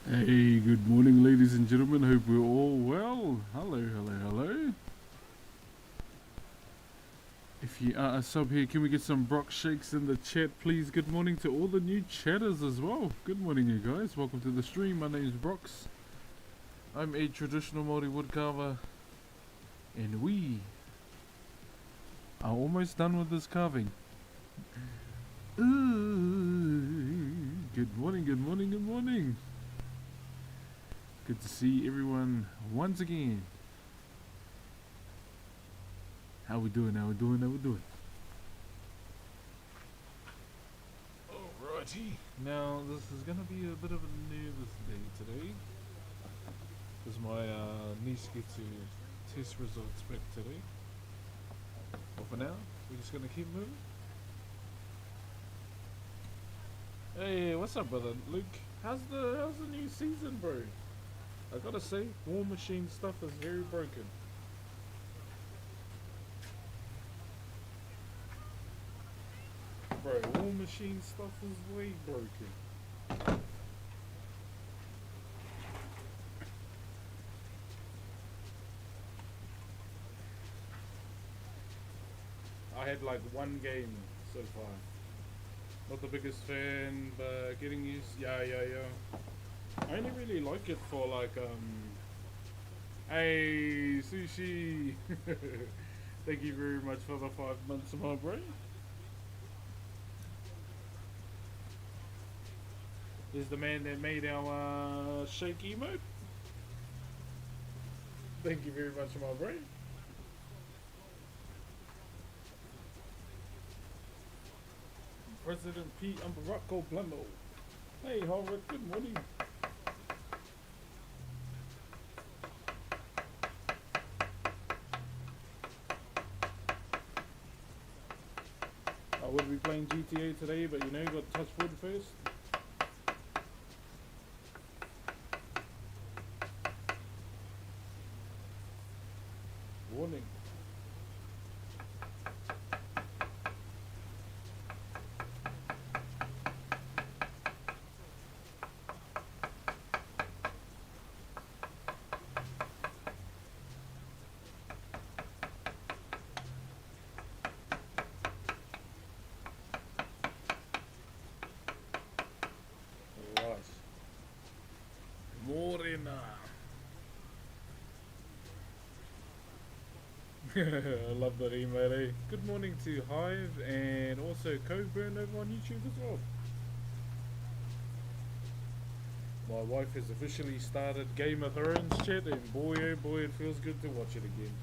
Hey, good morning, ladies and gentlemen. Hope we're all well. Hello, hello, hello. If you are a sub here, can we get some Brock shakes in the chat, please? Good morning to all the new chatters as well. Good morning, you guys. Welcome to the stream. My name is Brox. I'm a traditional Maori woodcarver, and we are almost done with this carving. Ooh, good morning, good morning, good morning. Good to see everyone once again. How we doing? How we doing? How we doing? Alrighty. Now this is gonna be a bit of a nervous day today, because my niece gets her test results back today. But for now, we're just gonna keep moving. Hey, what's up, brother Luke? How's the new season, bro? I gotta say, War Machine stuff is very broken. Bro, War Machine stuff is way broken. I had like one game so far. Not the biggest fan, but getting used. Yeah. I only really like it for like Hey, sushi. Thank you very much for the 5 months, my bro. Is the man that made our shake emote. Thank you very much, my bro. President P. Barack Obama. Hey, Howard, good morning. I would be playing GTA today, but you know, got to touch wood first. Warning. Morena. I love that email, eh? Good morning to Hive and also Coburn over on YouTube as well. My wife has officially started Game of Thrones chat, and boy oh boy, it feels good to watch it again.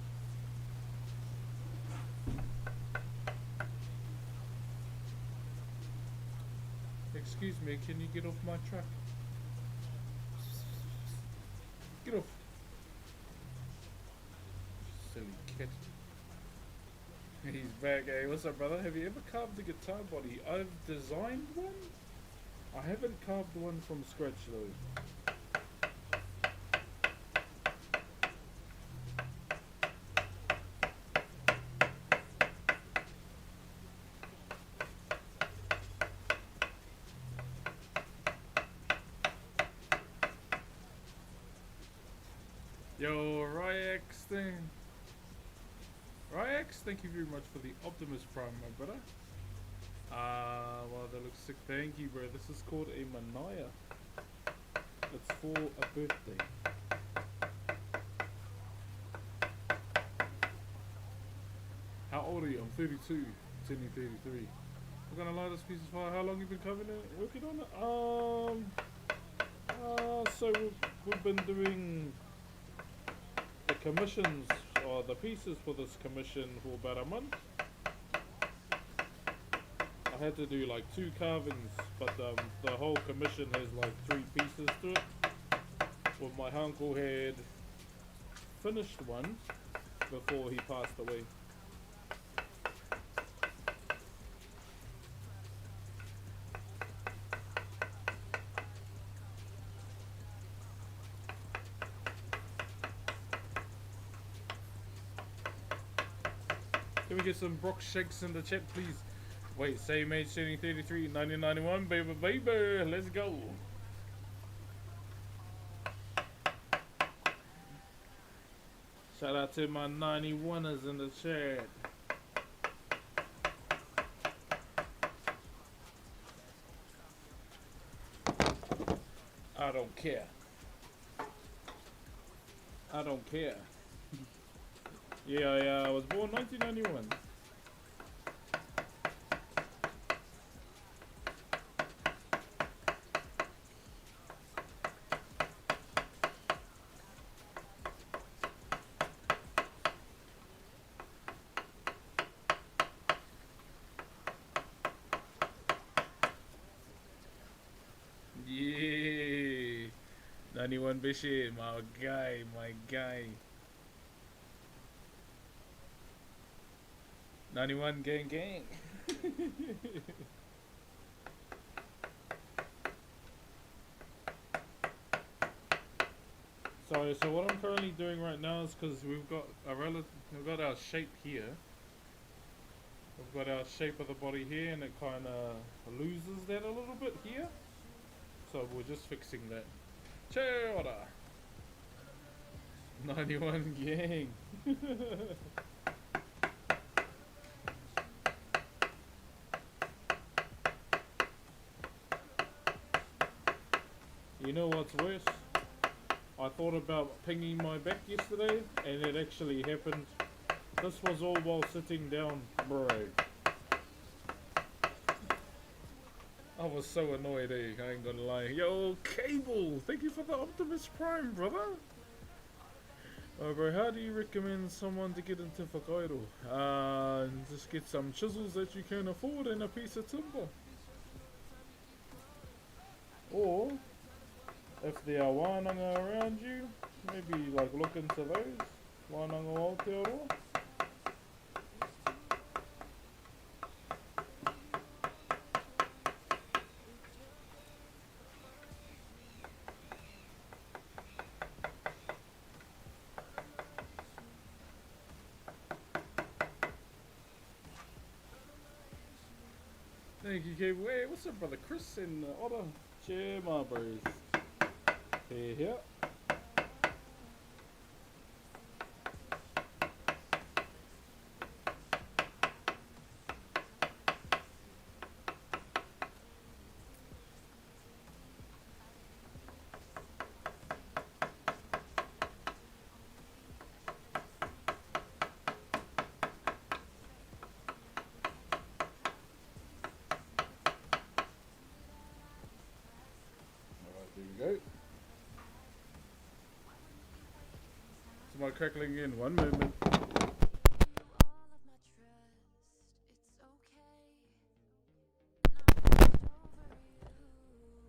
Excuse me, can you get off my truck? Get off. Silly kid. He's back, eh? What's up, brother? Have you ever carved a guitar body? I've designed one? I haven't carved one from scratch, though. Yo, Ryax thing. Ryax, thank you very much for the Optimus Prime, my brother. Wow, that looks sick. Thank you, bro. This is called a Manaya. It's for a birthday. How old are you? I'm 32, turning 33. I'm gonna lie, this piece is fire. How long have you been covering it? Working on it? So we've been doing the commissions, or the pieces for this commission for about a month. I had to do like 2 carvings, but the whole commission has like 3 pieces to it. Well, my uncle had finished one before he passed away. Can we get some Brock shakes in the chat, please? Wait, same age, turning 33, 1991, baby, baby, let's go. Shout out to my 91ers in the chat. I don't care. I don't care. Yeah, I was born 1991. Yeah, 91 Bishi, my guy. 91 gang. So what I'm currently doing right now is because we've got our shape here. We've got our shape of the body here, and it kind of loses that a little bit here. So we're just fixing that. Che ora. 91 gang. You know what's worse? I thought about pinging my back yesterday, and it actually happened. This was all while sitting down, bro. I was so annoyed, I ain't gonna lie. Yo, Cable, thank you for the Optimus Prime, brother. Oh, bro, how do you recommend someone to get into Whakairo? Just get some chisels that you can afford and a piece of timber. Or, if there are wānanga around you, maybe like look into those. Wānanga Aotearoa. Thank you, Cable. Hey, what's up, brother Chris and Otter? Cheer my bros. Here. Go. Is my crackling in? One moment.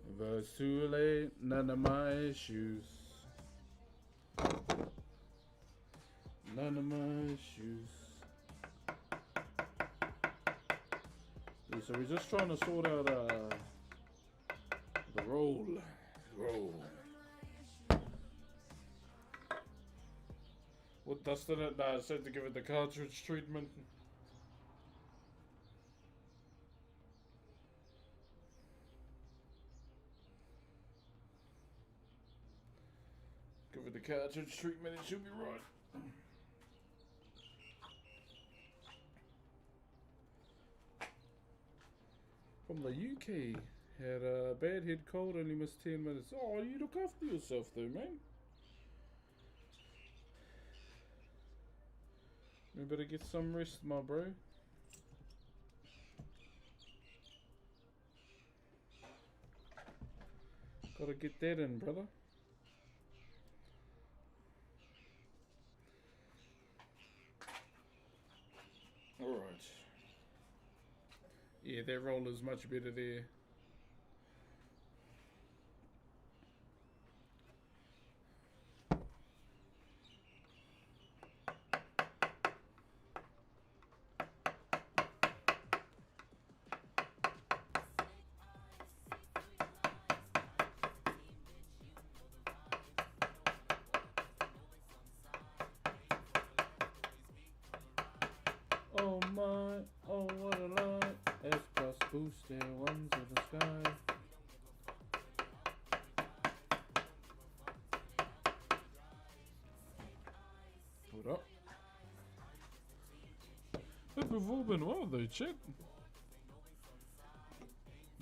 If it's too late, none of my issues. None of my issues. Yeah, so we're just trying to sort out the roll. What dust in it? Nah, I said to give it the cartridge treatment. Give it the cartridge treatment, it should be right. From the UK, had a bad head cold, only missed 10 minutes. Oh, you look after yourself though, man. You better get some rest, my bro. Gotta get that in, brother. Alright. Yeah, that roll is much better there. Oh my, oh what a light. S plus booster, one to the sky. Hold we've all been well though, chat.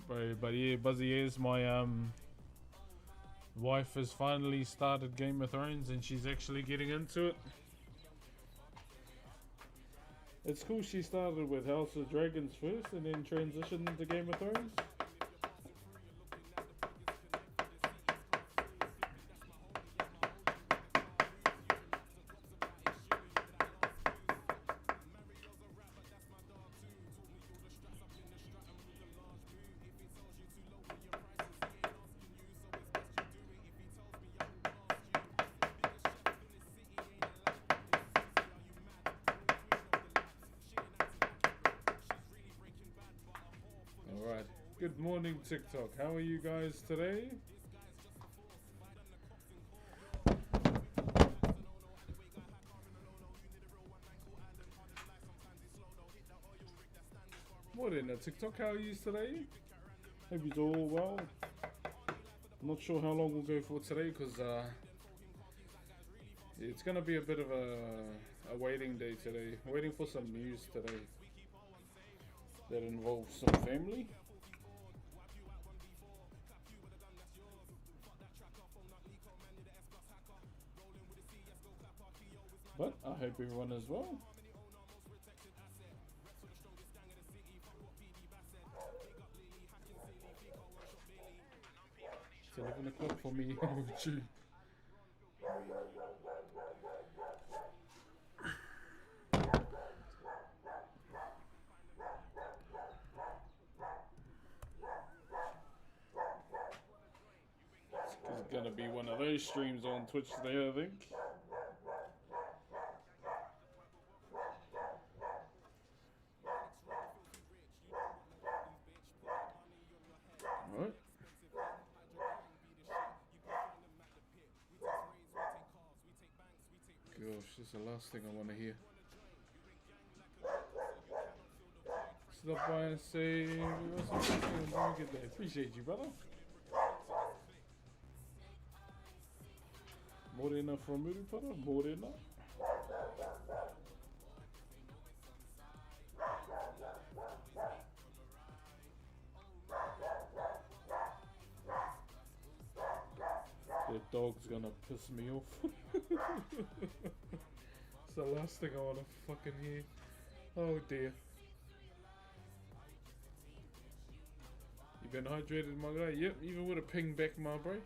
But yeah, Buzzy is my wife has finally started Game of Thrones and she's actually getting into it. It's cool she started with House of Dragons first and then transitioned into Game of Thrones. Alright, good morning TikTok, how are you guys today? Morning TikTok, how are you today? Hope you're all well. I'm not sure how long we'll go for today because it's going to be a bit of a waiting day today. Waiting for some news today that involves some family. But I hope everyone is well. It's 11 o'clock for me. Oh, gee. It's gonna be one of those streams on Twitch today, I think. Alright. Gosh, that's the last thing I want to hear. Stop by and say, get there. Appreciate you, brother. Morena from Murupara, Morena. That dog's gonna piss me off. It's the last thing I want to fucking hear. Oh dear. You been hydrated, my guy? Yep, even with a ping back, my bro.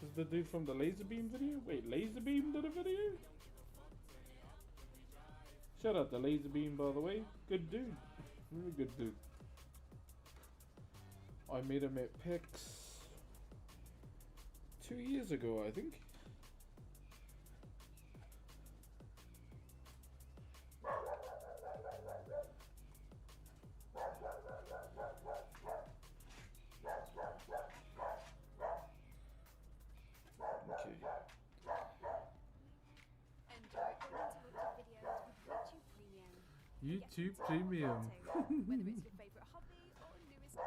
This is the dude from the laser beam video? Wait, laser beam did a video? Shout out to laser beam, by the way. Good dude. Really good dude. I met him at PAX 2 years ago, I think. Okay. YouTube Premium. Whether it's your favorite hobby or newest.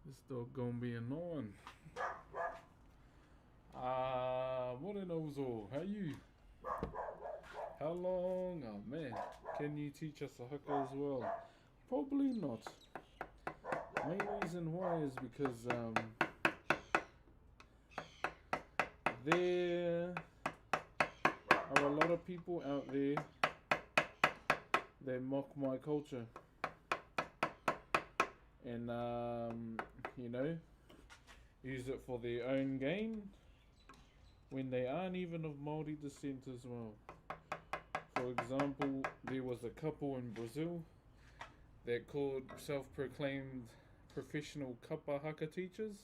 This dog gonna be annoying. Morning Ozo, how you? How long? Oh man, can you teach us a haka as well? Probably not. Main reason why is because there are a lot of people out there that mock my culture and you know, use it for their own gain when they aren't even of Maori descent as well. For example, there was a couple in Brazil that called self-proclaimed professional kapa haka teachers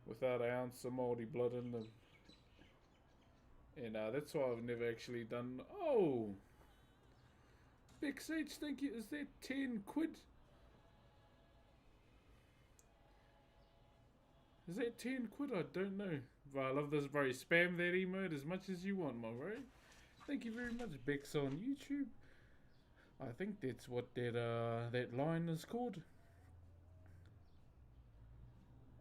without an ounce of Maori blood in them. And that's why I've never actually done. Oh! Big Sage, thank you. Is that 10 quid? Is that 10 quid? I don't know. But I love this, bro. Spam that emote as much as you want, my bro. Thank you very much, Bex on YouTube. I think that's what that line is called.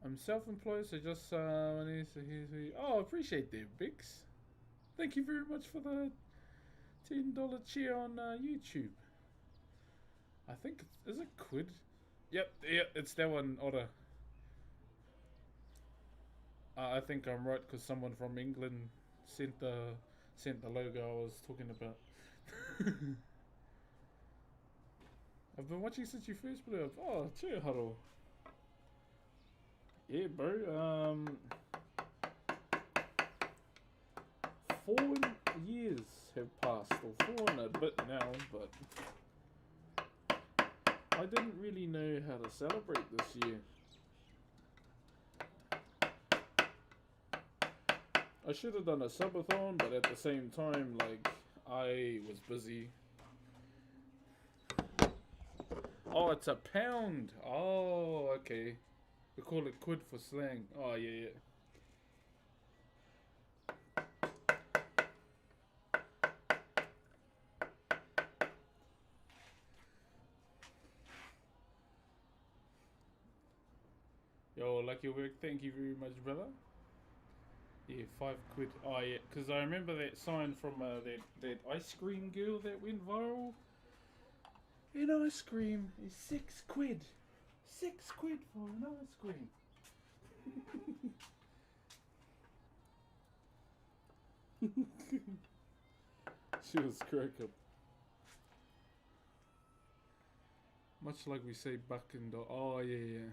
I'm self-employed, so just oh, appreciate that, Bix. Thank you very much for the $10 cheer on YouTube. I think is it quid? Yep, it's that one, Otter. I think I'm right because someone from England sent the logo I was talking about. I've been watching since you first blew up. Oh, cheer, Haro. Yeah, bro. 4 years have passed, or 4 and a bit now, but I didn't really know how to celebrate this year. I should have done a subathon, but at the same time, like, I was busy. Oh, it's a pound. Oh, okay. We call it quid for slang. Oh, yeah. Yo, lucky work. Thank you very much, brother. Yeah, 5 quid. Oh, yeah, because I remember that sign from that ice cream girl that went viral. An ice cream is 6 quid. 6 quid for an ice cream. She was crack up. Much like we say buck and dog. Oh, yeah.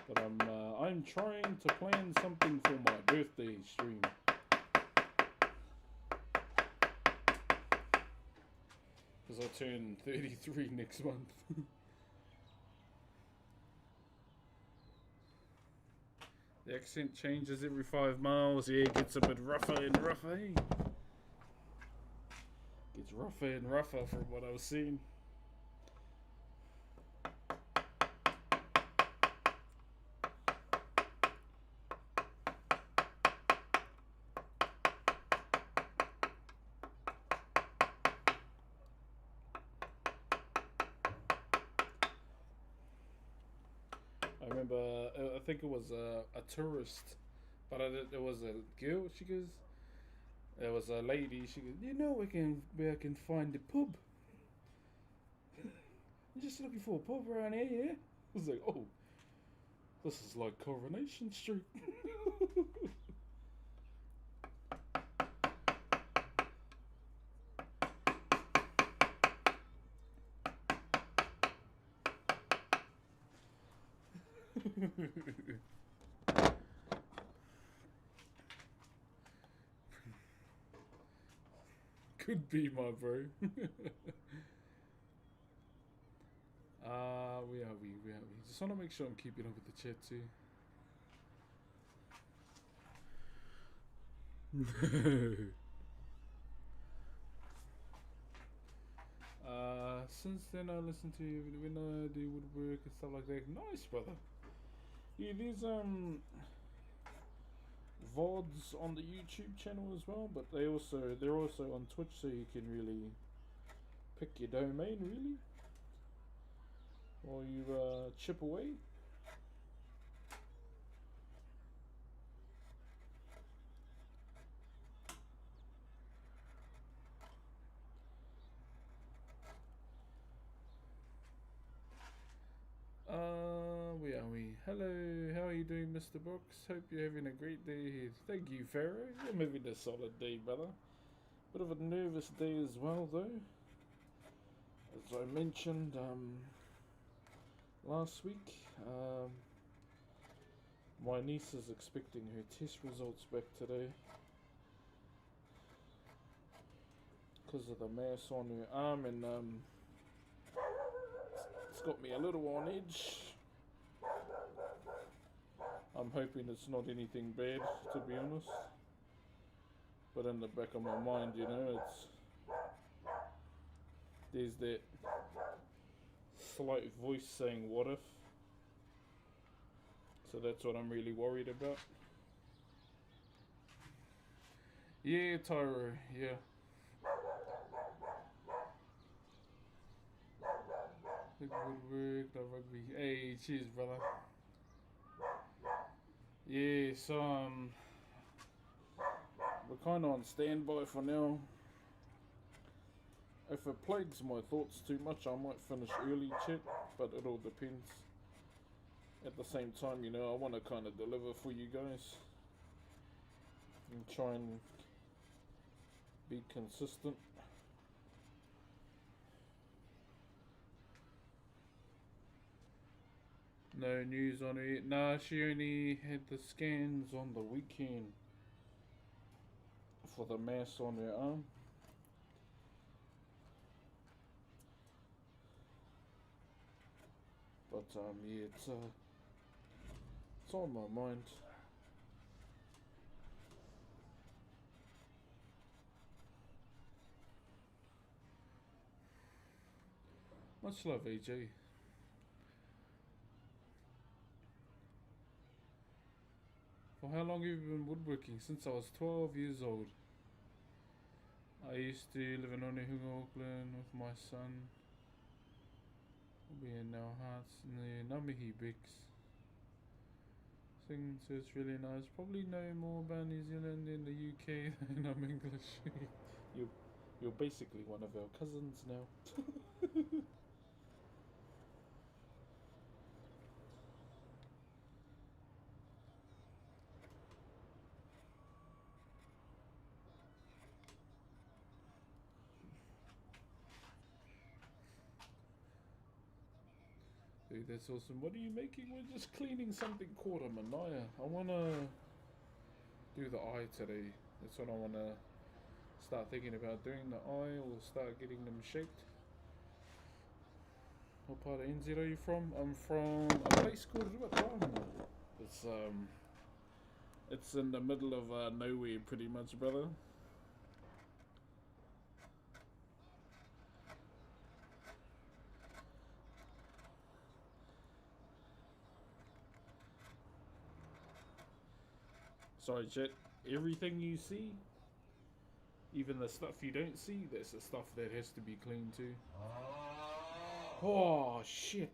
But I'm trying to plan something for my birthday stream. Because I turn 33 next month. The accent changes every 5 miles. Yeah, it gets a bit rougher and rougher. Gets rougher and rougher from what I was seeing. I remember, I think it was a tourist, but it was a girl. She goes, there was a lady. She goes, you know, where I can find the pub. I'm just looking for a pub around here. Yeah? I was like, oh, this is like Coronation Street. Could be, my bro. Where are we? Just want to make sure I'm keeping up with the chat too. Since then I listen to you when I do woodwork and stuff like that. Nice, brother. Yeah, there's VODs on the YouTube channel as well, but they're also on Twitch, so you can really pick your domain really while you chip away. Where are we? Hello, how are you doing, Mr. Brooks? Hope you're having a great day. Thank you, Pharaoh. I'm having a solid day, brother. Bit of a nervous day as well, though. As I mentioned last week, my niece is expecting her test results back today because of the mass on her arm, and it's got me a little on edge. I'm hoping it's not anything bad, to be honest. But in the back of my mind, you know, there's that slight voice saying, what if? So that's what I'm really worried about. Yeah, Tyro, yeah. The woodwork, the rugby. Hey, cheers, brother. Yeah, so, we're kind of on standby for now. If it plagues my thoughts too much, I might finish early, chat, but it all depends. At the same time, you know, I want to kind of deliver for you guys and try and be consistent. No news on her yet. Nah, she only had the scans on the weekend for the mass on her arm. But yeah, it's on my mind. Much love, AJ. For how long have you been woodworking? Since I was 12 years old. I used to live in Onehunga, Auckland with my son. We'll be in our hearts in the Ngamihi Bricks. So it's really nice. Probably know more about New Zealand and the UK than I'm English. You're basically one of our cousins now. Dude, that's awesome. What are you making? We're just cleaning something called a manaya. I wanna do the eye today. That's what I wanna start thinking about doing, the eye, or start getting them shaped. What part of NZ are you from? I'm from a place called Ruatahana. It's in the middle of nowhere, pretty much, brother. Sorry, Jet. Everything you see, even the stuff you don't see, that's the stuff that has to be cleaned too. Oh shit!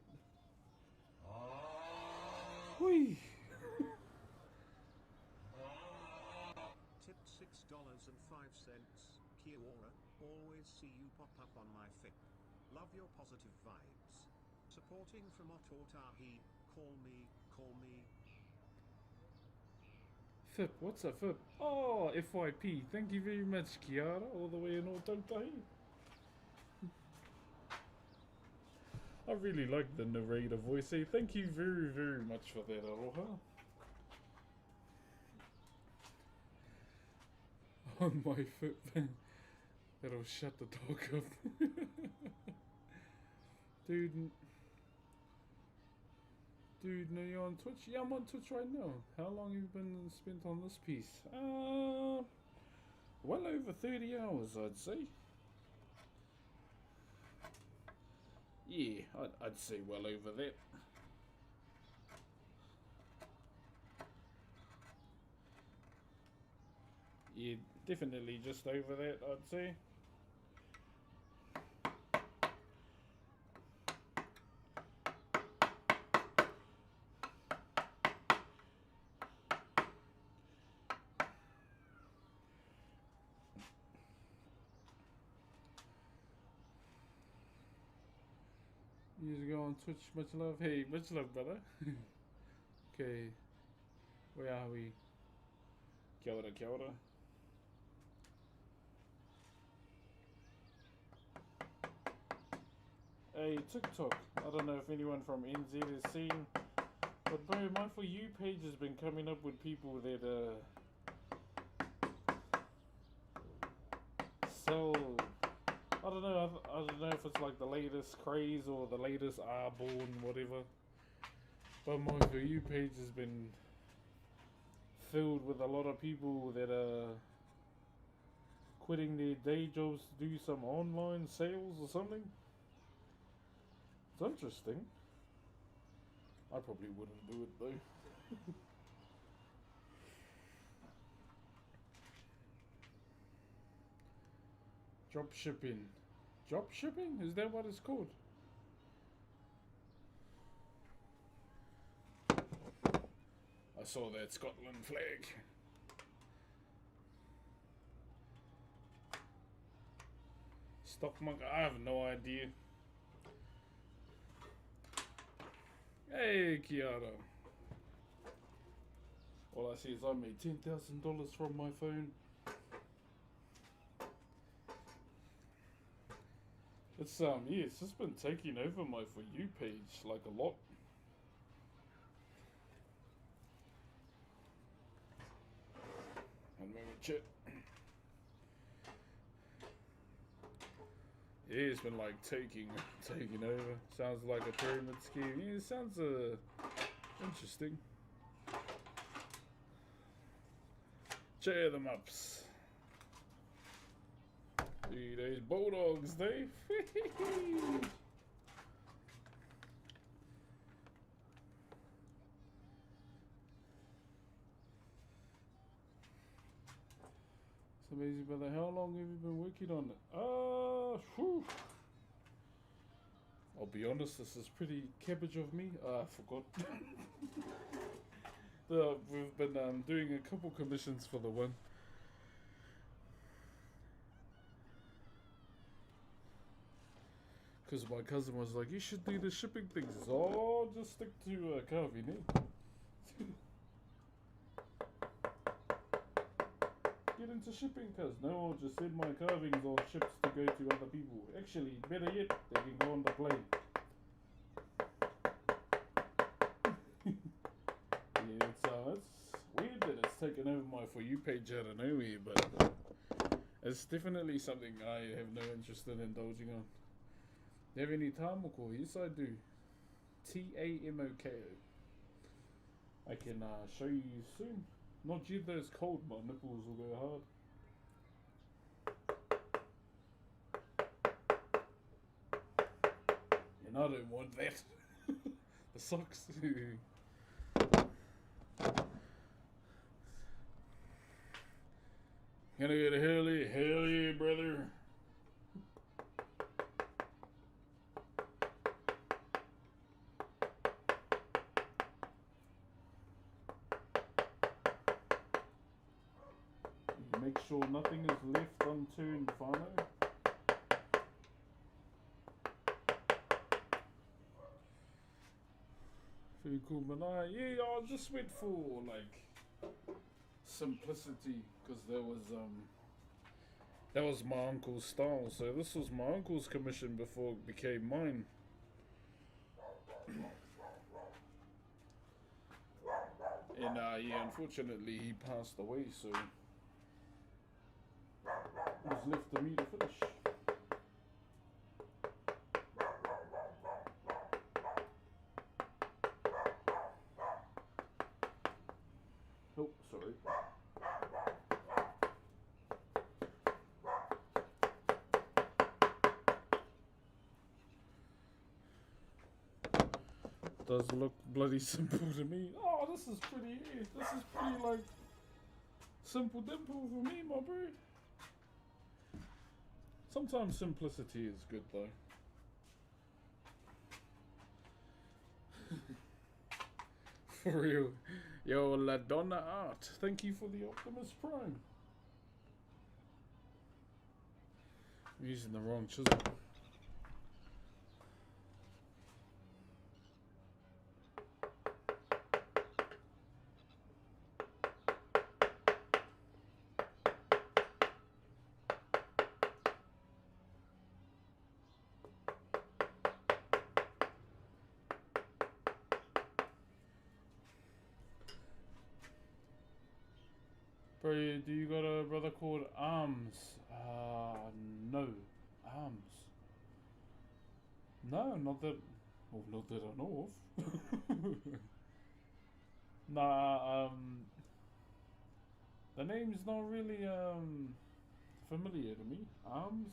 Whee! Tipped $6.05. Kia ora, always see you pop up on my feed. Love your positive vibes. Supporting from Otautahi, call me. FIP, what's a FIP? Oh, FYP. Thank you very much, Kiara, all the way in Otautahi. I really like the narrator voice. Hey, thank you very, very much for that, Aroha. On my FIP. That'll shut the dog up. Dude, no, you're on Twitch? Yeah, I'm on Twitch right now. How long have you been spent on this piece? Well over 30 hours, I'd say. Yeah, I'd say well over that. Yeah, definitely just over that, I'd say. You just go on Twitch, much love. Hey, much love, brother. Okay, where are we? Kia ora, kia ora. Hey, TikTok. I don't know if anyone from NZ has seen, but bro, my For You page has been coming up with people that sell. I don't know. I don't know if it's like the latest craze or the latest Arbor, whatever. But my For You page has been filled with a lot of people that are quitting their day jobs to do some online sales or something. It's interesting. I probably wouldn't do it though. Drop shipping. Drop shipping? Is that what it's called? I saw that Scotland flag. Stock market? I have no idea. Hey, Kiara. All I see is I made $10,000 from my phone. It's yeah, it's just been taking over my For You page like a lot. And moment, chat. Yeah, it's been like taking over. Sounds like a pyramid scheme. Yeah, it sounds interesting. Cheer them ups. See those bulldogs, Dave. It's amazing, brother. How long have you been working on it? Whew. I'll be honest, this is pretty cabbage of me. I forgot. We've been doing a couple commissions for the one. Because my cousin was like, you should do the shipping things. Oh, just stick to carving, eh? Get into shipping, cuz. No, just send my carvings on ships to go to other people. Actually, better yet, they can go on the plane. Yeah, it's weird that it's taken over my For You page out of nowhere, but it's definitely something I have no interest in indulging on. You have any tamoko? Yes, I do. Tamoko. I can show you soon. Not yet though, it's cold, my nipples will go hard. And I don't want that. The socks. Gonna get a hell yeah, brother. Make sure nothing is left unturned, whānau. Very cool, man. Yeah, I just went for like simplicity because that was my uncle's style. So this was my uncle's commission before it became mine. And yeah, unfortunately he passed away, so it was left to me to finish. Oh, sorry. Does look bloody simple to me. Oh, this is pretty like simple dimple for me, my bro. Sometimes simplicity is good though. For real. Yo, La Donna Art. Thank you for the Optimus Prime. I'm using the wrong chisel. Bro, do you got a brother called Arms? No. Arms. No, not that. Well, not that I know of. Nah, the name's not really, familiar to me. Arms?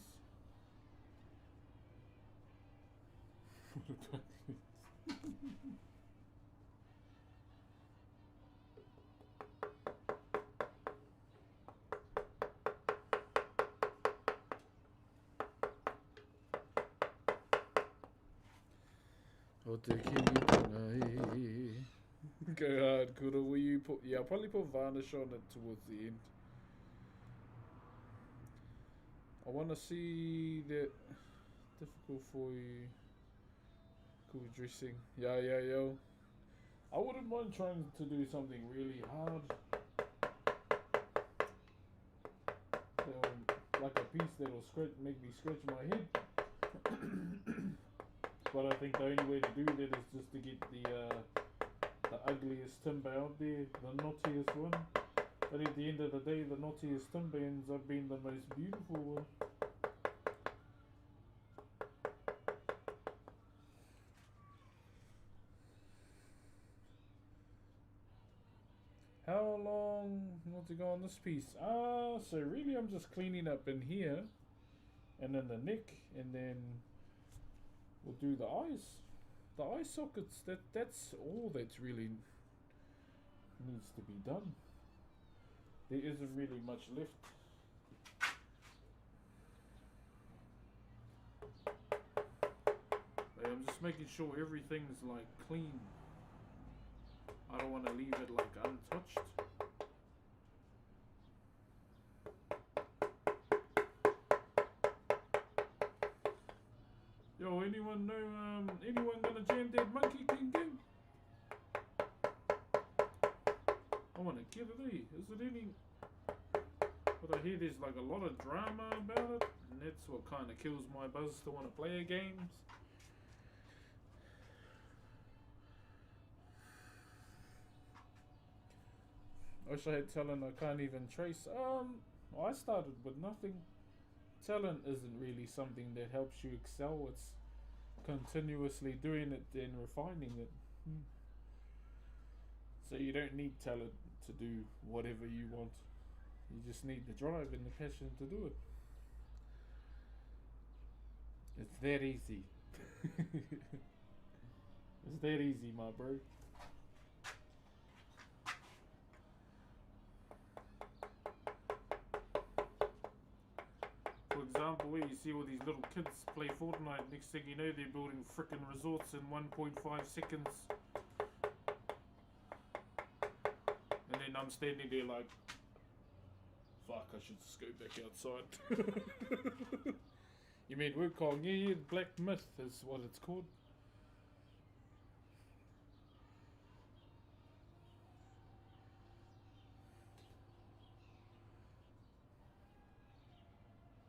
O te kimitanga e. Go hard, Kura. Will you put... Yeah, I'll probably put varnish on it towards the end. I want to see that... Difficult for you. Cool dressing. Yeah, yo. I wouldn't mind trying to do something really hard. Like a piece that'll make me scratch my head. But I think the only way to do that is just to get the ugliest timber out there, the knottiest one. But at the end of the day, the knottiest timber ends up being the most beautiful one. How long want to go on this piece? So really I'm just cleaning up in here and then the neck, and then we'll do the eyes. The eye sockets, that's all that's really needs to be done. There isn't really much left. I'm just making sure everything's like clean. I don't want to leave it like untouched. Yo, anyone know, anyone gonna jam that Monkey King game? I wanna get it, eh? Is it any... But I hear there's like a lot of drama about it, and that's what kind of kills my buzz to want to play games. I wish I had talent I can't even trace. I started with nothing. Talent isn't really something that helps you excel. It's continuously doing it and refining it. So you don't need talent to do whatever you want. You just need the drive and the passion to do it. It's that easy. It's that easy, my bro. For example, where you see all these little kids play Fortnite, next thing you know they're building frickin' resorts in 1.5 seconds. And then I'm standing there like, fuck, I should just go back outside. You mean Wukong? Yeah, Black Myth is what it's called.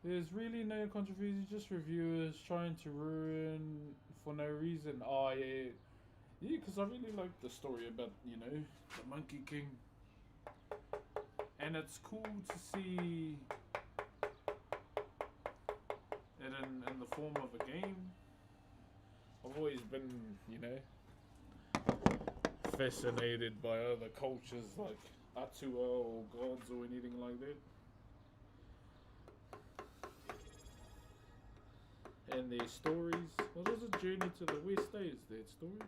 There's really no controversy, just reviewers trying to ruin for no reason. Oh yeah, because I really like the story about, you know, the Monkey King. And it's cool to see it in the form of a game. I've always been, you know, fascinated by other cultures like Atua or gods or anything like that. And their stories. What was a Journey to the West Is that story?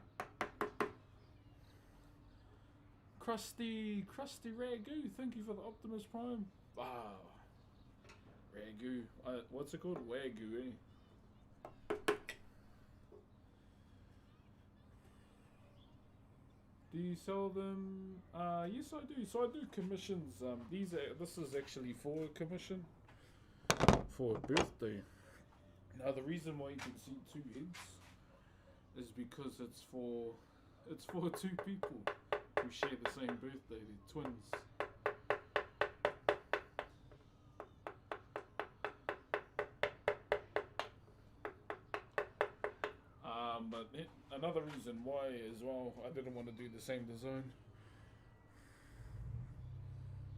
Krusty Ragu, thank you for the Optimus Prime. Wow. Ragu. What's it called? Wagyu, eh? Do you sell them? Yes, I do. So I do commissions. This is actually for a commission for a birthday. Now the reason why you can see two heads is because it's for two people who share the same birthday. They're twins. But another reason why as well, I didn't want to do the same design.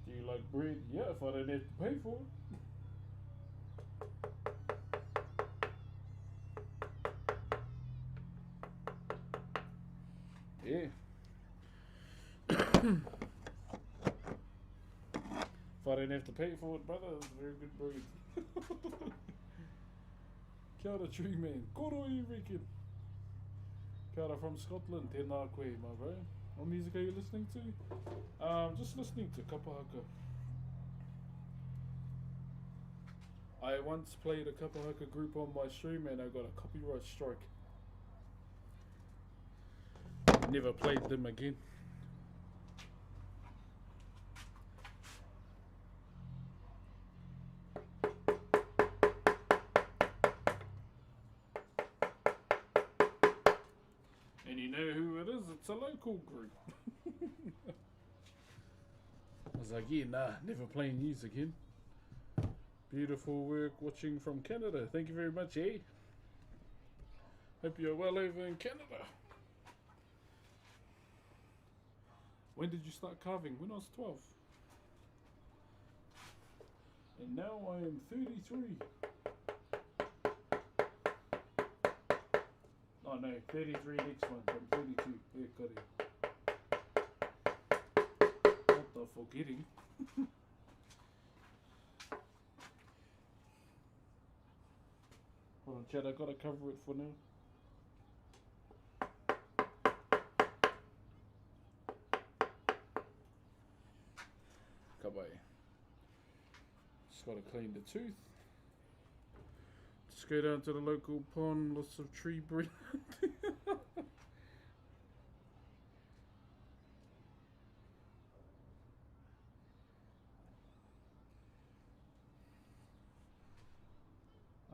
Do you like bread? Yeah, if I don't have to pay for it. Yeah. If I don't have to pay for it, brother, it's very good breed. Kia ora, tree man. Koro you reckon? Kia ora from Scotland. Tēnā koe, my bro. What music are you listening to? Just listening to Kapahaka. I once played a Kapahaka group on my stream and I got a copyright strike. never played them again. And you know who it is? It's a local group. I was like, yeah, nah, never playing these again. Beautiful work watching from Canada. Thank you very much, eh? Hope you're well over in Canada. When did you start carving? When I was 12. And now I am 33. Oh no, 33 next month. I'm 32. Yeah, got it. What the forgetting? Hold on, Chad, I gotta cover it for now. Kabay. Just gotta clean the tooth. Just go down to the local pond, lots of tree bread.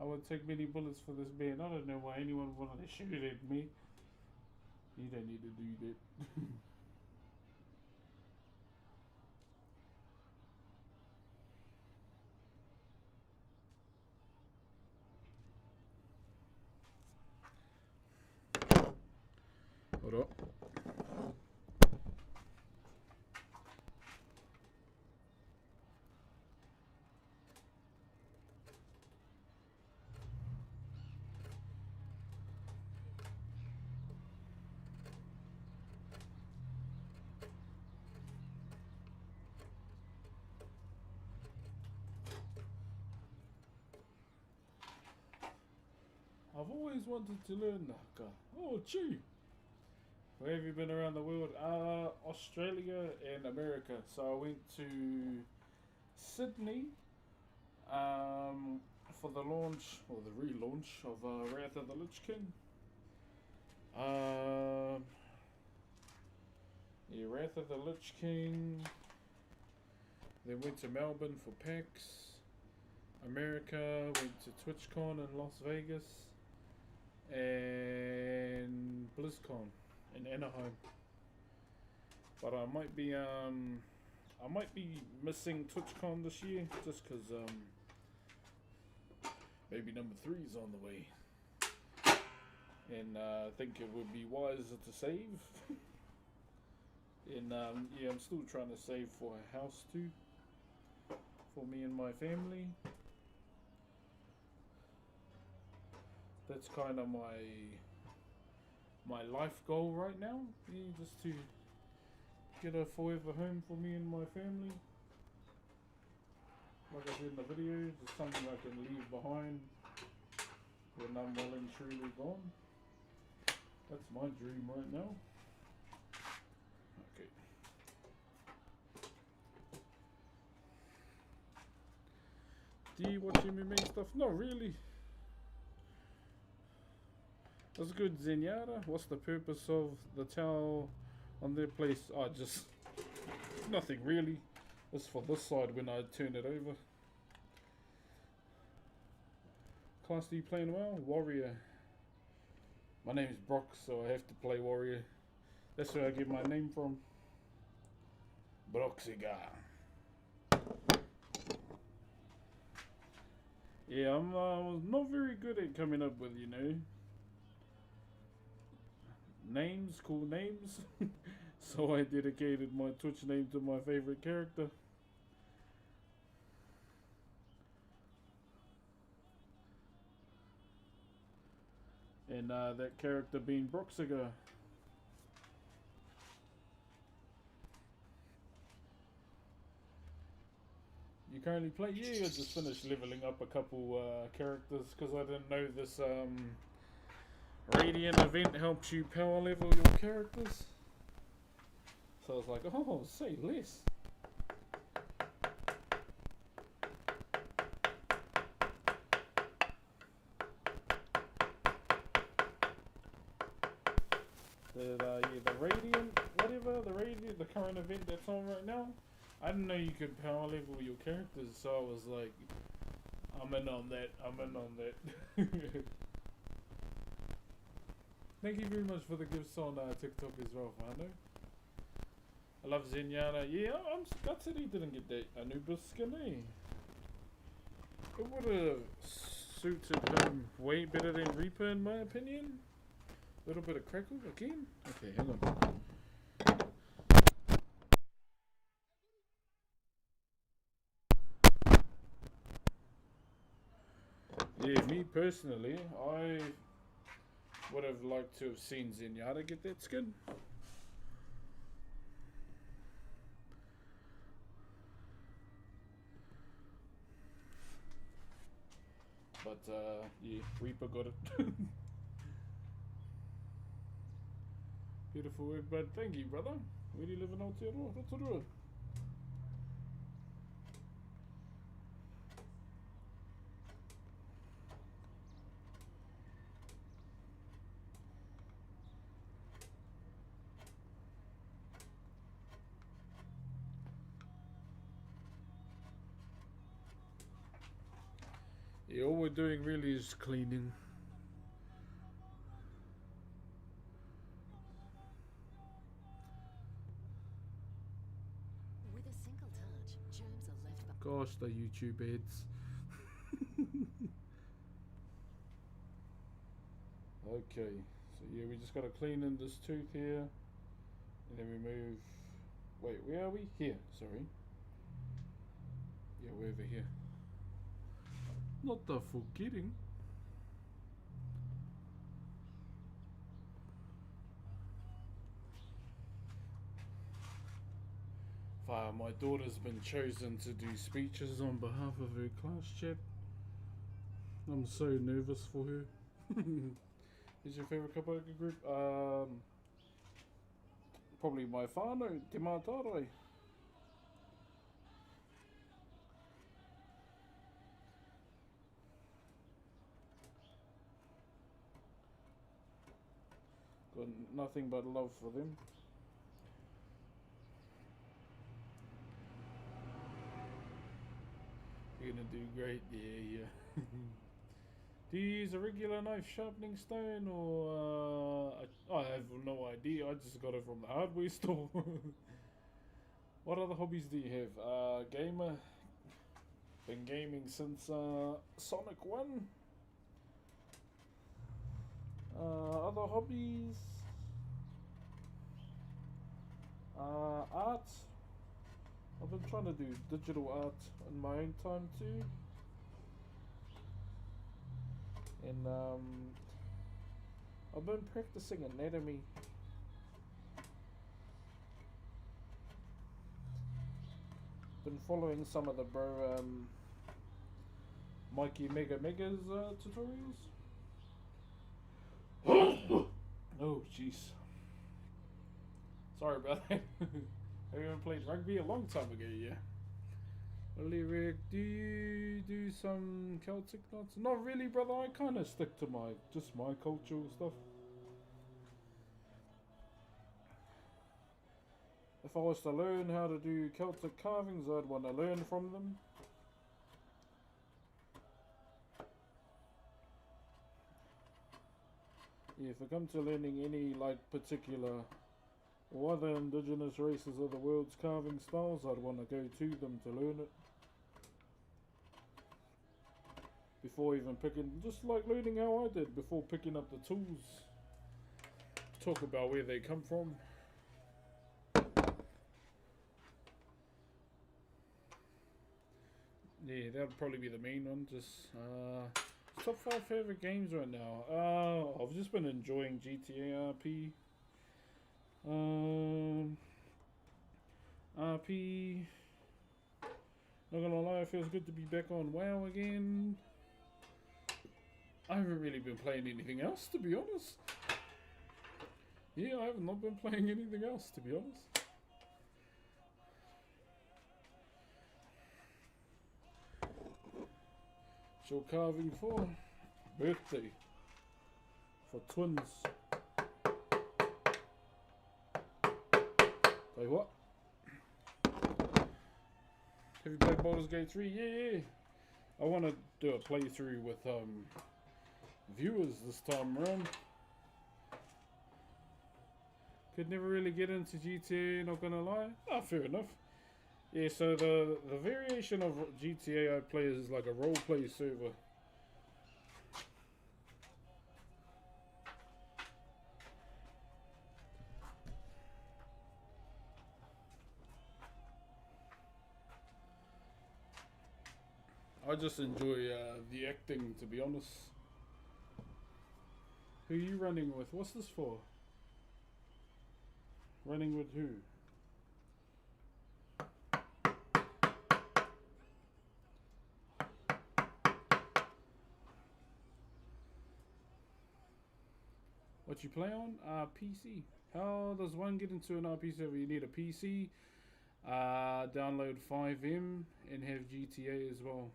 I would take many bullets for this man. I don't know why anyone wanted to shoot at me. You don't need to do that. Hold up. I've always wanted to learn the haka. Oh, gee. Where have you been around the world? Australia and America. So I went to Sydney for the launch, or the relaunch of Wrath of the Lich King. Yeah, Wrath of the Lich King. Then went to Melbourne for PAX. America, went to TwitchCon in Las Vegas. And BlizzCon in Anaheim. But I might be missing TwitchCon this year just because maybe number 3 is on the way. And I think it would be wiser to save. And yeah, I'm still trying to save for a house too, for me and my family. That's kind of my life goal right now. Yeah, just to get a forever home for me and my family. Like I said in the video, just something I can leave behind when I'm well and truly gone. That's my dream right now. Okay. Do you watch MMA stuff? Not really. That's good, Zenyatta. What's the purpose of the towel on their place? Oh, just nothing really. It's for this side when I turn it over. Class D playing well? Warrior. My name is Brock, so I have to play Warrior. That's where I get my name from. Broxiga. Yeah, I'm not very good at coming up with, names, cool names. So I dedicated my Twitch name to my favorite character. And that character being Broxiga. You currently play? Yeah, I just finished leveling up a couple characters because I didn't know this Radiant event helps you power level your characters. So I was like, oh, say less. the Radiant, whatever, the current event that's on right now. I didn't know you could power level your characters, so I was like, I'm in on that. Thank you very much for the gifts on TikTok as well, Fano. I love Zenyatta. Yeah, I'm gutted he didn't get that Anubis skin, eh? It would have suited him way better than Reaper, in my opinion. A little bit of crackle again. Okay, hang on. Yeah, me personally, I would have liked to have seen Zenyatta get that skin. But, yeah, Reaper got it. Beautiful work, but thank you, brother. Where do you live in Aotearoa? Rotorua. Yeah, all we're doing really is cleaning. With a single touch, germs are left behind. Gosh, the YouTube ads. Okay, so yeah, we just gotta clean in this tooth here, and then we move. Wait, where are we? Here, sorry. Yeah, we're over here. Not the forgetting. My daughter's been chosen to do speeches on behalf of her class chat. I'm so nervous for her. Who's your favourite kaupapa group? Probably my whānau, Te Mātārai. Got nothing but love for them. You're gonna do great, yeah. Do you use a regular knife sharpening stone or I have no idea, I just got it from the hardware store. What other hobbies do you have? Gamer. Been gaming since Sonic 1. Other hobbies? Art. I've been trying to do digital art in my own time too. And I've been practicing anatomy. Been following some of the bro Mikey Mega's tutorials. Oh jeez. Sorry about that. Have you ever played rugby a long time ago? Yeah. Lyric, do you do some Celtic dance? Not really, brother. I kind of stick to my cultural stuff. If I was to learn how to do Celtic carvings, I'd want to learn from them. Yeah, if it comes to learning any particular or other indigenous races of the world's carving styles, I'd want to go to them to learn it. Before even picking, just like learning how I did, before picking up the tools. Talk about where they come from. Yeah, that would probably be the main one. Just top 5 favorite games right now. I've just been enjoying GTA RP. RP. Not gonna lie, it feels good to be back on WoW again. I haven't really been playing anything else, to be honest. Yeah, I have not been playing anything else, to be honest. Short carving for birthday. For twins. Wait, what? Have you played Baldur's Gate 3? Yeah. I want to do a playthrough with viewers this time around. Could never really get into GTA, not gonna lie. Ah, fair enough. Yeah, so the variation of GTA I play is like a roleplay server. I just enjoy the acting, to be honest. Who are you running with? What's this for? Running with who? What you play on? PC. How does one get into an RP server? You need a PC, download 5M, and have GTA as well.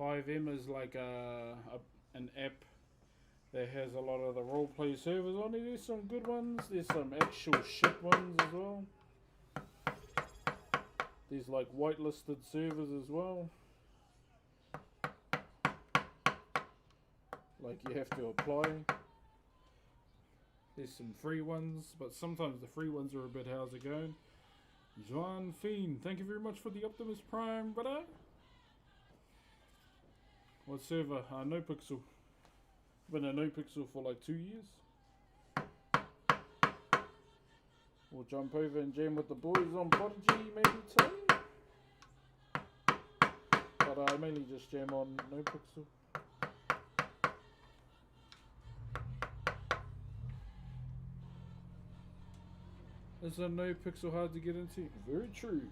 5M is like an app that has a lot of the roleplay servers on it. There's some good ones. There's some actual shit ones as well. There's like whitelisted servers as well. Like you have to apply. There's some free ones, but sometimes the free ones are a bit, how's it going? Joan Fiend, thank you very much for the Optimus Prime, brother. What server? NoPixel. Been a NoPixel for like 2 years. We'll jump over and jam with the boys on Prodigy maybe today. But I mainly just jam on NoPixel. Is a NoPixel hard to get into? Very true.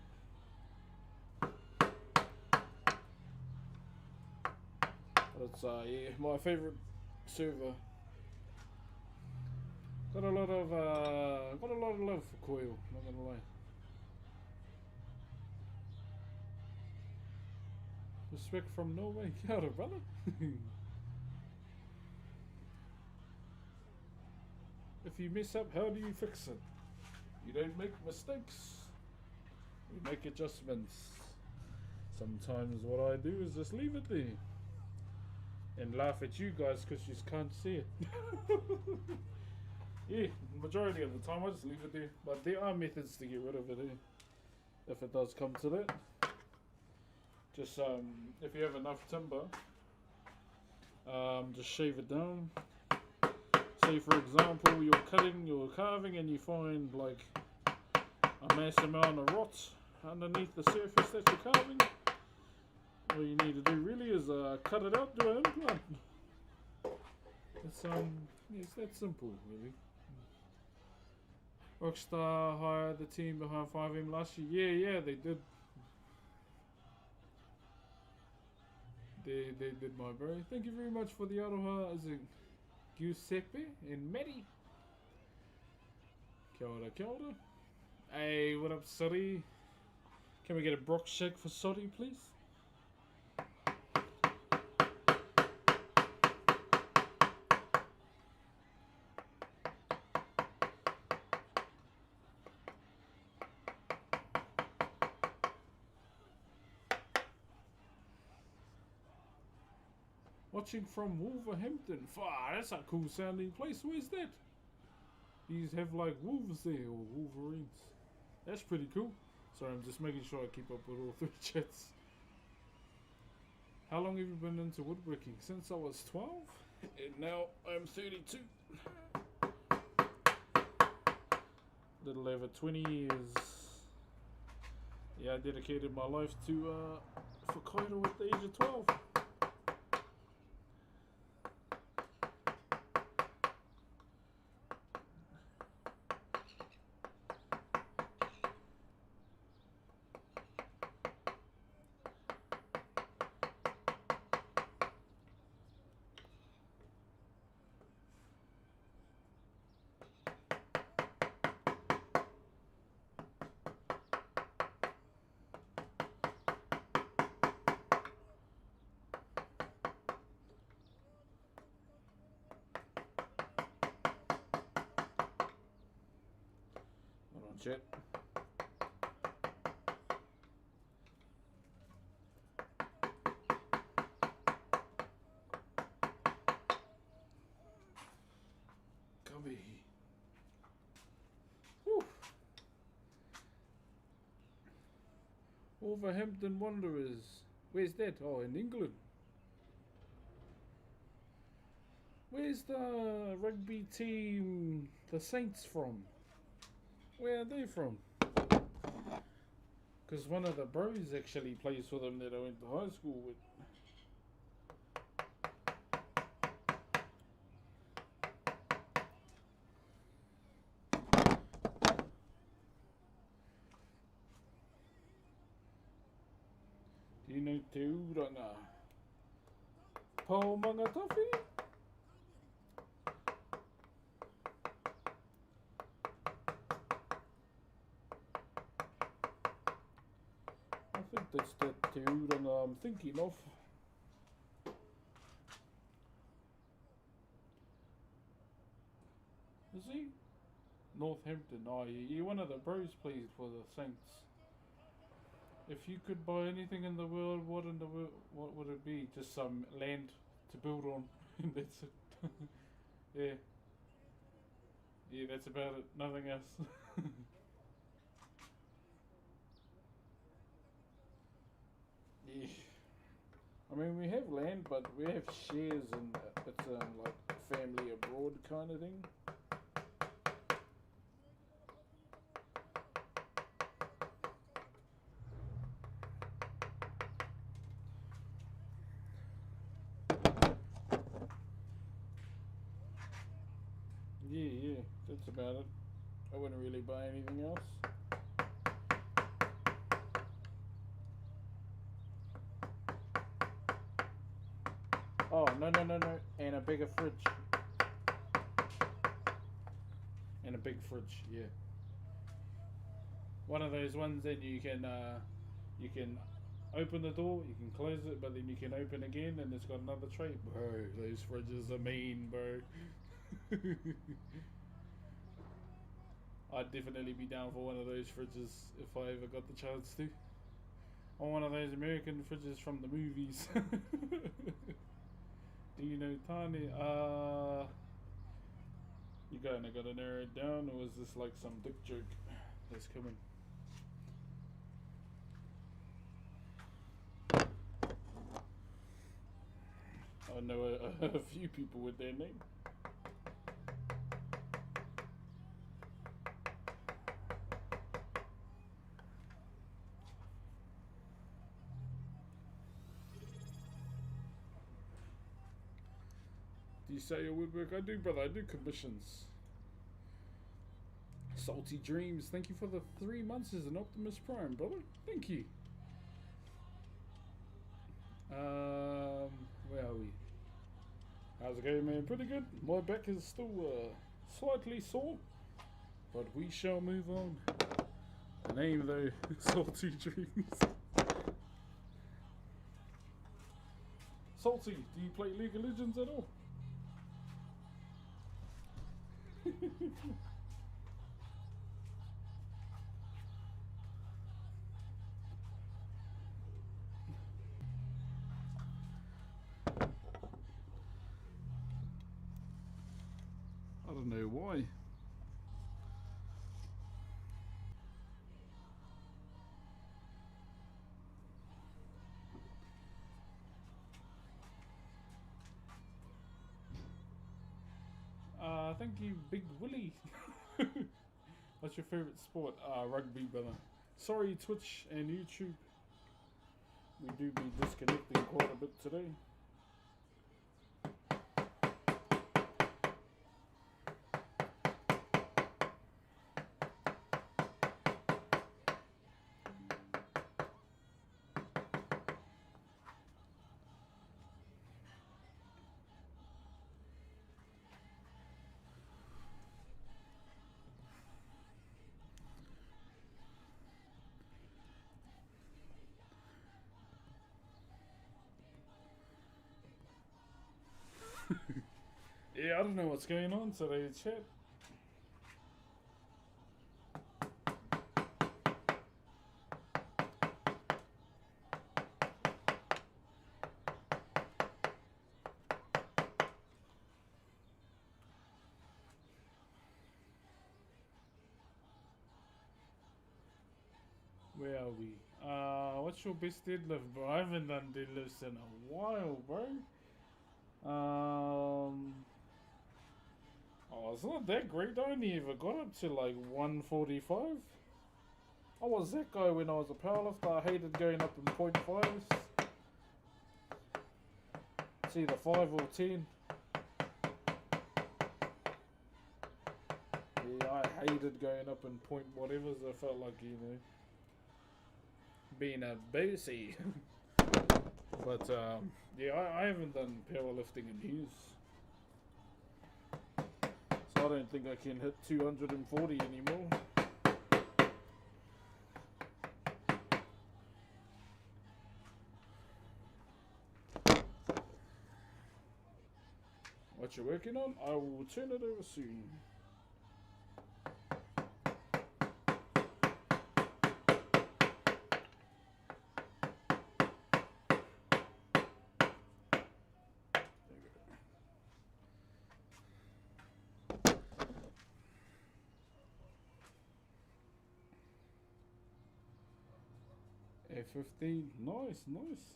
But it's yeah, my favorite server. Got a lot of love for Coil, not gonna lie. Respect from Norway. Kia ora, brother. If you mess up, how do you fix it? You don't make mistakes. You make adjustments. Sometimes what I do is just leave it there. And laugh at you guys because you can't see it. Yeah, majority of the time I just leave it there. But there are methods to get rid of it if it does come to that. Just if you have enough timber, just shave it down. Say for example you're carving and you find like a mass amount of rot underneath the surface that you're carving. All you need to do really is cut it out, do an implant. It's that simple really. Rockstar hired the team behind 5M last year. Yeah, they did. They did, my bro. Thank you very much for the aroha. Is it Giuseppe and Maddie? Kia ora, kia ora. Hey, what up, Soddy? Can we get a Brock shake for Soddy, please? Watching from Wolverhampton. Far, that's a cool sounding place. Where's that? These have like wolves there, or wolverines. That's pretty cool. Sorry, I'm just making sure I keep up with all three chats. How long have you been into woodworking? Since I was 12, and now I'm 32. Little over 20 years. Yeah, I dedicated my life to Whakairo at the age of 12. chat. Come here. Whew. Wolverhampton Wanderers. Where's that? Oh, in England. Where's the rugby team, the Saints, from? Where are they from? Because one of the bros actually plays for them that I went to high school with. Do you know Te Uranga? Paul Mangatafi? I think that's the Te Uranga I'm thinking of. Is he? Northampton. Oh, yeah, one of the bros plays for the Saints. If you could buy anything in the world, what would it be? Just some land to build on, and that's it. Yeah. Yeah, that's about it. Nothing else. Yeah. I mean, we have land, but we have shares, and it's like family abroad kind of thing. Yeah, that's about it. I wouldn't really buy anything else. Oh, no. And a bigger fridge. And a big fridge, yeah. One of those ones that you can open the door, you can close it, but then you can open again and it's got another tray. Bro, those fridges are mean, bro. I'd definitely be down for one of those fridges if I ever got the chance to. Or one of those American fridges from the movies. Do you know Tani? You kinda gotta narrow it down, or is this like some dick joke that's coming? I know a few people with their name. Do you sell your woodwork? I do, brother. I do commissions. Salty Dreams, thank you for the 3 months as an Optimus Prime, brother. Thank you. Where are we? How's it going, man? Pretty good. My back is still slightly sore, but we shall move on. The name, though, Salty Dreams. Salty, do you play League of Legends at all? I don't know why. Thank you, Big Willie. What's your favorite sport? Rugby, brother. Sorry, Twitch and YouTube. We do be disconnecting quite a bit today. Yeah, I don't know what's going on today, chat. Where are we? What's your best deadlift, bro? I haven't done deadlifts in a while, bro. Oh, it's not that great. I only ever got up to like 145. I was that guy when I was a powerlifter. I hated going up in .5s. It's either 5 or 10. Yeah, I hated going up in point whatevers. I felt like, you know, being a boosie. But yeah, I haven't done powerlifting in years. So I don't think I can hit 240 anymore. What you're working on? I will turn it over soon. A15, nice, nice.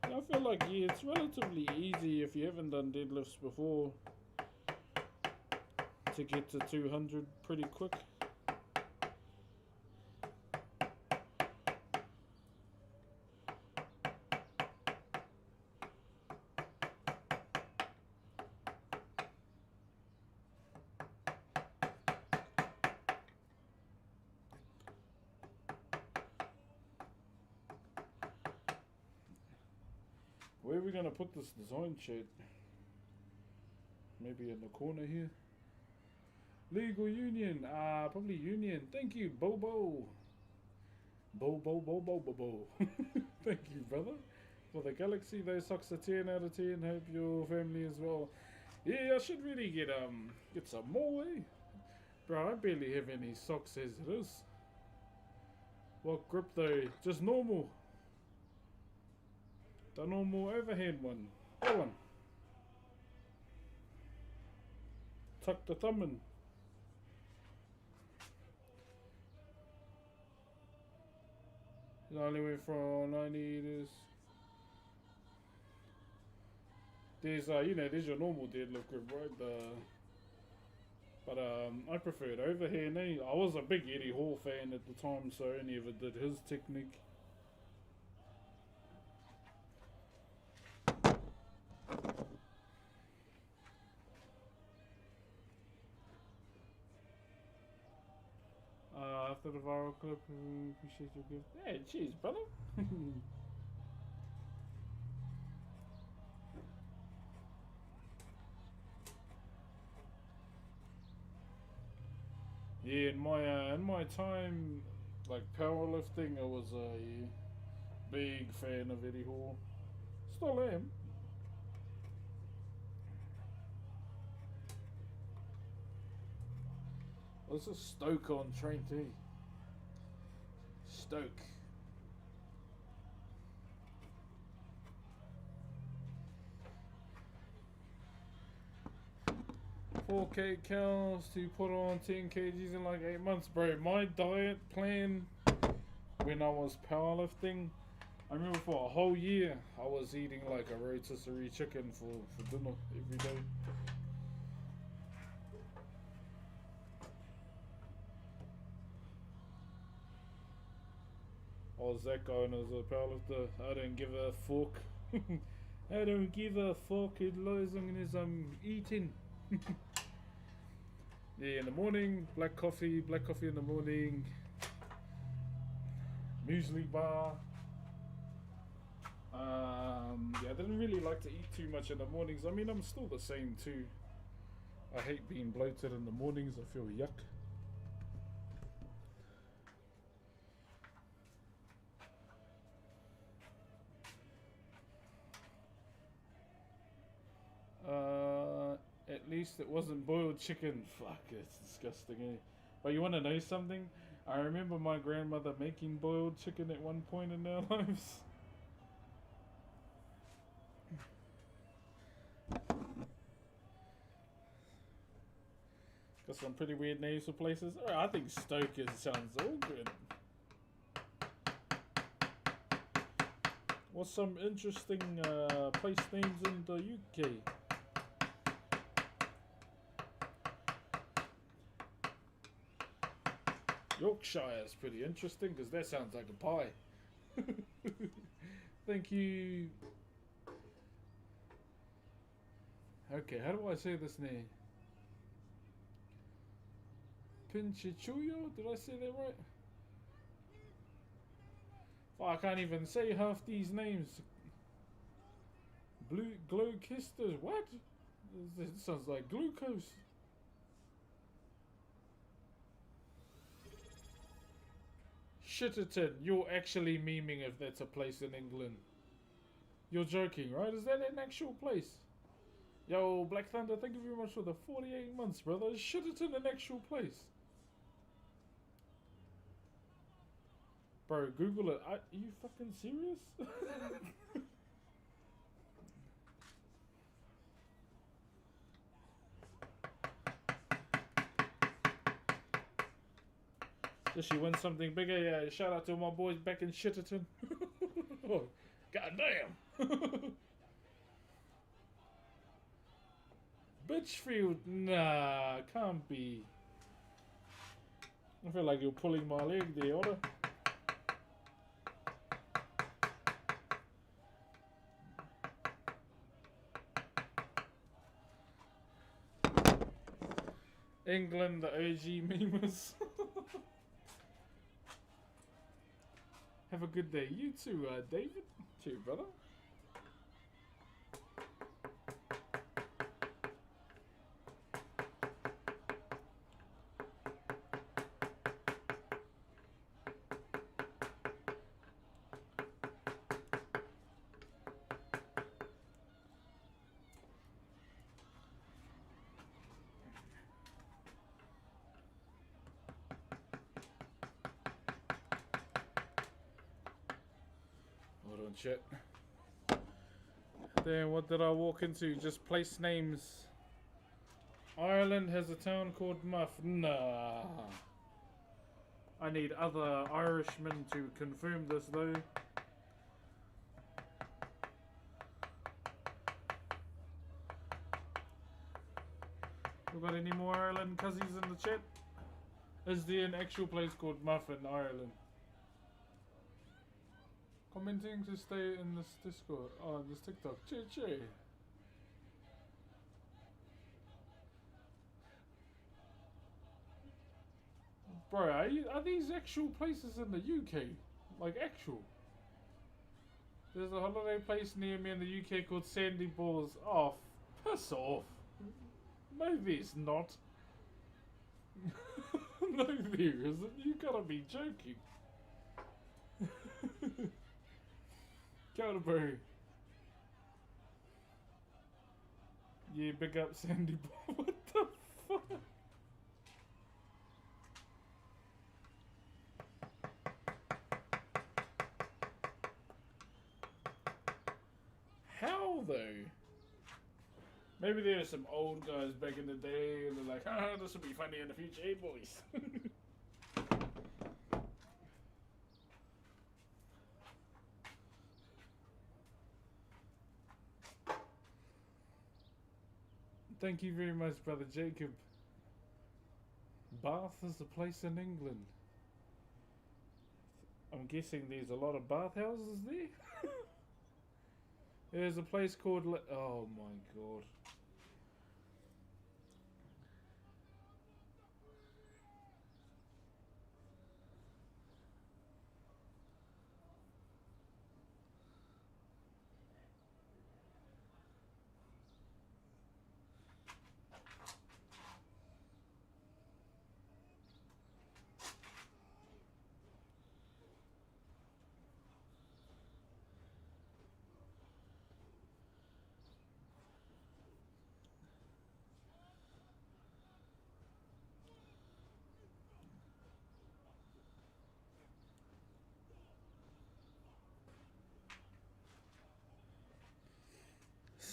I feel like, yeah, it's relatively easy if you haven't done deadlifts before to get to 200 pretty quick. Where are we gonna put this design shit? Maybe in the corner here. Legal Union, probably Union. Thank you, Bobo. Bobo. Thank you, brother. For the Galaxy, those socks are 10 out of 10. Hope your family as well. Yeah, I should really get some more, eh? Bro, I barely have any socks as it is. What grip though? Just normal. The normal overhand one. That one. Tuck the thumb in. It only went from 90 to... There's, you know, there's your normal deadlift grip, right? But I preferred overhand. I was a big Eddie Hall fan at the time, so I only ever did his technique. After the viral clip, we appreciate your gift. Hey, cheers, brother. Yeah, in my time, like powerlifting, I was a big fan of Eddie Hall. Still am. This is Stoke on train T. Stoke. $4K cows to put on 10 kgs in like 8 months, bro. My diet plan when I was powerlifting, I remember for a whole year I was eating like a rotisserie chicken for dinner every day. I was that guy when I was a powerlifter. I don't give a fuck. I don't give a fuck as long as I'm eating. Yeah, in the morning, black coffee in the morning, muesli bar. Yeah, I didn't really like to eat too much in the mornings. I mean, I'm still the same too. I hate being bloated in the mornings. I feel yuck. At least it wasn't boiled chicken. Fuck, it's disgusting, eh? But you want to know something? I remember my grandmother making boiled chicken at one point in their lives. Got some pretty weird names for places. Alright, I think Stoke sounds all good. What's some interesting place names in the UK? Yorkshire is pretty interesting because that sounds like a pie. Thank you. Okay, how do I say this name? Pinchichuyo? Did I say that right? Oh, I can't even say half these names. Blue Glowkister, what? It sounds like glucose. Shitterton, you're actually memeing if that's a place in England. You're joking, right? Is that an actual place? Yo, Black Thunder, thank you very much for the 48 months, brother. Is Shitterton an actual place? Bro, Google it. Are you fucking serious? Does she win something bigger? Yeah, shout out to my boys back in Shitterton. Oh, goddamn. Bitchfield? Nah, can't be. I feel like you're pulling my leg there, Otter. England, the OG memers. Have a good day. You too, David. Too, brother. Hold on, shit. Then what did I walk into? Just place names. Ireland has a town called Muff. Nah. I need other Irishmen to confirm this though. We got any more Ireland cousins in the chat? Is there an actual place called Muff in Ireland? Commenting to stay in this Discord. Oh, this TikTok. Che. Bro, are these actual places in the UK? Like actual? There's a holiday place near me in the UK called Sandy Balls. Oh, piss off. No, there's not. No, there isn't. You gotta be joking. Canterbury. Yeah, big up Sandy Ball. What the fuck? How though? Maybe there are some old guys back in the day and they're like, ah, this will be funny in the future, hey boys. Thank you very much, brother Jacob. Bath is a place in England. I'm guessing there's a lot of bathhouses there. There's a place called... oh my god.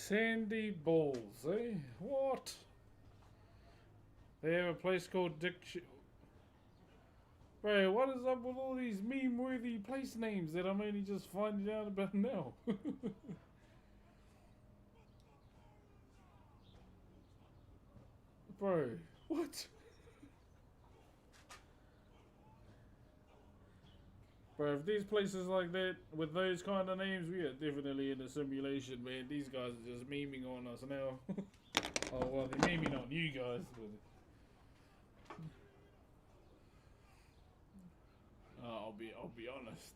Sandy Balls, eh? What? They have a place called Bro, what is up with all these meme-worthy place names that I'm only just finding out about now? Bro, what? Bro, if these places like that, with those kind of names, we are definitely in a simulation, man. These guys are just memeing on us now. Oh, well, they're memeing on you guys. I'll be honest.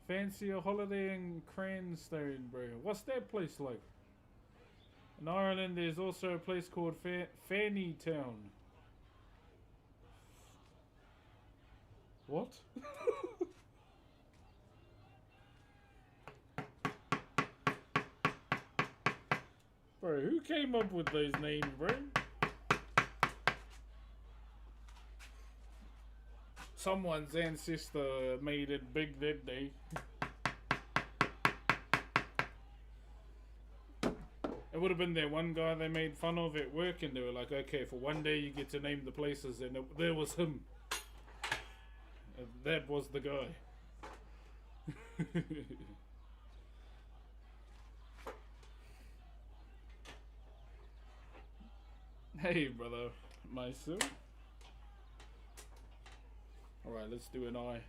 Fancy a holiday in Cranstone, bro. What's that place like? In Ireland, there's also a place called Fanny Town. What? Bro, who came up with those names, bro? Someone's ancestor made it big that day. It would have been that one guy they made fun of at work, and they were like, okay, for one day you get to name the places, and there was him. And that was the guy. Hey, brother. Myself. Alright, let's do an eye.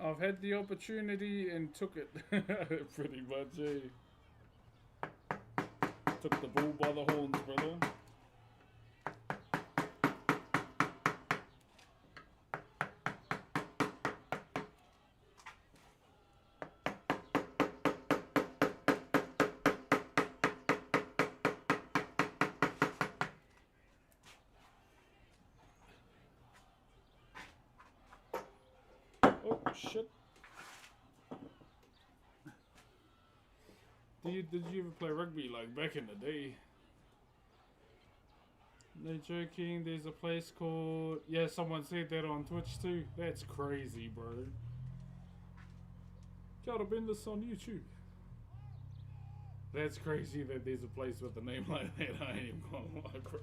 I've had the opportunity and took it. Pretty much, eh? Took the bull by the horns, brother. Oh, shit. Did you ever play rugby like back in the day? No joking, there's a place called... Yeah, someone said that on Twitch too. That's crazy, bro. Gotta been this on YouTube. That's crazy that there's a place with a name like that. I ain't even gonna lie, bro.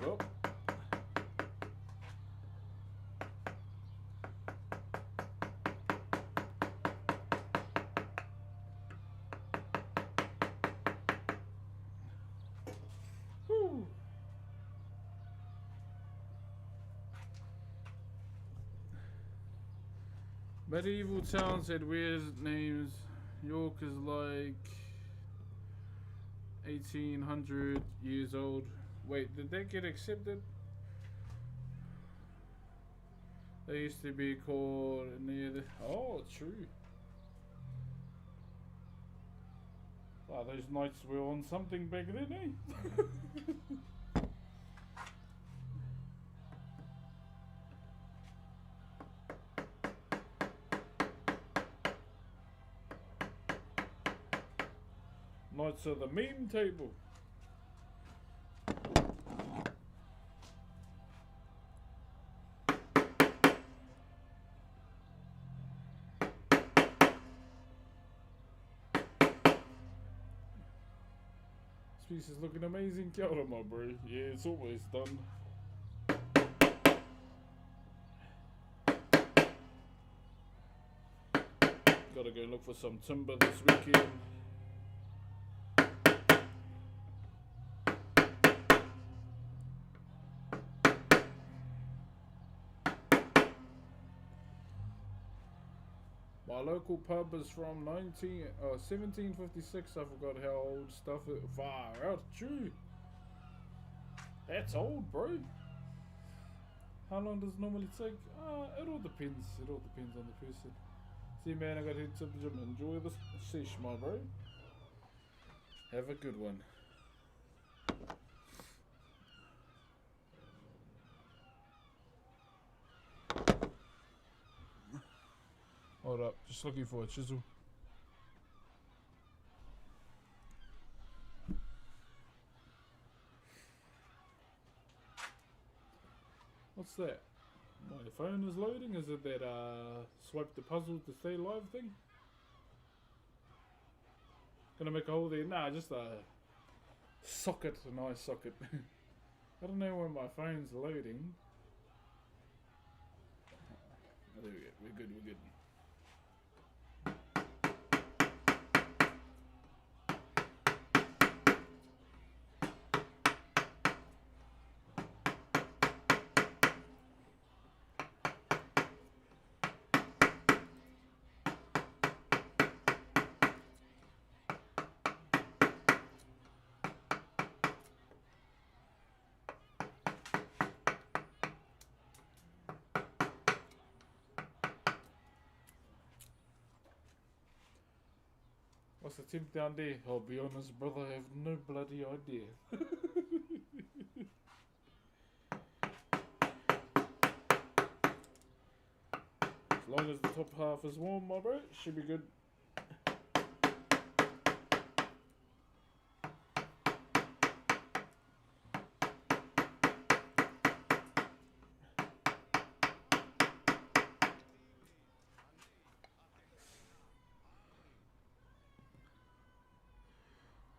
Well. Whew. Medieval towns had weird names. York is like 1800 years old. Wait, did that get accepted? They used to be called near the... Oh, true. Wow, those knights were on something back then, eh? Knights of the meme table. This piece is looking amazing. Kia ora, my bro. Yeah, it's almost done. Gotta go look for some timber this weekend. My local pub is from 1756. I forgot how old stuff it. Far out, true. That's old, bro. How long does it normally take? It all depends. It all depends on the person. See, man, I got to head to the gym. Enjoy this sesh, my bro. Have a good one. Hold up, just looking for a chisel. What's that? My phone is loading? Is it that swipe the puzzle to stay live thing? Gonna make a hole there? Nah, just a socket, a nice socket. I don't know when my phone's loading. Oh, there we go, we're good, we're good. What's the tip down there? I'll be honest, brother, I have no bloody idea. As long as the top half is warm, my bro, should be good.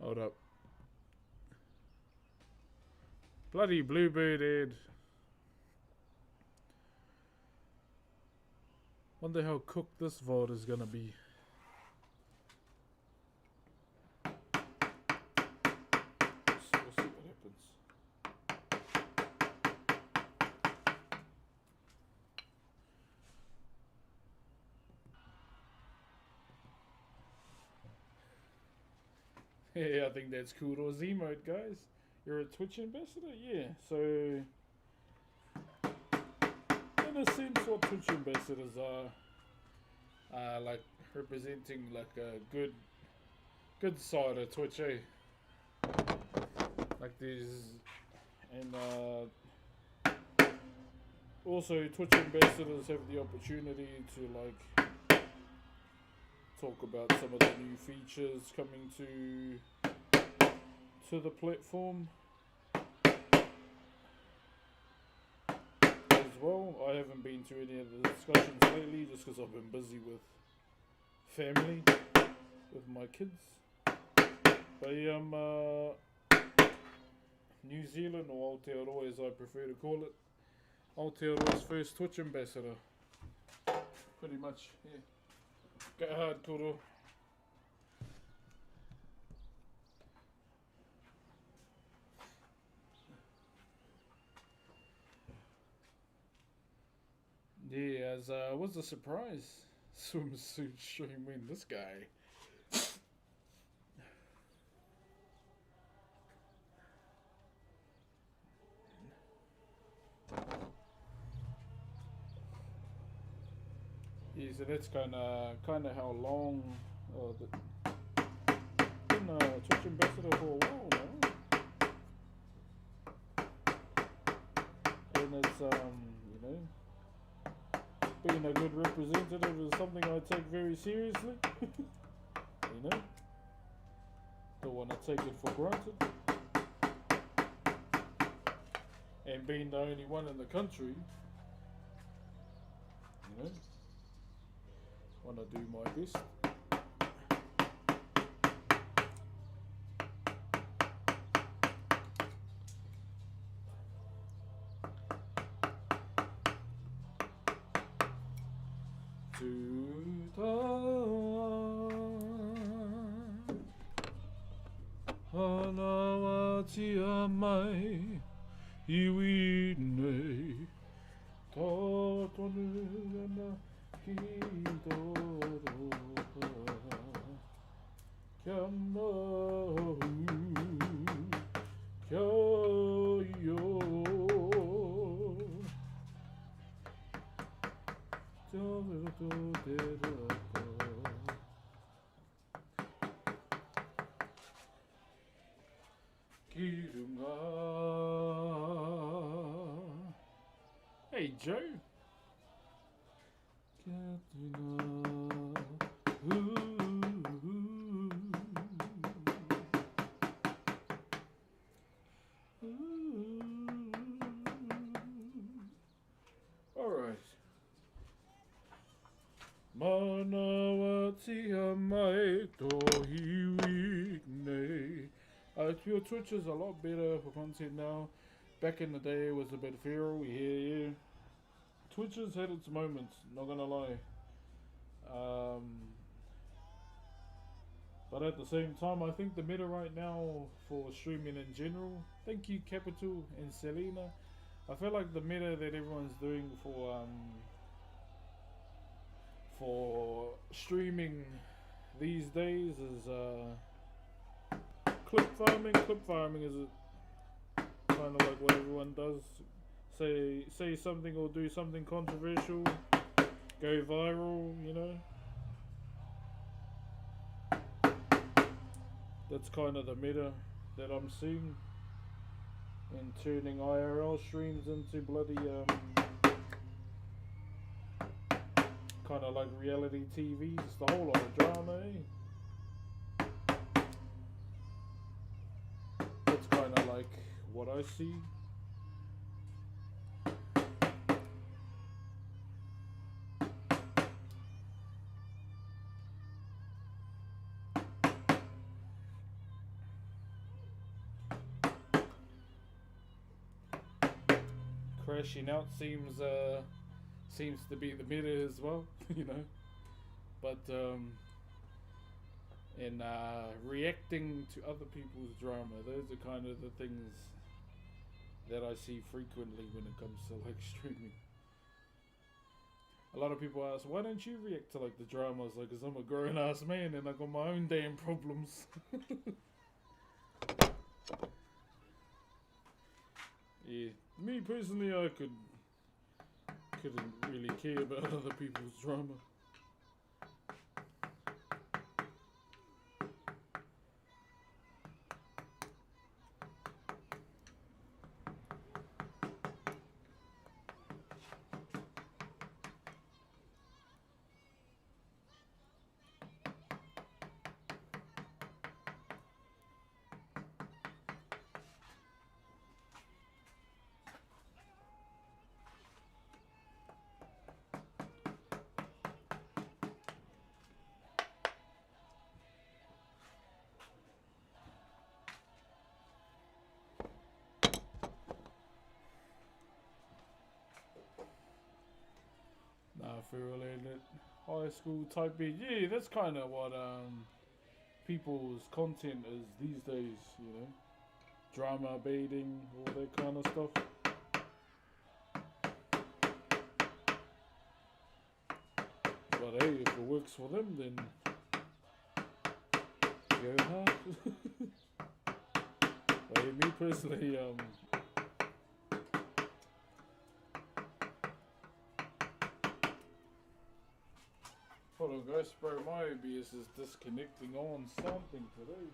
Hold up. Bloody bluebird head. Wonder how cooked this VOD is gonna be. We'll see what happens. Yeah, I think that's cool. Or Z-mode, guys. You're a Twitch ambassador? Yeah, so in a sense what Twitch ambassadors are like representing like a good side of Twitch, eh? Like these, and also Twitch ambassadors have the opportunity to like talk about some of the new features coming to the platform as well. I haven't been to any of the discussions lately just because I've been busy with family, with my kids. But yeah, I'm New Zealand, or Aotearoa as I prefer to call it, Aotearoa's first Twitch ambassador. Pretty much, yeah. Go hard, Kuro. Yeah, as was a surprise. Swimsuit stream win. This guy. Yeah, so that's kind of how long been Twitch ambassador for a while now. And it's you know, being a good representative is something I take very seriously. You know, don't want to take it for granted. And being the only one in the country, you know, want to do my best. Hanawatia mai iwi nei Totonu ana ki toroha Kia mahu kia yo Te rapa Kirunga. Hey Joe. Alright. Manawatia mai tohiwi nei. Your Twitch is a lot better for content now. Back in the day, it was a bit feral. We hear you. Twitch has had its moments, not gonna lie. But at the same time, I think the meta right now for streaming in general. Thank you, Capital and Selena. I feel like the meta that everyone's doing for streaming these days is clip farming. Clip farming is kind of like what everyone does. Say something or do something controversial, go viral, you know. That's kind of the meta that I'm seeing. And turning IRL streams into bloody kind of like reality TV. Just a whole lot of drama, eh? That's kind of like what I see. Crashing out seems to be the meta as well, you know. But and reacting to other people's drama, those are kind of the things that I see frequently when it comes to like streaming. A lot of people ask, why don't you react to like the drama? I was like, because I'm a grown ass man and I got my own damn problems. Yeah, me personally, I couldn't really care about other people's drama. Related high school type beat. Yeah, that's kind of what people's content is these days, you know. Drama baiting, all that kind of stuff. But hey, if it works for them, then go hard. But hey, me personally, hold on guys, bro, my OBS is disconnecting on something today.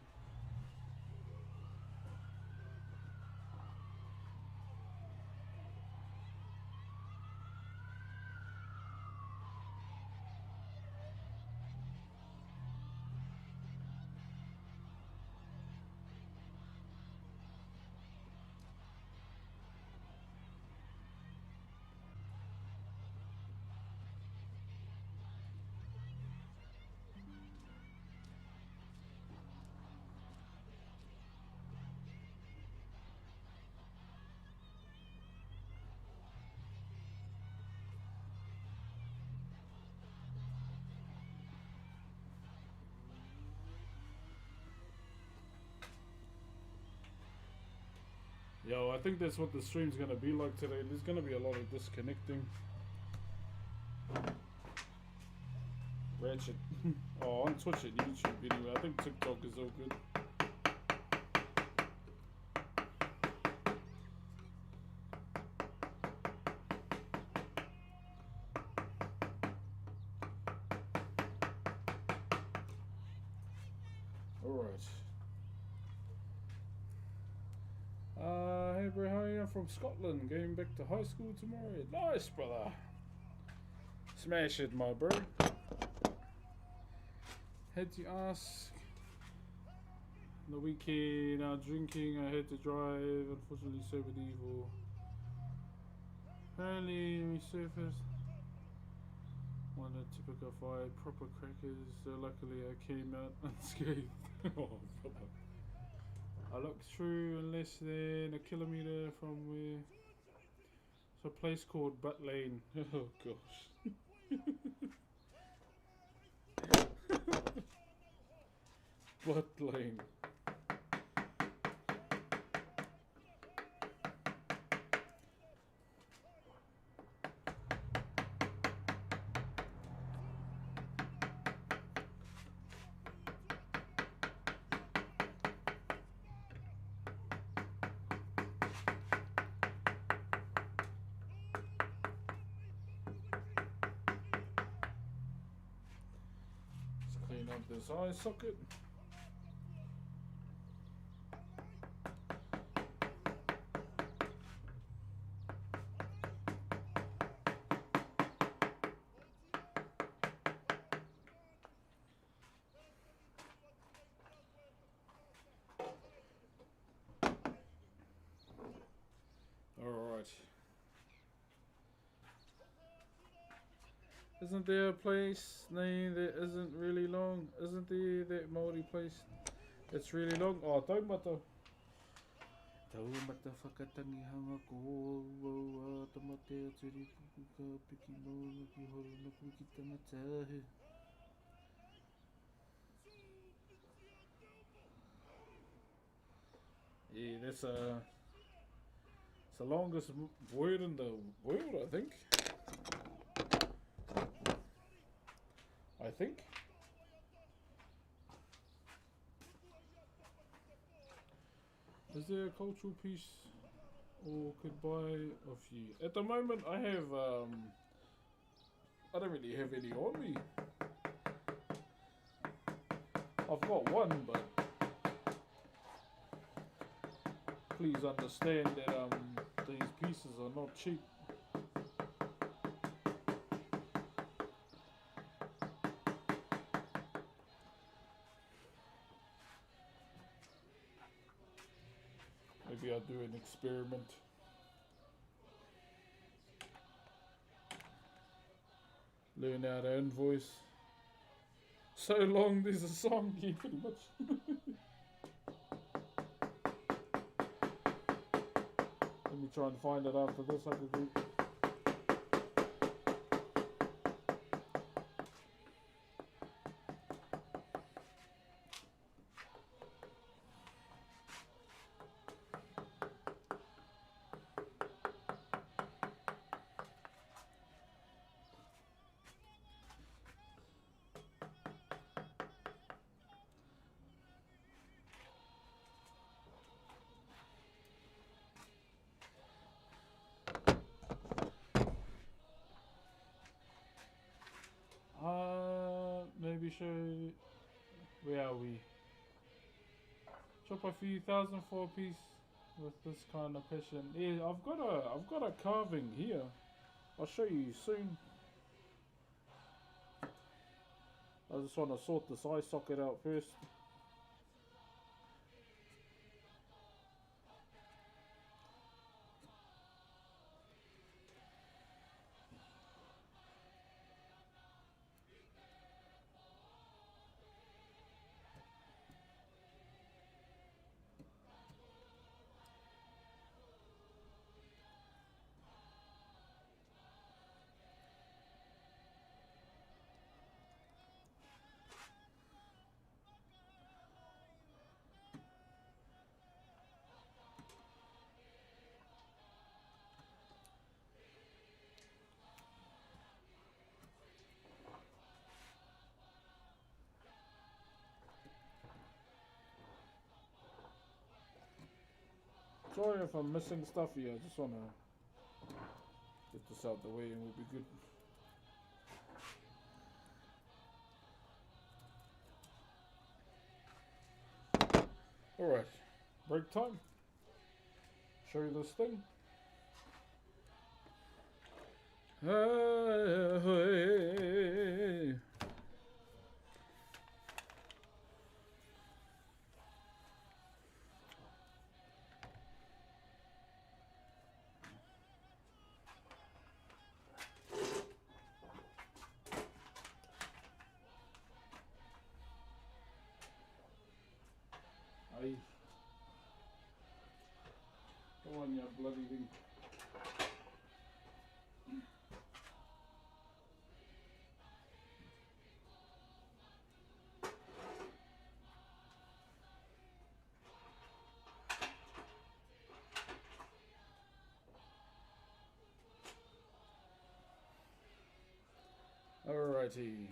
Yo, I think that's what the stream's gonna be like today. There's gonna be a lot of disconnecting. Ratchet. Oh, on Twitch and YouTube anyway. I think TikTok is all good. Alright. Hey bro, how are you? I'm from Scotland. Going back to high school tomorrow. Nice, brother. Smash it, my bro. Had to ask. On the weekend, drinking. I had to drive. Unfortunately, sobered evil. Apparently, we surfaced. Wanted to pick up 5 proper crackers. So luckily, I came out unscathed. Oh, brother. I looked through in less than a kilometre from where. It's a place called Butt Lane. Oh gosh. Butt Lane. Clean up this eye socket. Alright. Isn't there a place name that isn't really long? Isn't there that Maori place that's really long? Oh, taumata. Taumata whakatangi hanga ko o tamate tiri pupuka piki no ki horo naku ki tamatahu. Yeah, that's it's the longest word in the world, I think. Is there a cultural piece or could buy a few? At the moment, I have I don't really have any on me. I've got one, but please understand that these pieces are not cheap. Maybe I'll do an experiment. Learn how to invoice. So long, there's a song here, pretty much. Let me try and find it after this. I could do. Maybe show. Where are we? Chop a few thousand for a piece with this kind of passion. Yeah, I've got a carving here. I'll show you soon. I just want to sort this eye socket out first. Sorry if I'm missing stuff here. I just want to get this out the way and we'll be good. Alright, break time. Show you this thing. Hey. Aye. Come on, you bloody thing. Alrighty.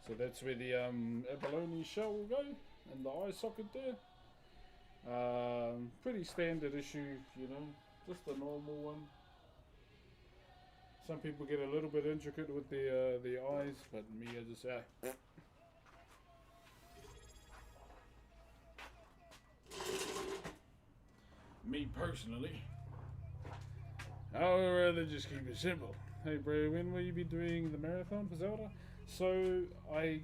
So that's where the abalone shell will go, and the eye socket there. Pretty standard issue, you know, just a normal one. Some people get a little bit intricate with the eyes, but me, I just me personally, I would rather just keep it simple. Hey bro, when will you be doing the marathon for Zelda? So I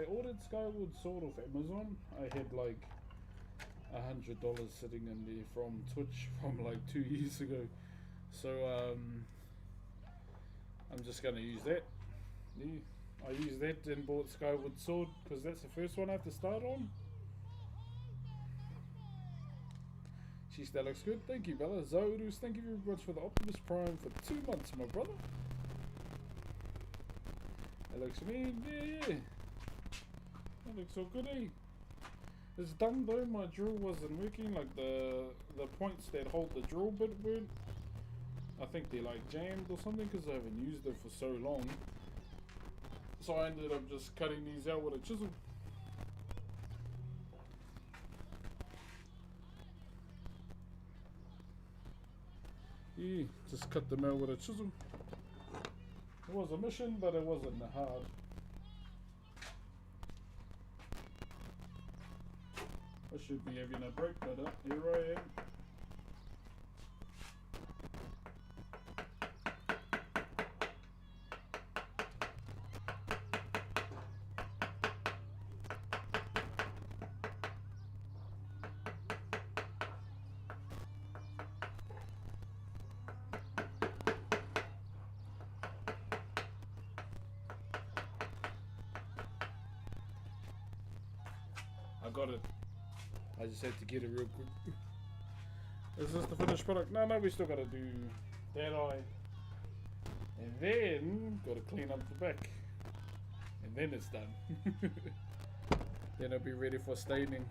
ordered Skyward Sword off Amazon. I had like $100 sitting in there from Twitch from like 2 years ago. So I'm just gonna use that. Yeah, I used that and bought Skyward Sword because that's the first one I have to start on. She still looks good. Thank you, Bella. Zodus, thank you very much for the Optimus Prime for 2 months, my brother. That looks mean, yeah. That looks so good, eh? It's done though, my drill wasn't working, like the points that hold the drill bit weren't. I think they're like jammed or something because I haven't used it for so long. So I ended up just cutting these out with a chisel. Yeah, just cut them out with a chisel. It was a mission, but it wasn't hard. I should be having a break, but here I am. I got it. I just had to get it real quick. Is this the finished product? No, we still gotta do that eye. And then, gotta clean up the back. And then it's done. Then it'll be ready for staining.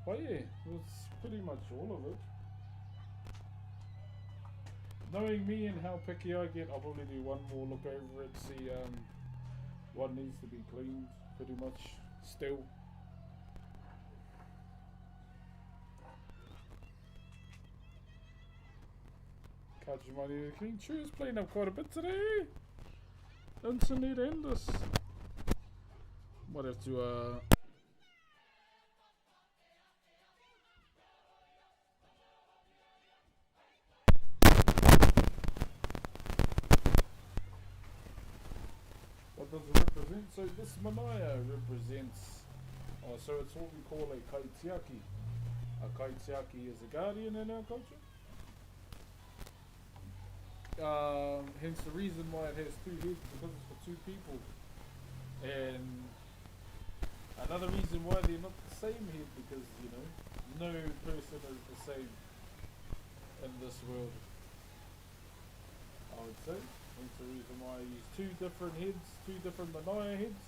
But yeah, that's pretty much all of it. Knowing me and how picky I get, I'll probably do one more look over it, see what needs to be cleaned, pretty much, still. Cartridge might need to clean. Sure, it's playing up quite a bit today. Internet endless. Might have to what does it represent? So this manaya represents, so it's what we call a kaitiaki. A kaitiaki is a guardian in our culture. Hence the reason why it has 2 heads, because it's for 2 people. And another reason why they're not the same head, because, you know, no person is the same in this world, I would say. Hence the reason why I use 2 different heads, 2 different manaya heads,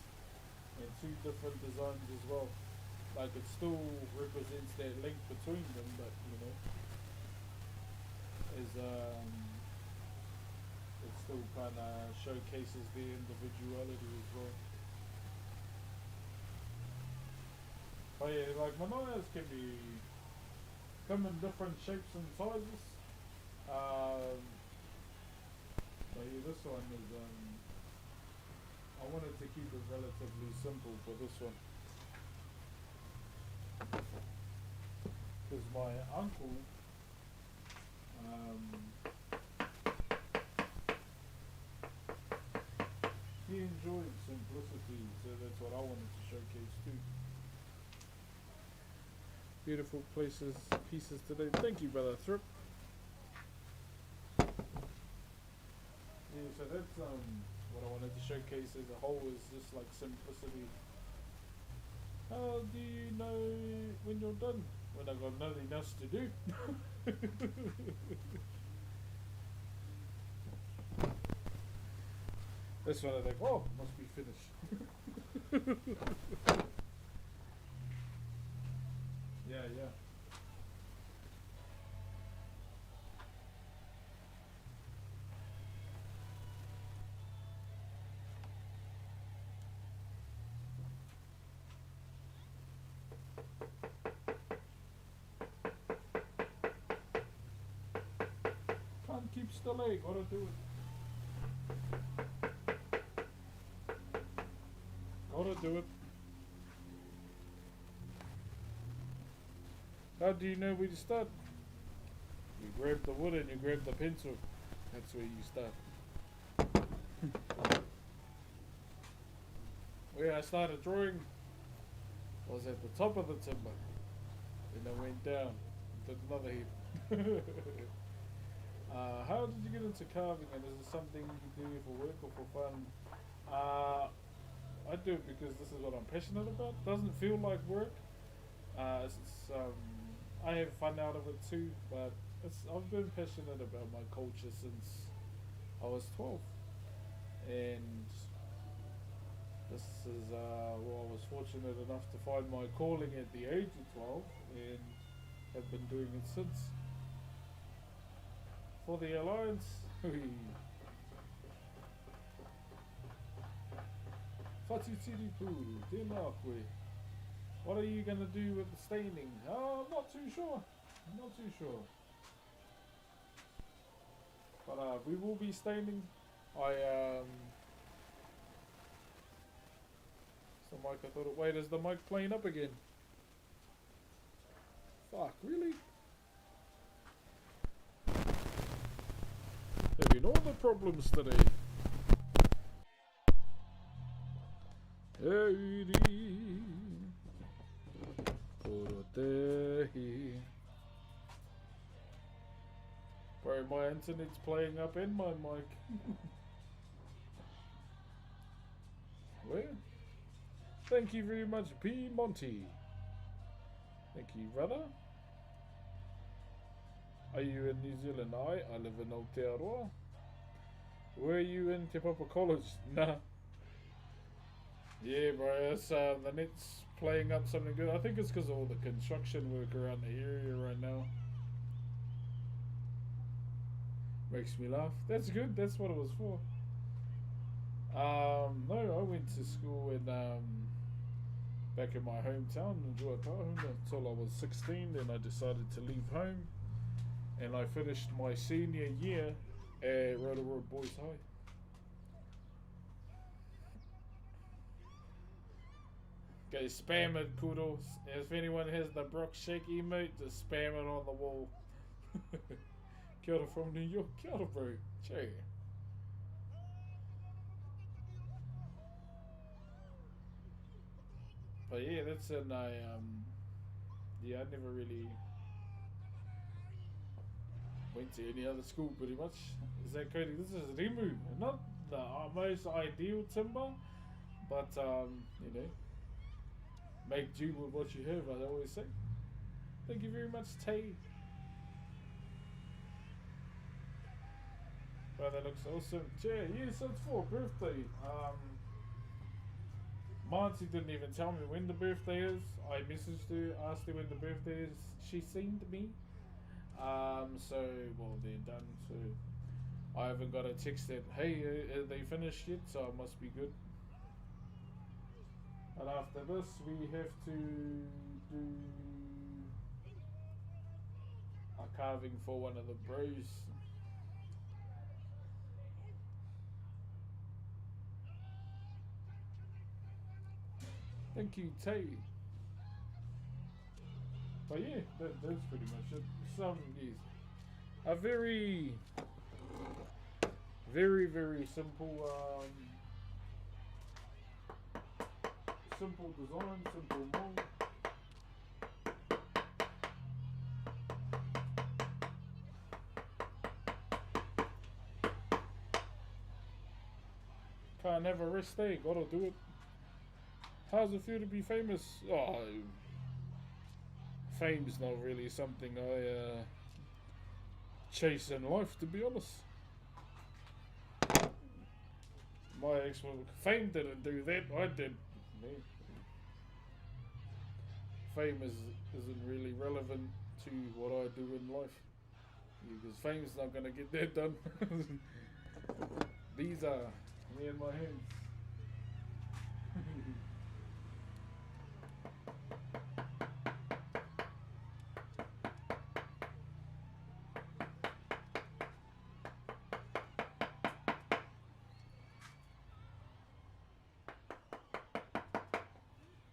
and 2 different designs as well. like it still represents that link between them, but is it still kind of showcases their individuality as well. But yeah, like manaias can come in different shapes and sizes. But yeah, this one is I wanted to keep it relatively simple for this one. Because my uncle, he enjoyed simplicity, so that's what I wanted to showcase too. Beautiful pieces today. Thank you, brother Thrip. Yeah, so that's what I wanted to showcase as a whole is just like simplicity. How do you know when you're done? When I've got nothing else to do. That's when I think, oh, must be finished. Yeah, yeah. Can't keep still, gotta do it. Gotta do it. How do you know where to start? You grab the wood and you grab the pencil. That's where you start. Where I started drawing was at the top of the timber. Then I went down, did another heap. How did you get into carving, and is it something you do for work or for fun? I do it because this is what I'm passionate about. Doesn't feel like work. I have fun out of it too, but I've been passionate about my culture since I was 12, and this is I was fortunate enough to find my calling at the age of 12, and have been doing it since. For the Alliance, Fatitiripu, tēnā koe. What are you gonna do with the staining? I'm not too sure. Not too sure. But we will be staining. Is the mic, I thought it. Wait, is the mic playing up again? Fuck, really? Having all the problems today. Heiri Korotehi. Bro, my internet's playing up and my mic. Where? Thank you very much, P. Monty. Thank you, brother. Are you in New Zealand? I live in Aotearoa. Where are you in Te Papa College? Nah. Yeah, bro, it's, the net's playing up something good. I think it's because of all the construction work around the area right now. Makes me laugh. That's good. That's what it was for. No, I went to school in back in my hometown in Whakairo until I was 16. Then I decided to leave home, and I finished my senior year at Rotorua Boys High. Okay, spam it, kudos. If anyone has the Brock Shake emote, just spam it on the wall. Kia ora from New York. Kia ora, bro. Che. But yeah, that's in yeah, I never really went to any other school pretty much. Is that Cody? This is Rimu. Not the most ideal timber, but you know, make do with what you have, I always say. Thank you very much, Tay. Well, that looks awesome. Yeah, yes, it's for birthday. My auntie didn't even tell me when the birthday is. I messaged her, asked her when the birthday is. She seen me. So, well, they're done. So, I haven't got a text that, hey, are they finished yet? So, I must be good. And after this, we have to do a carving for one of the bros. Thank you, Tay. But yeah, that's pretty much it. Some is a very, very simple, simple design, simple mold. Can't have a rest day, gotta do it. How's it feel to be famous? Oh, fame's not really something I chase in life, to be honest. My ex, fame didn't do that, I did. Fame isn't really relevant to what I do in life. Because fame's not gonna get that done. These are me and my hands.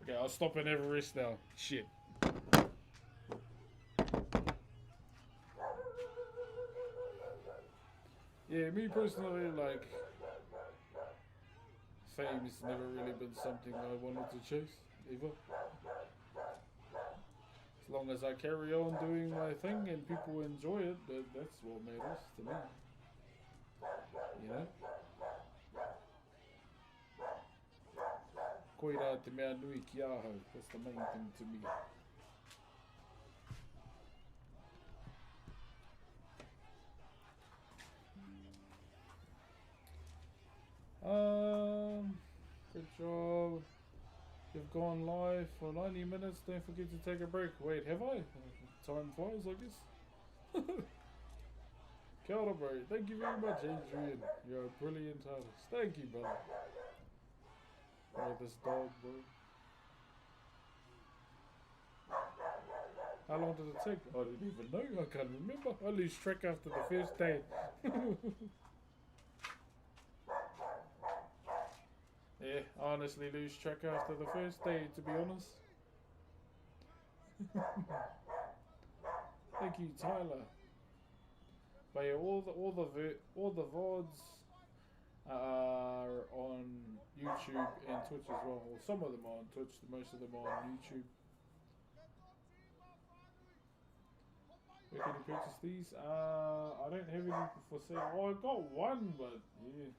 Okay, I'll stop in Everest now. Shit. Yeah, me personally, like, fame's never really been something I wanted to chase, either. As long as I carry on doing my thing and people enjoy it, that's what matters to me. You know? Koira te mea nui ki aho, that's the main thing to me. Good job. You've gone live for 90 minutes. Don't forget to take a break. Wait, have I? Time flies, I guess. Kia ora, bro. Thank you very much, Adrian. You're a brilliant artist. Thank you, brother. Oh, this dog, bro. How long did it take? I didn't even know. I can't remember. I lose track after the first day. Yeah, I honestly lose track after the first day, to be honest. Thank you, Tyler. But yeah, all the VODs are on YouTube and Twitch as well. Well, some of them are on Twitch, most of them are on YouTube. Where can you purchase these? I don't have any for sale. Oh, I got one, but yeah.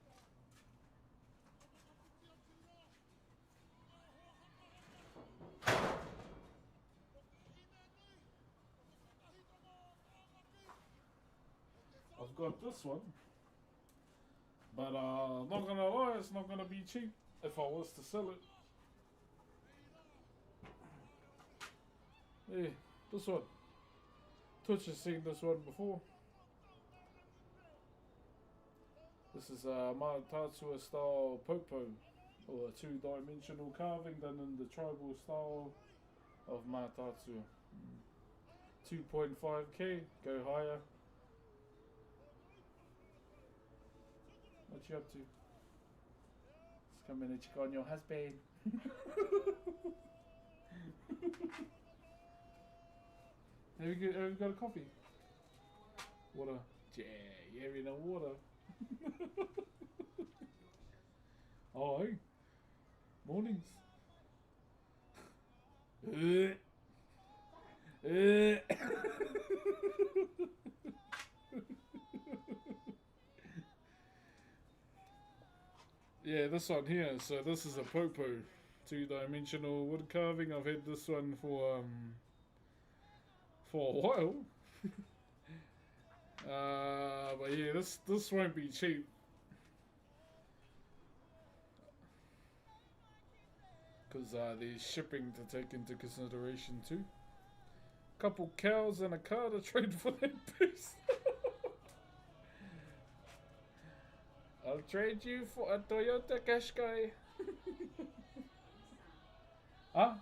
I've got this one, but not gonna lie, it's not gonna be cheap if I was to sell it. Yeah, this one. Twitch has seen this one before. This is a Matatua style popo, or a two-dimensional carving done in the tribal style of Matatua. 2.5k, go higher. What you up to? Just come in and check on your husband. Have you got a coffee? Water. Yeah, you having a water? Oh, hey. Mornings. Yeah, this one here. So this is a popo, two-dimensional wood carving. I've had this one for a while. But yeah, this won't be cheap. Because there's shipping to take into consideration too. Couple cows and a car to trade for that beast. I'll trade you for a Toyota Qashqai. Huh?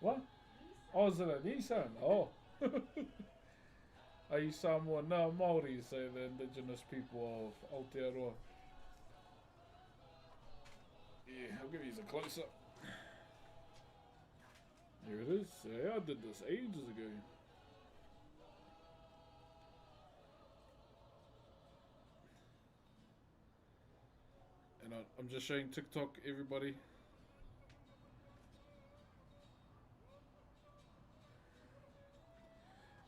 What? Oh, is it a Nissan? Oh. Are you Samoa? No, Maori, say the indigenous people of Aotearoa. Yeah, I'll give you a close-up. Here it is. Yeah, I did this ages ago. And I'm just showing TikTok, everybody.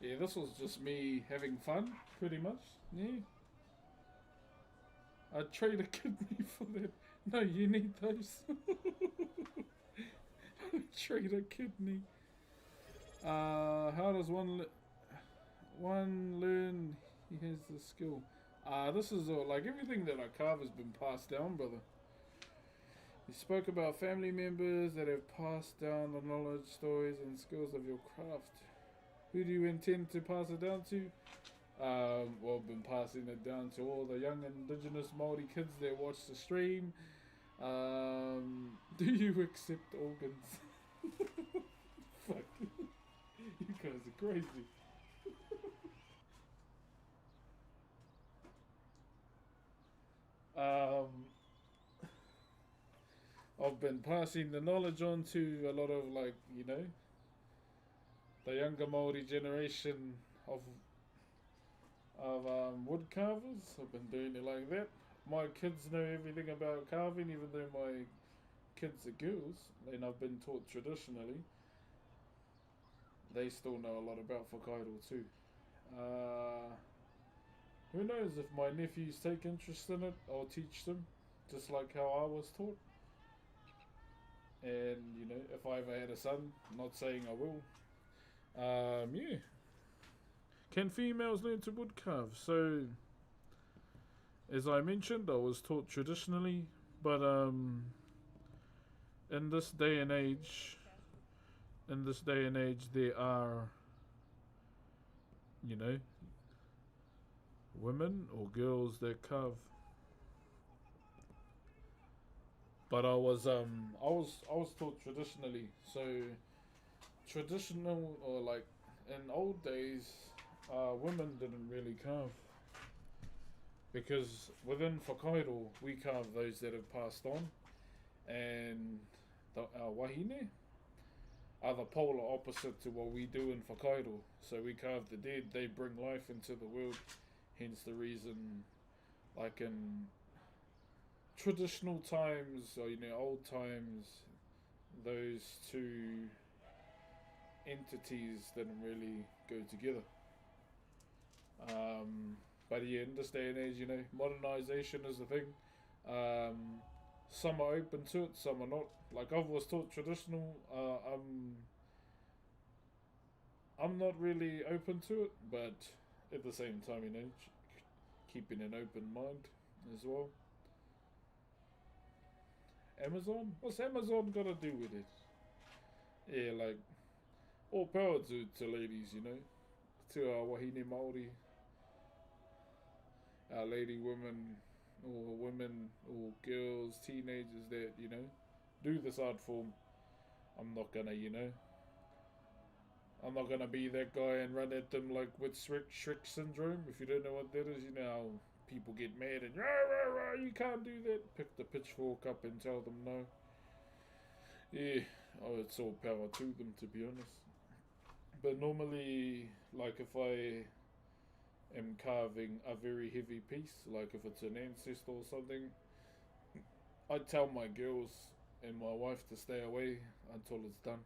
Yeah, this was just me having fun, pretty much. Yeah. I'd trade a kidney for that. No, you need those. I'd trade a kidney. How does one learn he has the skill? This is like everything that I carve has been passed down, brother. You spoke about family members that have passed down the knowledge, stories, and skills of your craft. Who do you intend to pass it down to? Well, I've been passing it down to all the young indigenous Maori kids that watch the stream. Do you accept organs? Fuck. You guys are crazy. I've been passing the knowledge on to a lot of, like, you know, the younger Maori generation of wood carvers. I've been doing it like that. My kids know everything about carving, even though my kids are girls, and I've been taught traditionally. They still know a lot about Whakairo too. Who knows, if my nephews take interest in it, I'll teach them, just like how I was taught. And, you know, if I ever had a son, I'm not saying I will. Yeah. Can females learn to wood carve? So, as I mentioned, I was taught traditionally, but in this day and age, there are, you know, women or girls that carve. But I was taught traditionally. So traditional, or like in old days, women didn't really carve, because within Whakairo we carve those that have passed on, and our wahine are the polar opposite to what we do in Whakairo. So we carve the dead; they bring life into the world. Hence the reason, like in traditional times, or, you know, old times, those two entities didn't really go together. But yeah, in this day and age, you know, modernization is the thing. Some are open to it, some are not. Like, I was taught traditional. I'm not really open to it, but at the same time, you know, keeping an open mind as well. Amazon? What's Amazon got to do with it? Yeah, like, all power to ladies, you know, to our wahine Maori, our lady women, or women, or girls, teenagers that, you know, do this art form. I'm not gonna, you know, I'm not gonna be that guy and run at them like with Shrek syndrome. If you don't know what that is, you know how people get mad and, rah, rah, rah, you can't do that. Pick the pitchfork up and tell them no. Yeah, oh, it's all power to them, to be honest. But normally, like, if I am carving a very heavy piece, like if it's an ancestor or something, I tell my girls and my wife to stay away until it's done.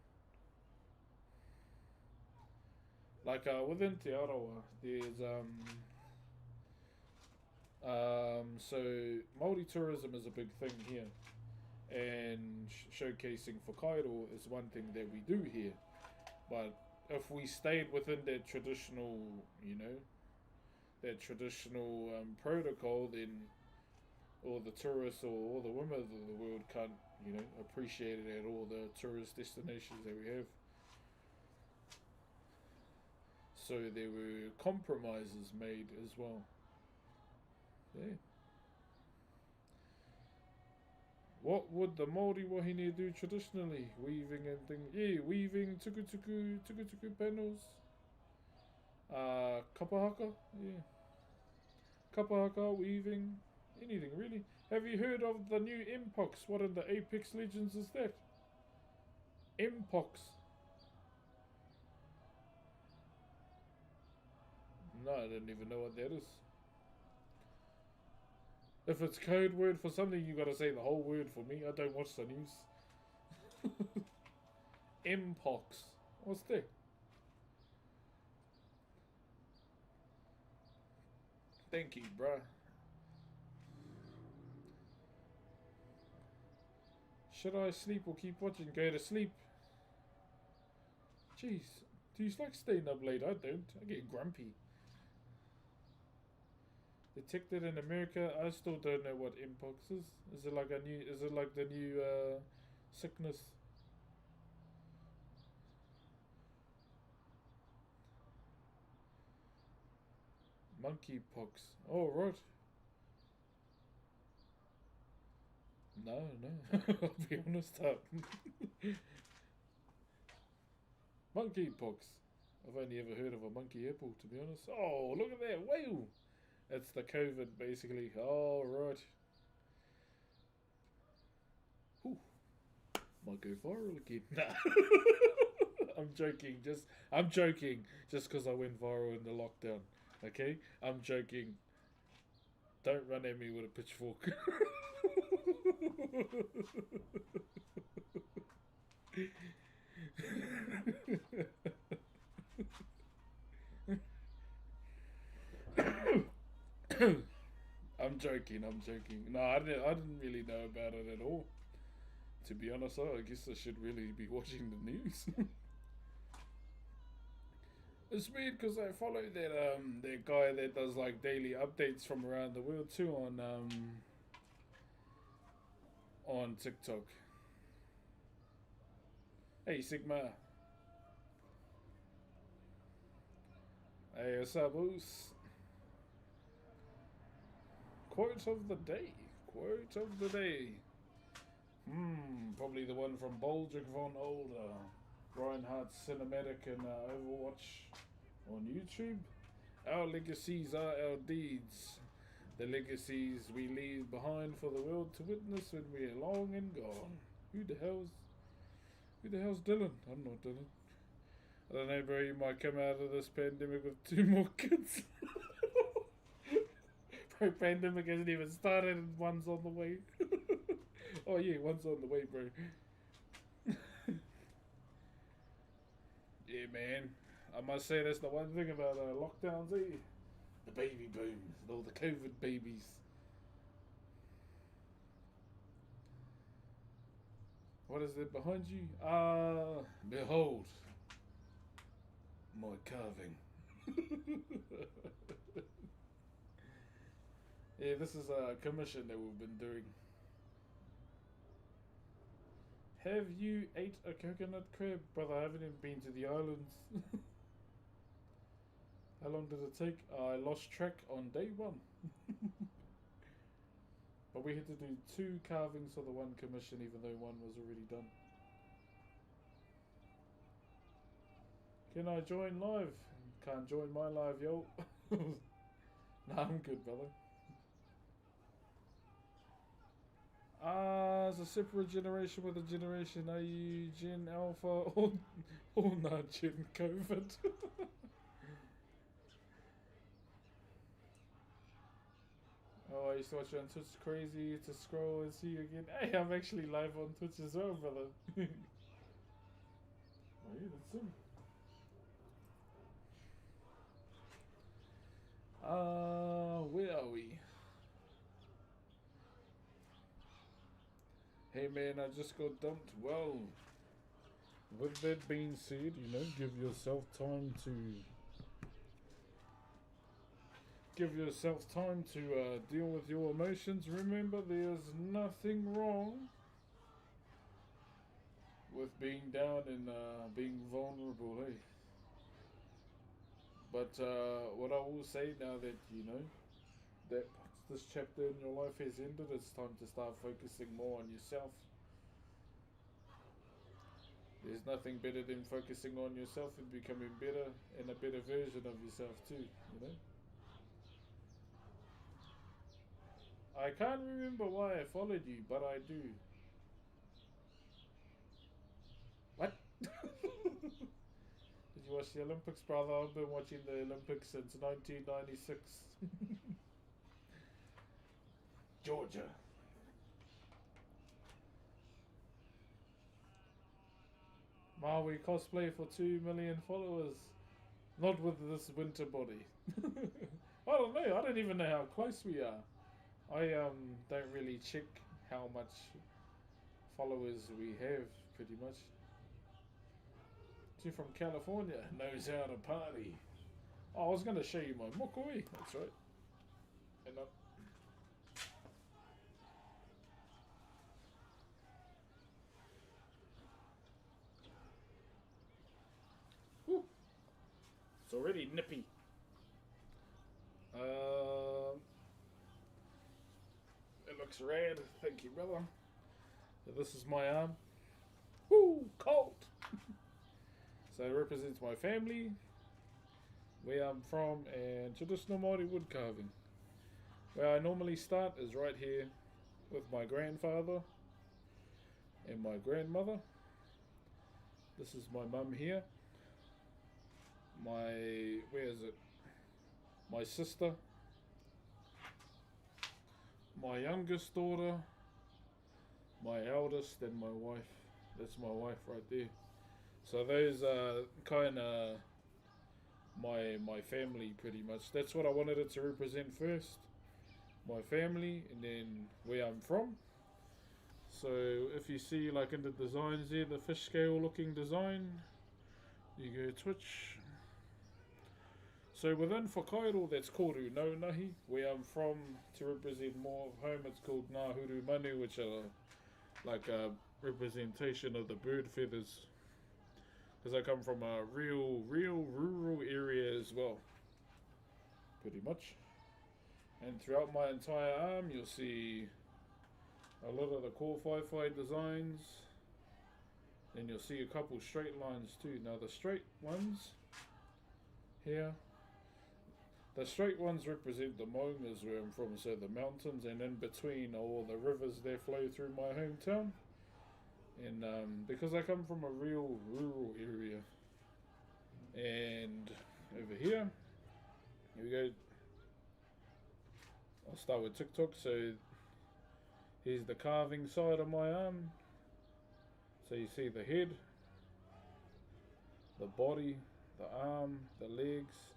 Like, within Te Arawa, there's so Māori tourism is a big thing here, and showcasing Whakairo is one thing that we do here. But if we stayed within that traditional, you know, that traditional protocol, then or the tourists or all the women of the world can't, you know, appreciate it at all the tourist destinations that we have. So there were compromises made as well. Yeah. What would the Maori wahine do traditionally? Weaving and things. Yeah, weaving, tuku panels. Kapahaka, yeah. Kapahaka, weaving, anything really. Have you heard of the new Mpox? What in the Apex Legends is that? Mpox. No, I don't even know what that is. If it's code word for something, you gotta say the whole word for me. I don't watch the news. Mpox. What's that? Thank you, bruh. Should I sleep or keep watching? Go to sleep. Jeez. Do you like staying up late? I don't. I get grumpy. Detected in America. I still don't know what Mpox is. Is it like a new? Is it like the new sickness? Monkeypox. Oh right. No, no. I'll be honest. Monkeypox. I've only ever heard of a monkey apple, to be honest. Oh, look at that whale. That's the COVID, basically. Oh right. Whew. Might go viral again. Nah. I'm joking. I'm joking. Just because I went viral in the lockdown. Okay? I'm joking. Don't run at me with a pitchfork. I'm joking. I'm joking. No, I didn't really know about it at all. To be honest, I guess I should really be watching the news. It's weird because I follow that guy that does like daily updates from around the world too on TikTok. Hey Sigma. Hey, what's up, Boos? Quote of the day. Quote of the day. Probably the one from Baldrick von Older. Reinhardt's cinematic and Overwatch on YouTube. Our legacies are our deeds. The legacies we leave behind for the world to witness when we're long and gone. Who the hell's Dylan? I'm not Dylan. I don't know, bro. You might come out of this pandemic with 2 more kids. Bro, pandemic hasn't even started and one's on the way. Oh yeah, one's on the way, bro. Yeah, man. I must say that's the one thing about lockdowns, eh? The baby boom. All the COVID babies. What is that behind you? Behold. My carving. Yeah, this is a commission that we've been doing. Have you ate a coconut crab? Brother, I haven't even been to the islands. How long did it take? I lost track on day 1. But we had to do 2 carvings for the 1 commission even though 1 was already done. Can I join live? Can't join my live, yo. Nah, I'm good, brother. It's a separate generation with a generation. Are you Gen Alpha or not Gen COVID? Oh, I used to watch you on Twitch. Crazy to scroll and see you again. Hey, I'm actually live on Twitch as well, brother. Oh yeah, that's him. Where are we? Hey man, I just got dumped. Well, with that being said, you know, give yourself time to give yourself time to deal with your emotions. Remember, there's nothing wrong with being down and being vulnerable, eh? But what I will say now that you know that this chapter in your life has ended, it's time to start focusing more on yourself. There's nothing better than focusing on yourself and becoming better and a better version of yourself too, you know? I can't remember why I followed you, but I do. What? Did you watch the Olympics, brother? I've been watching the Olympics since 1996. Georgia. Maori cosplay for 2 million followers. Not with this winter body. I don't know. I don't even know how close we are. I don't really check how much followers we have, pretty much. She's from California, knows how to party. Oh, I was going to show you my mokoi. That's right. And whew, it's already nippy. It looks rad. Thank you, brother. So this is my arm. Woo, cold. So it represents my family, where I'm from, and traditional Maori wood carving. Where I normally start is right here with my grandfather and my grandmother. This is my mum here. Where is it? My sister. My youngest daughter. My eldest and my wife. That's my wife right there. So those are kind of my family pretty much. That's what I wanted it to represent first. My family and then where I'm from. So if you see like in the designs there, the fish scale looking design, you go Twitch. So within Whakairo, that's called Unahi. Where I'm from, to represent more of home, it's called Ngāhuru Manu, which are like a representation of the bird feathers. Because I come from a real rural area as well. Pretty much. And throughout my entire arm, you'll see a lot of the core whaiwhai designs. Then you'll see a couple straight lines too. Now the straight ones here, the straight ones represent the Maungas where I'm from, so the mountains, and in between are all the rivers that flow through my hometown. And because I come from a real rural area. And over here we go. I'll start with TikTok. So here's the carving side of my arm. So you see the head, the body, the arm, the legs,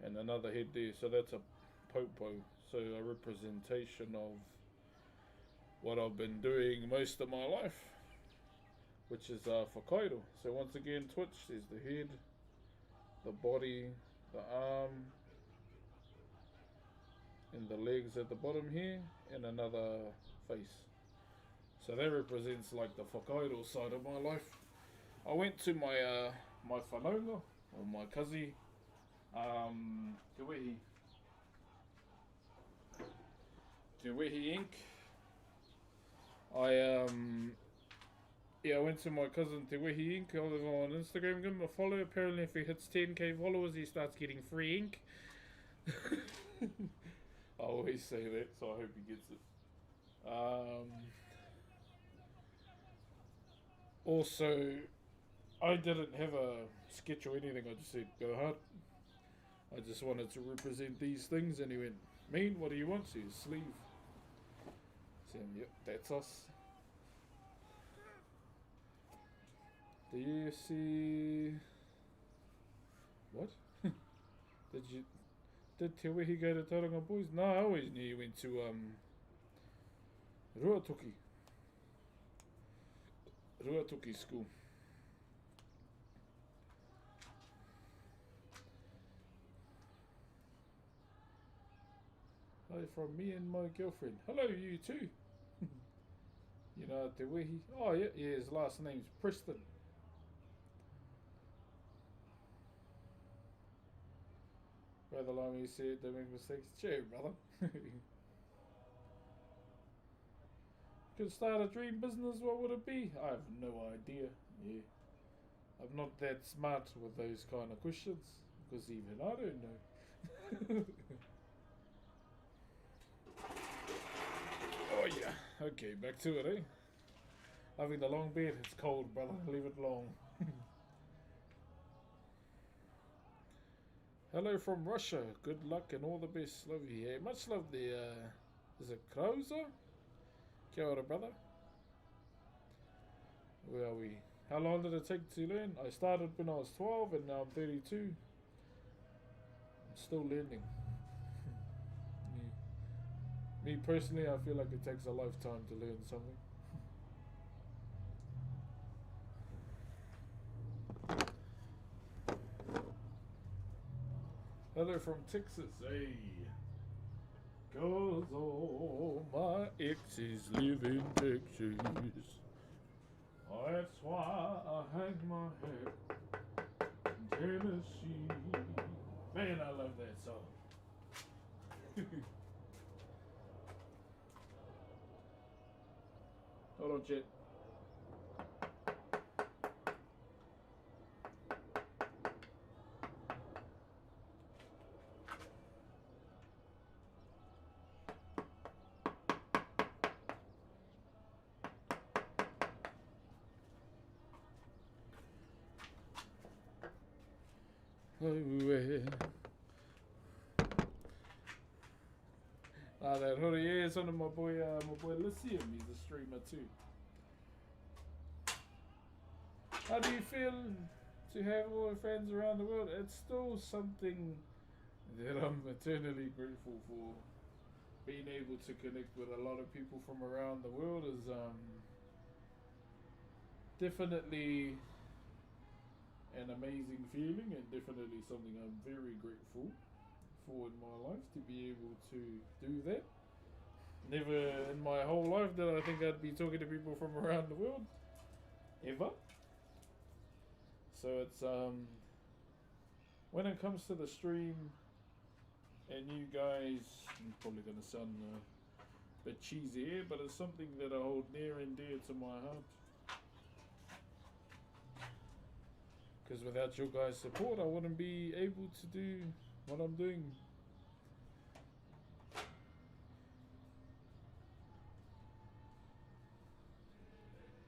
and another head there. So that's a popo. So a representation of what I've been doing most of my life, which is Whakairo. So once again, Twitch, there's the head, the body, the arm, and the legs at the bottom here, and another face. So that represents like the Whakairo side of my life. I went to my my whanaunga, or my kazi, Te Wehi Inc. I went to my cousin Te Wehi Inc. on Instagram. Give him a follow. Apparently if he hits 10k followers he starts getting free ink. I always say that, so I hope he gets it. Also, I didn't have a sketch or anything. I just said, go hard. I just wanted to represent these things, and he went, mean, what do you want? So his sleeve. So, yep, that's us. Do you see... What? Did Te Wehi go to Tauranga Boys? No, I always knew you went to Ruatoki school. Hi from me and my girlfriend. Hello, you too. You know, Te Wehi. Oh, yeah, his last name's Preston. Brother Lomi said, don't make mistakes. Cheer, brother. Could start a dream business, what would it be? I have no idea. Yeah. I'm not that smart with those kind of questions. Because even I don't know. Oh yeah. Okay, back to it, eh? Having the long bed. It's cold, brother. Leave it long. Hello from Russia. Good luck and all the best. Love you here. Much love there. Is it Krauser? Kia ora, brother. Where are we? How long did it take to learn? I started when I was 12 and now I'm 32. I'm still learning. Me personally, I feel like it takes a lifetime to learn something. Hello from Texas. Hey. Cause all my exes live in Texas. That's why I hang my hat in Tennessee. Man, I love that song. Hold on, Chet. That hoodie, yeah, it's under my boy Lyceum. He's a streamer too. How do you feel to have all your friends around the world? It's still something that I'm eternally grateful for. Being able to connect with a lot of people from around the world is definitely an amazing feeling and definitely something I'm very grateful for in my life to be able to do that. Never in my whole life did I think I'd be talking to people from around the world. Ever. So it's when it comes to the stream and you guys, I'm probably gonna sound a bit cheesy here, but it's something that I hold near and dear to my heart. Because without your guys' support, I wouldn't be able to do what I'm doing.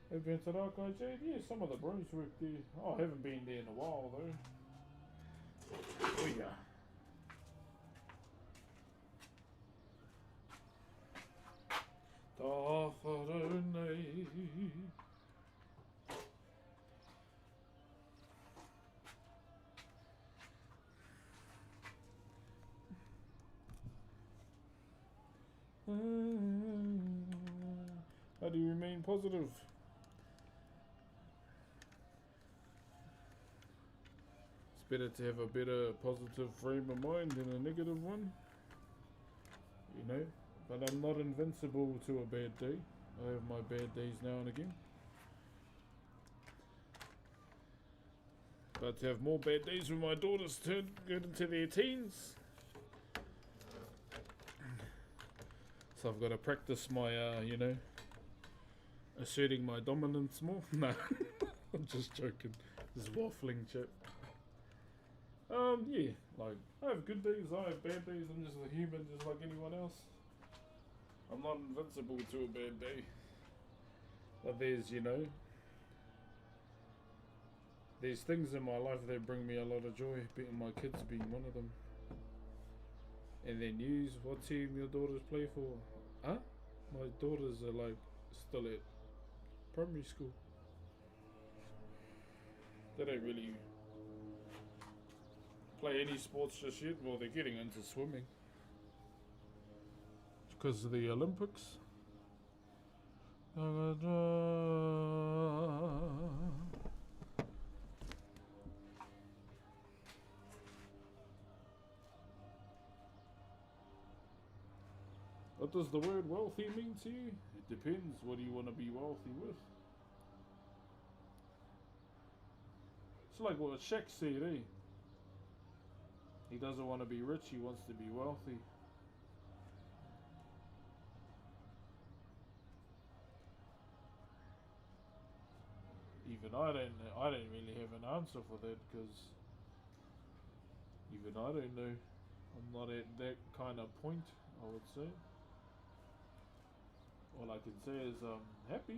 Have you been to that guy, Jade? Yeah, some of the bros work there. Oh, I haven't been there in a while, though. Oh, yeah. How do you remain positive? It's better to have a better positive frame of mind than a negative one. You know? But I'm not invincible to a bad day. I have my bad days now and again. But to have more bad days when my daughters get into their teens. So I've got to practice my, asserting my dominance more. No, I'm just joking. This is waffling, chip. Yeah, like, I have good days, I have bad days. I'm just a human, just like anyone else. I'm not invincible to a bad day. But there's things in my life that bring me a lot of joy, being my kids being one of them. And then news, what team your daughters play for? Huh? My daughters are like still at primary school. They don't really play any sports just yet. Well, they're getting into swimming. Because of the Olympics. What does the word wealthy mean to you? It depends. What do you want to be wealthy with? It's like what Shaq said, eh? He doesn't want to be rich, he wants to be wealthy. Even I don't really have an answer for that, because even I don't know. I'm not at that kind of point, I would say. All I can say is I'm happy.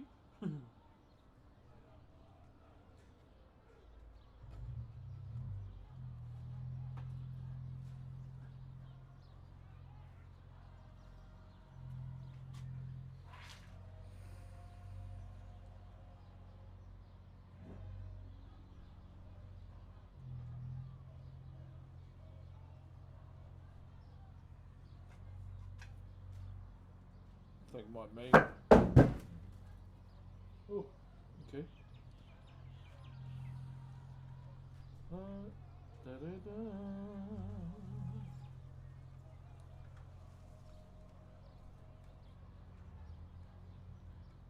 I think my main... Oh, okay. Da, da, da.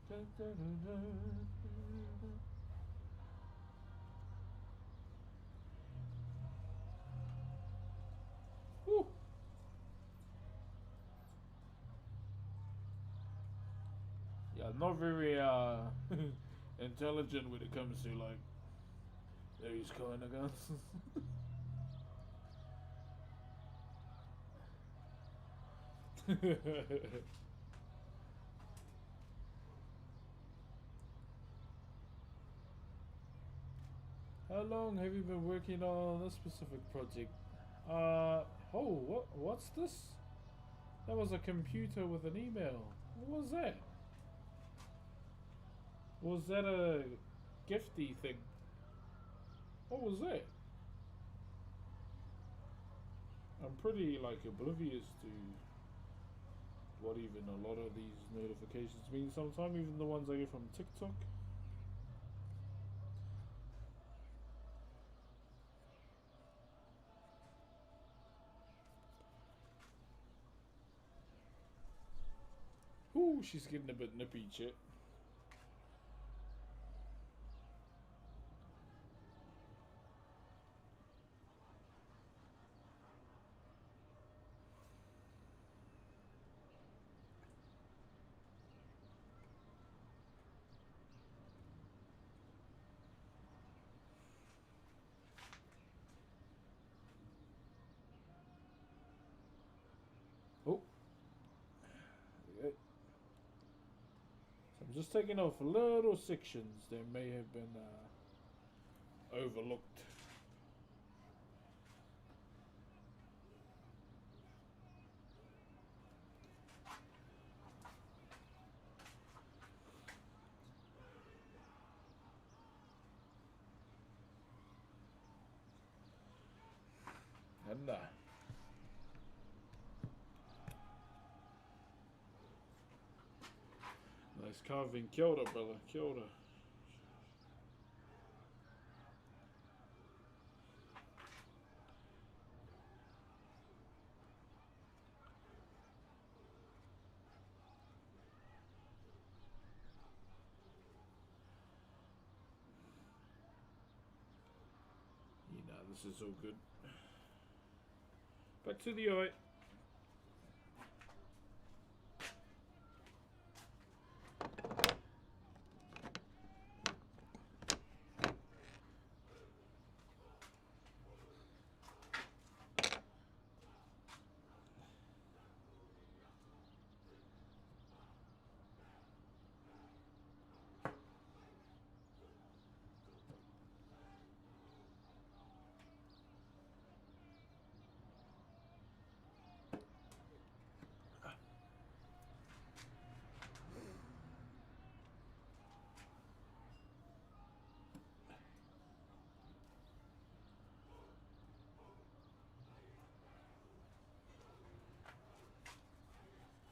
Da, da, da, da, da. Woo. Yeah, not very intelligent when it comes to like those kind of guns. How long have you been working on this specific project? What's this? That was a computer with an email. What was that? Was that a gifty thing? What was that? I'm pretty like oblivious to what even a lot of these notifications mean sometimes, even the ones I get from TikTok. Ooh, she's getting a bit nippy, chat. Oh, okay. So I'm just taking off little sections that may have been overlooked. And nice carving. Kia ora, brother. Kia ora. You know, this is all good. Back to the eye.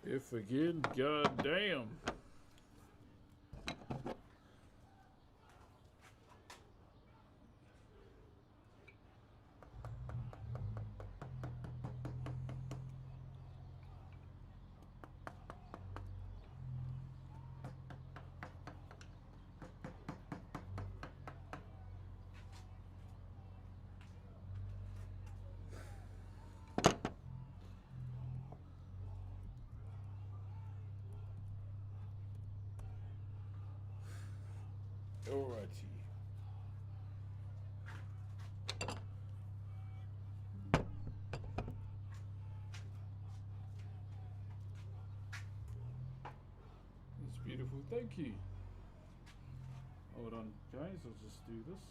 If again, goddamn. Alrighty. That's beautiful, thank you. Hold on, guys, I'll just do this.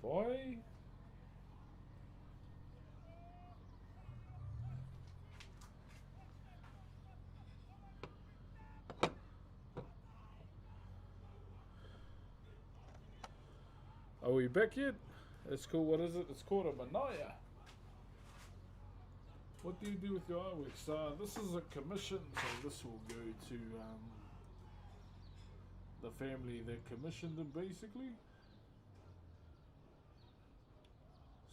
Good boy. Are we back yet? It's cool. What is it? It's called a manaya. What do you do with your artworks? This is a commission, so this will go to the family that commissioned it, basically.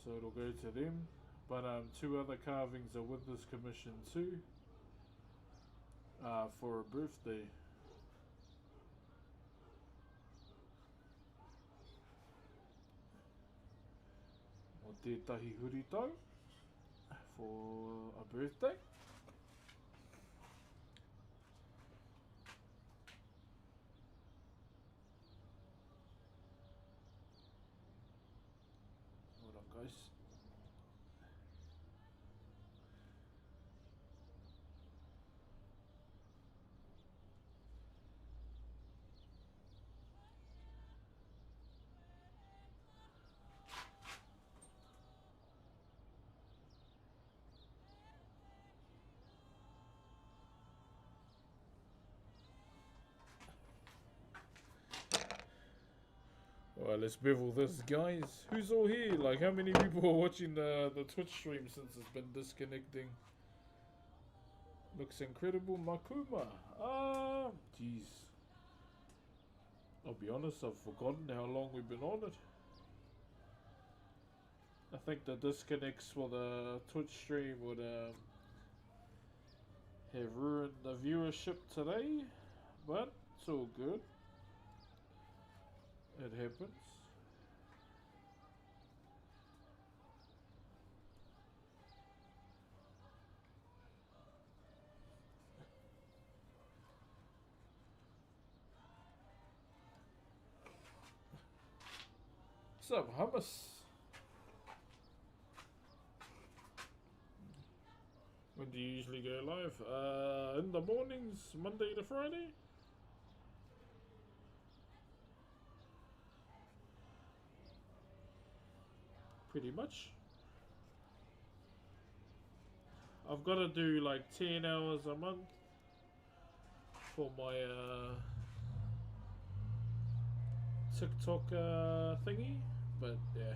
So it'll go to them. But 2 other carvings are with this commission too. For a birthday. O tētahi huritau for a birthday. Hold on, guys. Alright, let's bevel this, guys. Who's all here? Like, how many people are watching the Twitch stream since it's been disconnecting? Looks incredible. Makuma. Jeez. I'll be honest, I've forgotten how long we've been on it. I think the disconnects for the Twitch stream would have ruined the viewership today. But it's all good. It happens. What's up, hummus? When do you usually go live? In the mornings, Monday to Friday? Pretty much. I've got to do like 10 hours a month for my TikTok thingy, but yeah,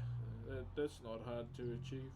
that's not hard to achieve.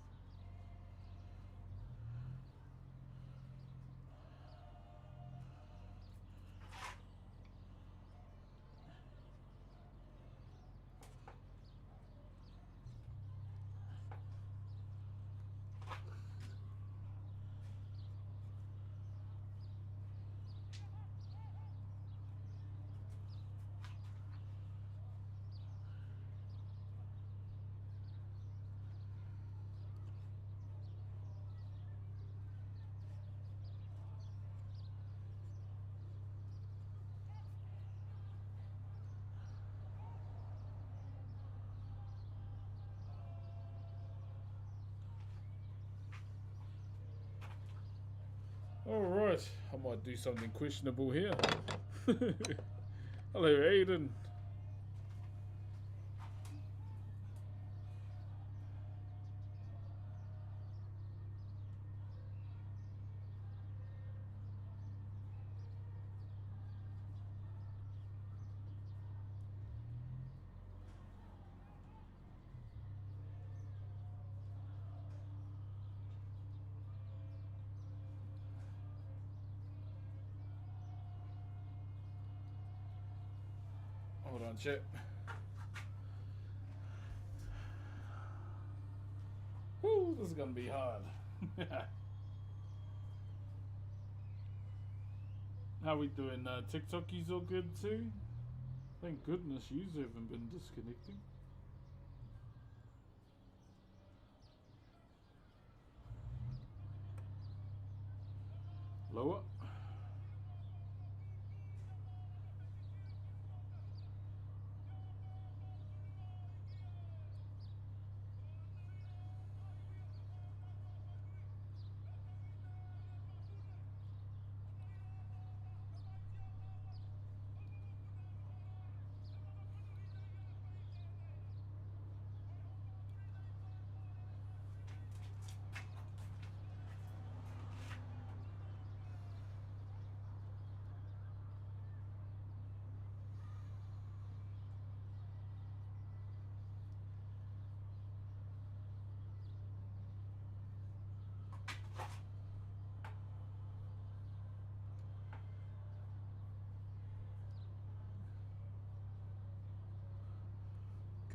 Alright, I might do something questionable here. Hello, Aiden. Hold on, chat. Woo, this is gonna be hard. How we doing? TikTokies all good too? Thank goodness you haven't been disconnecting. Lower.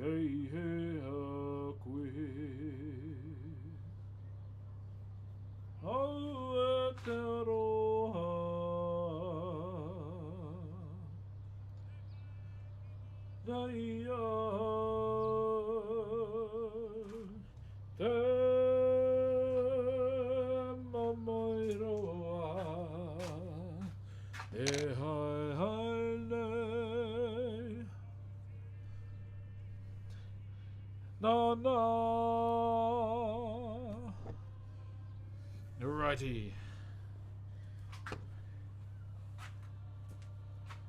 Kei he a koe Hau e te aroha Nai a te mamairoa E hai hai nei Na na. Alrighty.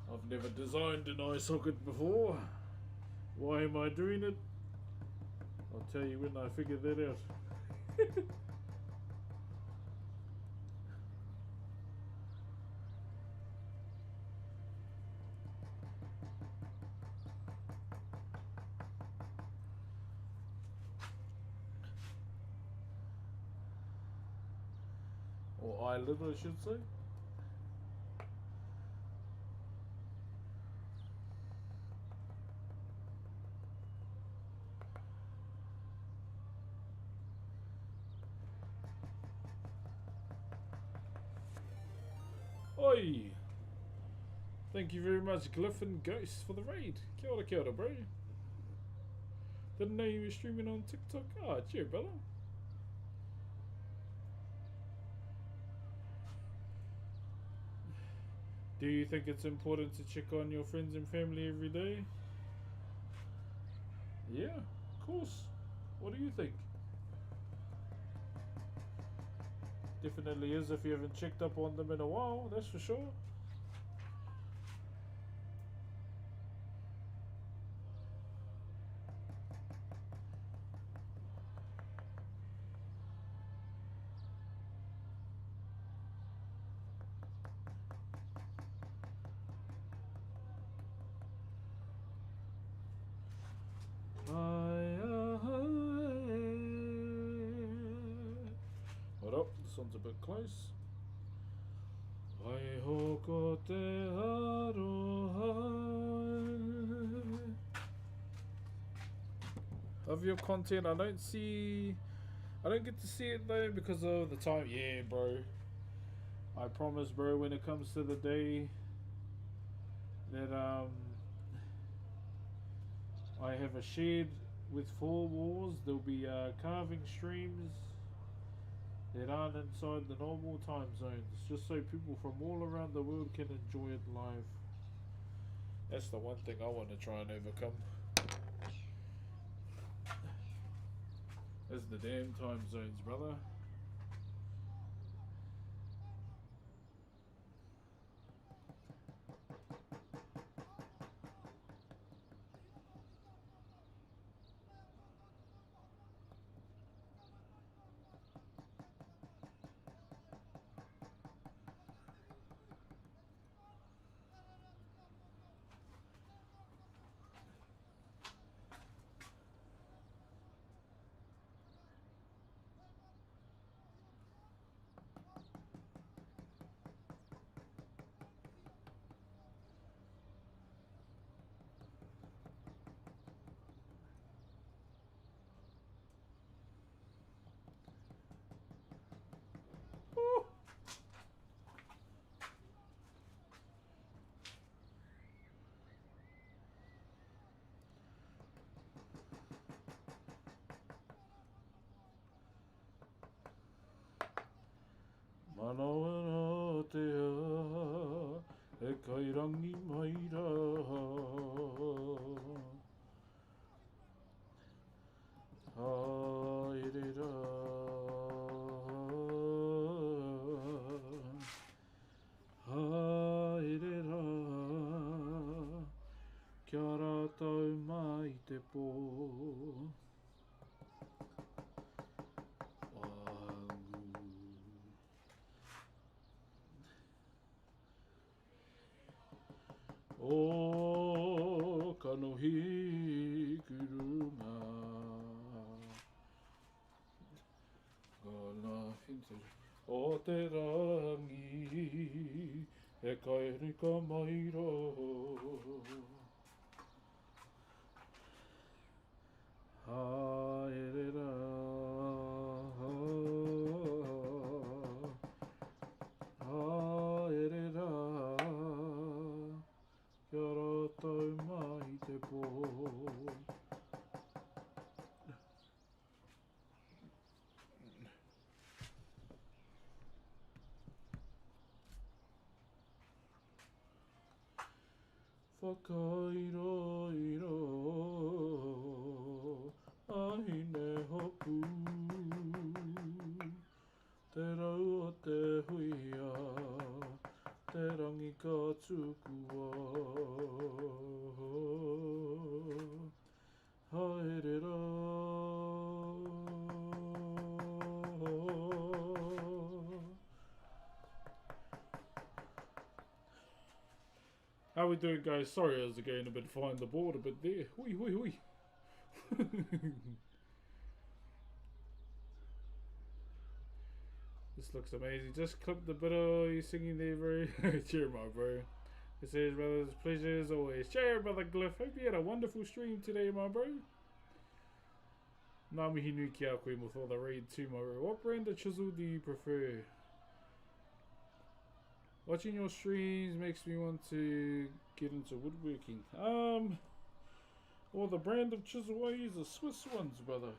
I've never designed an eye socket before. Why am I doing it? I'll tell you when I figure that out. Or eyelid, I should say. Oi! Thank you very much, Glyph and Ghost, for the raid. Kia ora, bro. Didn't know you were streaming on TikTok. Oh, cheer, brother. Do you think it's important to check on your friends and family every day? Yeah, of course. What do you think? Definitely is if you haven't checked up on them in a while, that's for sure. Hold up, this one's a bit close. Waihoko te aroha. Of your content, I don't get to see it though because of the time. Yeah, bro. I promise, bro, when it comes to the day that I have a shed with 4 walls, there'll be carving streams that aren't inside the normal time zones, just so people from all around the world can enjoy it live. That's the one thing I want to try and overcome. Is the damn time zones, brother. Kanoa te a, e kairangi mai rā. Haere rā. Haere rā. Kia rātou mai te pō. Wangu. O kanohi kurunga. Ngana hinte. O te rangi. E kairika mai rā. Haere rā. Haere rā. Kia rātou mai te pō. Whakairo iro, ahine hopu. Te rau o te huia, te rangi ka tukua. Haere rā. How we doing, guys? Sorry I was getting a bit behind the board a bit there. Hui hui hui. This looks amazing. Just clipped the bit of you singing there, bro. Cheer, my bro. It says, brothers, pleasure as always. Cheer, brother Glyph. Hope you had a wonderful stream today, my bro. Ngā mihi nui ki a koe with all the raid too, my bro. What brand of chisel do you prefer? Watching your streams makes me want to get into woodworking. Well, the brand of chisel I use are Swiss ones, brother.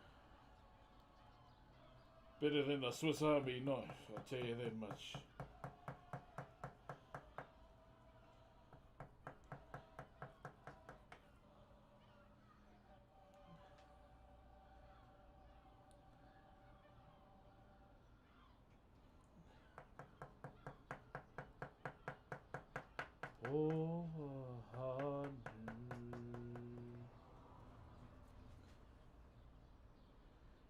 Better than the Swiss Army knife, I'll tell you that much. Oh,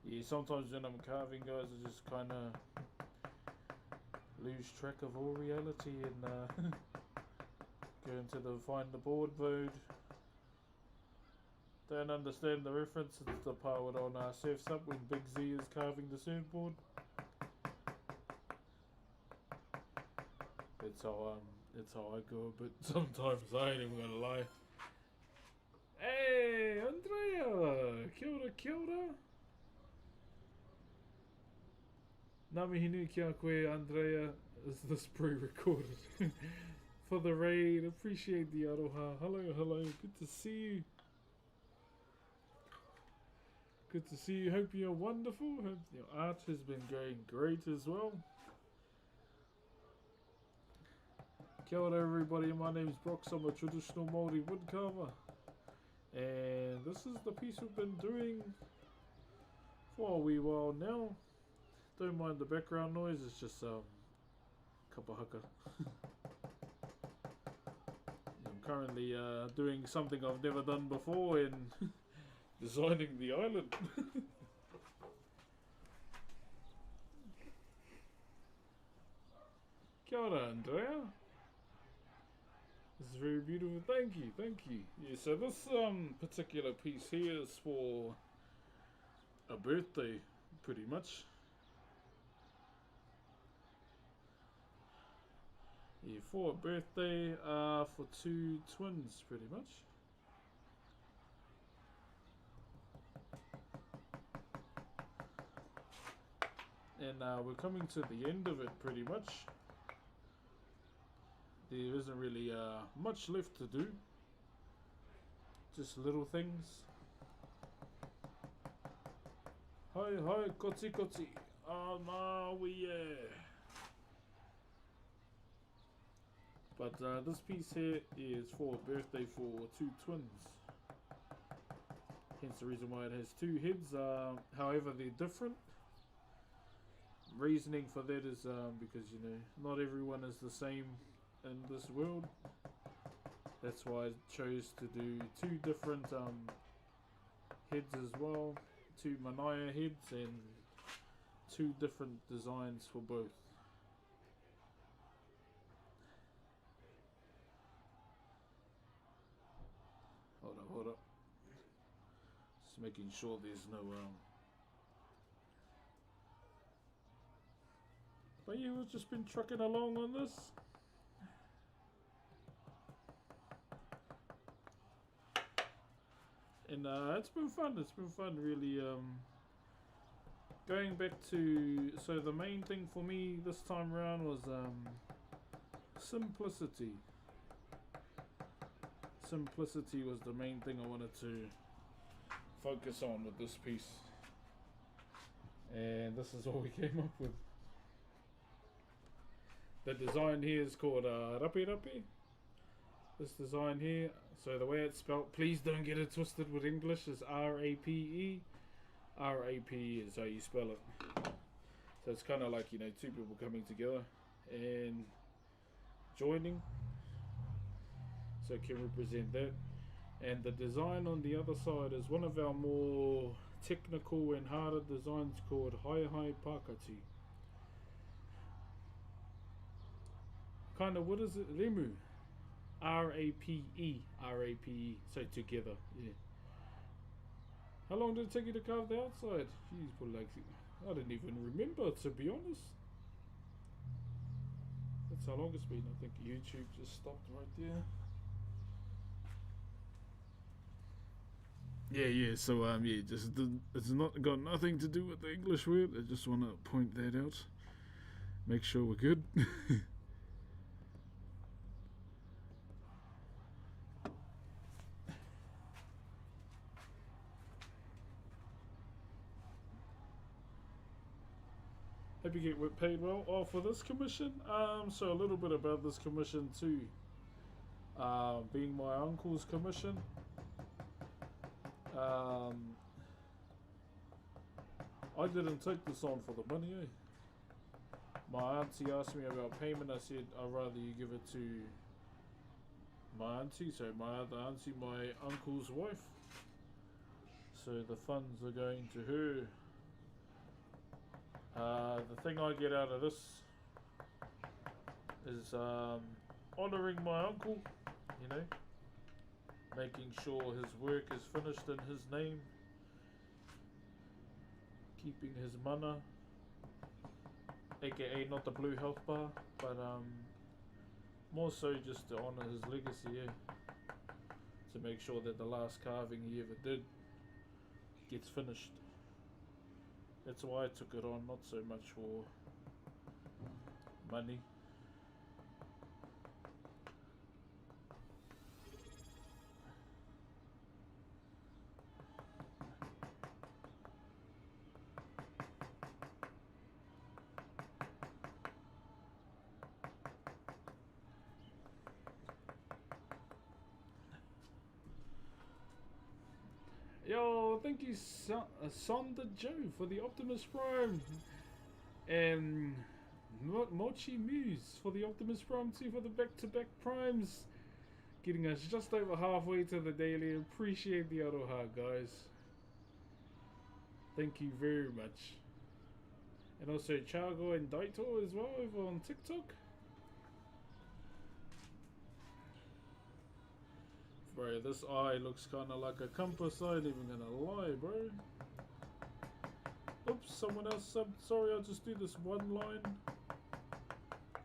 yeah, sometimes when I'm carving, guys, I just kind of lose track of all reality and go into the find the board mode. Don't understand the reference. It's the part on Surf's Up when Big Z is carving the surfboard. It's how I go, but sometimes I ain't even gonna lie. Hey, Andrea! Kia ora, kia ora. Ngā mihi nui ki a koe, Andrea. Is this pre-recorded? For the raid, appreciate the aroha. Hello, hello, good to see you. Good to see you, hope you're wonderful. Hope your art has been going great as well. Kia ora everybody, my name is Brox, I'm a traditional Maori woodcarver. And this is the piece we've been doing for a wee while now. Don't mind the background noise, it's just kapahaka. I'm currently doing something I've never done before in designing the island. Kia ora, Andrea. This is very beautiful. Thank you, thank you. Yeah, so this particular piece here is for a birthday, pretty much. Yeah, for a birthday, for two twins, pretty much. And we're coming to the end of it, pretty much. There isn't really much left to do. Just little things. Hi, hi, kotsi kotsi. Oh no, But this piece here is for a birthday for two twins. Hence the reason why it has two heads. However, they're different. Reasoning for that is because, you know, not everyone is the same in this world. That's why I chose to do two different heads as well. Two Manaya heads and two different designs for both. Hold up. Just making sure there's no but yeah, we've just been trucking along on this. And it's been fun. It's been fun, really. Going back to, so the main thing for me this time around was simplicity. Simplicity was the main thing I wanted to focus on with this piece. And this is what we came up with. The design here is called Rapi Rapi. This design here, so the way it's spelled, please don't get it twisted with English, is R-A-P-E. R-A-P-E is how you spell it. So it's kind of like, you know, two people coming together and joining. So it can represent that. And the design on the other side is one of our more technical and harder designs called Hai Hai Pakati. Kind of, what is it? Remu. R-A-P-E. R-A-P-E. So together, yeah. How long did it take you to carve the outside? Jeez, probably like, I didn't even remember, to be honest. That's how long it's been. I think YouTube just stopped right there. Yeah, so yeah, just it's not got nothing to do with the English word. I just want to point that out. Make sure we're good. Hope you get paid well. Oh, for this commission, so a little bit about this commission too. Being my uncle's commission. I didn't take this on for the money, eh? My auntie asked me about payment. I said I'd rather you give it to my auntie, so my other auntie, my uncle's wife. So the funds are going to her. The thing I get out of this is honouring my uncle, you know, making sure his work is finished in his name, keeping his mana, aka not the blue health bar, but more so just to honour his legacy, yeah, to make sure that the last carving he ever did gets finished. That's why I took it on, not so much for money. Yo, thank you, Sonda Joe, for the Optimus Prime. And Mochi Muse for the Optimus Prime 2 for the back-to-back primes. Getting us just over halfway to the daily. Appreciate the Aroha, guys. Thank you very much. And also Chago and Daito as well over on TikTok. Bro, this eye looks kinda like a compass, I ain't even gonna lie, bro. Oops, someone else subbed. Sorry, I'll just do this one line.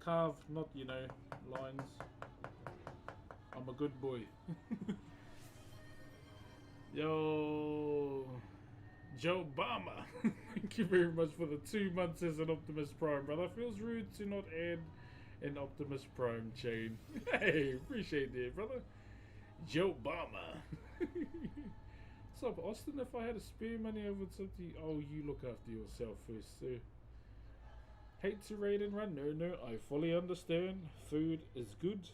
Carve, not, you know, lines. I'm a good boy. Yo, Joe Obama. Thank you very much for the 2 months as an Optimus Prime, brother. Feels rude to not add an Optimus Prime chain. Hey, appreciate that, brother. Joe Obama. What's up, Austin? If I had a spare money over something, oh, you look after yourself first, sir. Hate to raid and run, no, I fully understand. Food is good,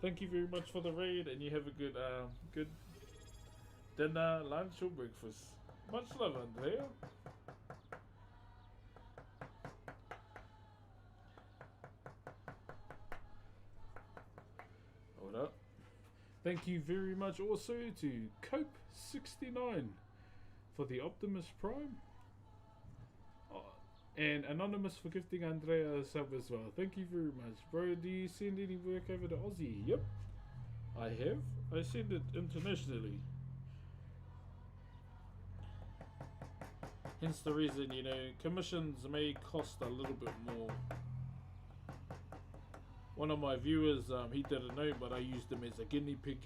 Thank you very much for the raid, and you have a good dinner, lunch, or breakfast. Much love, Andrea. Hold up. Thank you very much also to Cope69 for the Optimus Prime. And Anonymous for gifting Andrea a sub as well. Thank you very much. Bro, do you send any work over to Aussie? Yep, I have. I send it internationally. Hence the reason, you know, commissions may cost a little bit more. One of my viewers, he didn't know, but I used him as a guinea pig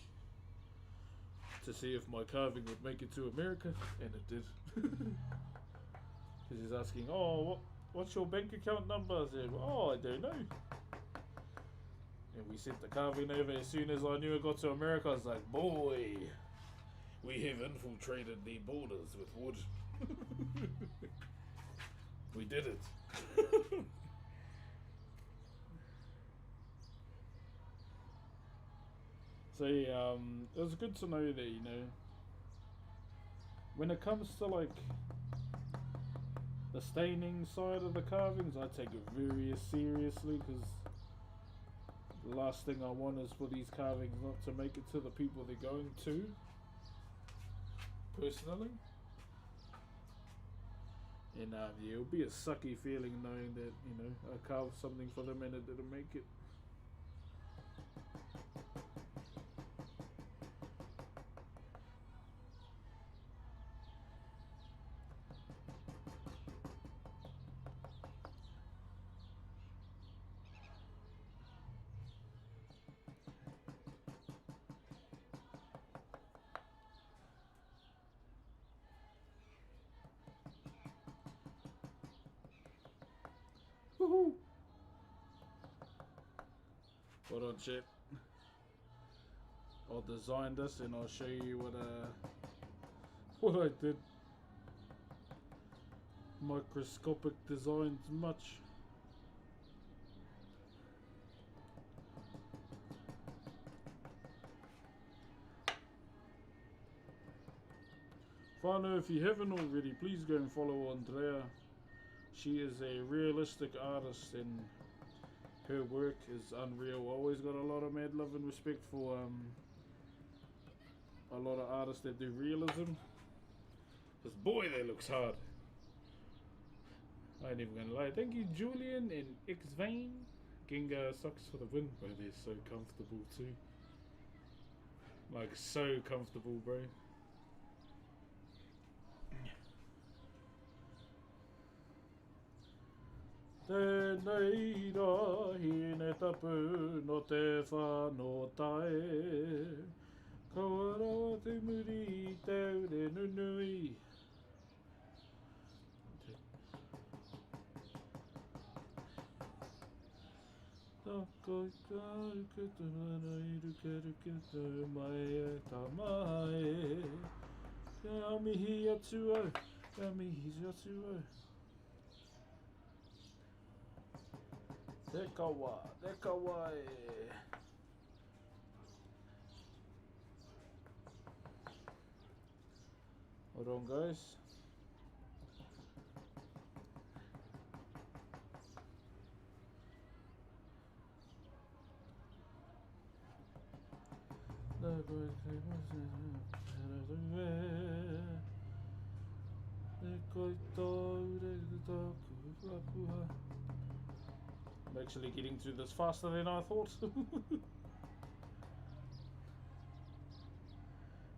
to see if my carving would make it to America, and it did. Because he's asking, oh, what's your bank account number? I said, oh, I don't know. And we sent the carving over. As soon as I knew it got to America, I was like, boy, we have infiltrated the borders with wood. We did it. So it was good to know that, you know, when it comes to like the staining side of the carvings, I take it very seriously, because the last thing I want is for these carvings not to make it to the people they're going to, personally. And yeah, it'll be a sucky feeling knowing that, you know, I carved something for them and it didn't make it. Woohoo! Hold on, chat. I'll design this and I'll show you what I did. Microscopic designs much. Whānau, if you haven't already, please go and follow Andrea. She is a realistic artist and her work is unreal. Always got a lot of mad love and respect for a lot of artists that do realism. Because boy, that looks hard. I ain't even gonna lie. Thank you, Julian and X-Vane. Gengar sucks for the win, bro. They're so comfortable too. Like, so comfortable, bro. Tēnei rā hine tapu no te whanotae. Kaua rawa te muri I teure nunui. Tākoi kāru kutu hana I rukeruke tau mai e tā mai. Kia mihi atu au, kia mihi atu au. Te kawa e. Hold on, guys. I'm actually getting through this faster than I thought.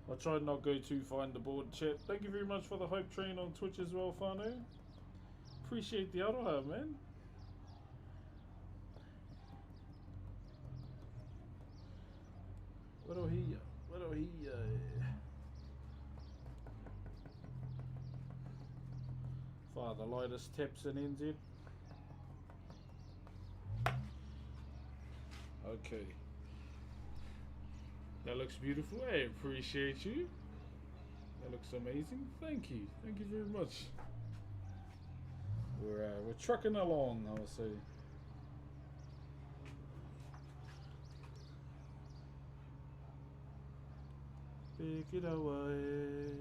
I'll try and not go too far in the board, chat. Thank you very much for the hype train on Twitch as well, Whānau. Appreciate the aroha, man. Father lightest taps in NZ. Okay. That looks beautiful. I appreciate you. That looks amazing. Thank you. Thank you very much. We're trucking along, I would say. Pick it away.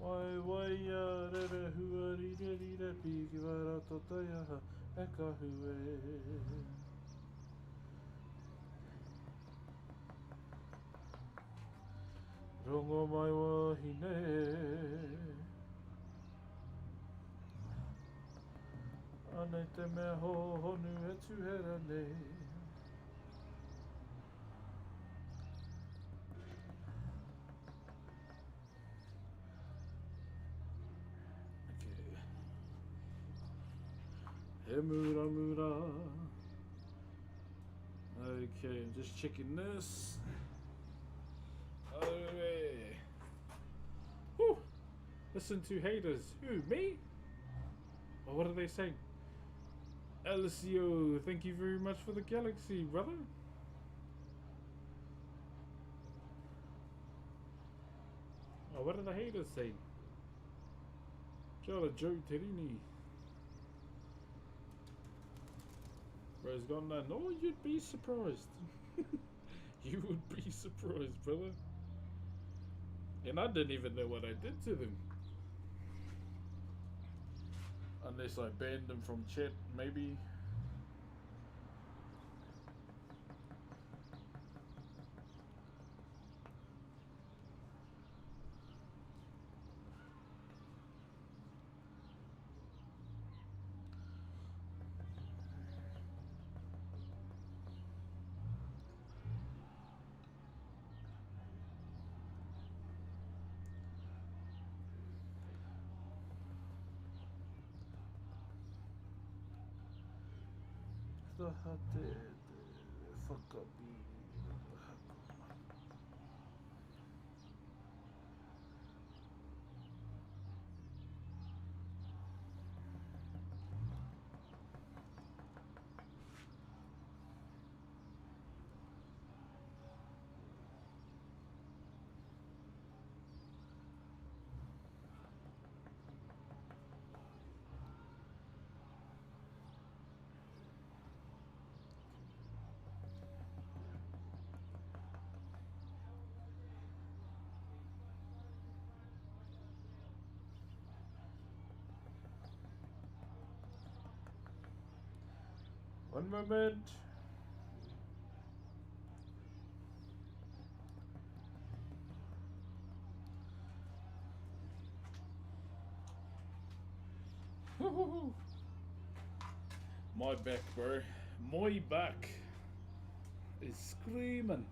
Wai ya rere hua rire rire piki wara tota ya ha e ka hue. Rongo mai wahine. Anei te mea honu e tuhera nei. Okay. He mura mura. Okay, I'm just checking this. Oh, whew. Listen to haters. Who, me? Or what are they saying? Alicio, thank you very much for the galaxy, brother. Oh, what are the haters saying? Joe Terini. Bro's gone now. No, you'd be surprised. You would be surprised, brother. And I didn't even know what I did to them. Unless I banned them from chat, maybe. The hate whakabi. One moment. My back, bro. My back is screaming.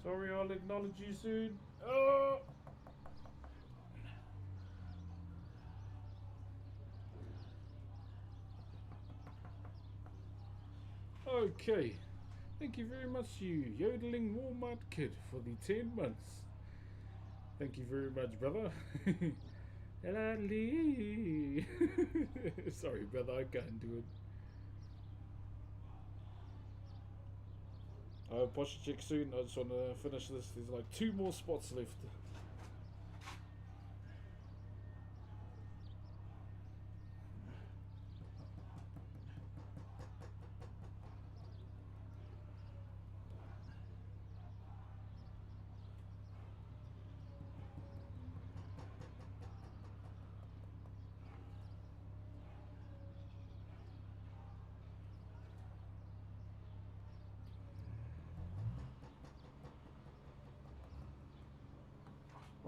Sorry, I'll acknowledge you soon. Oh! Okay. Thank you very much, you yodeling Walmart kid, for the 10 months. Thank you very much, brother. Sorry, brother, I can't do it. I'll watch a check soon. I just want to finish this. There's like 2 more spots left.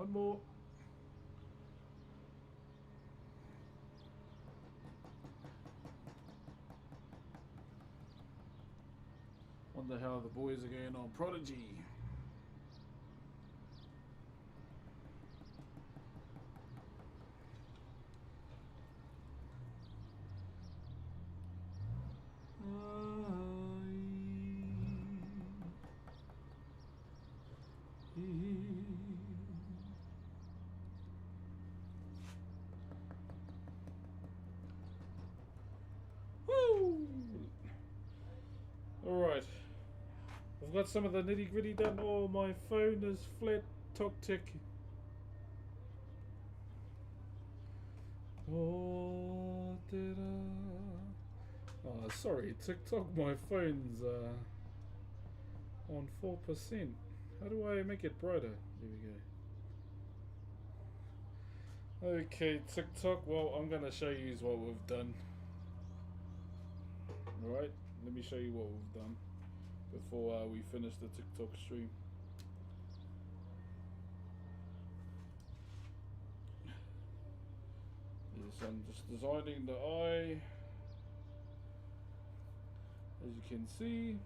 One more. Wonder how the boys are going on Prodigy. Woo! Alright. I've got some of the nitty gritty done. Oh, my phone is flat. Tok tick. Oh, did oh, sorry, TikTok. My phone's on 4%. How do I make it brighter? There we go. Okay, TikTok. Well, I'm gonna show you what we've done. Alright, let me show you what we've done before we finish the TikTok stream. Yes, I'm just designing the eye. As you can see.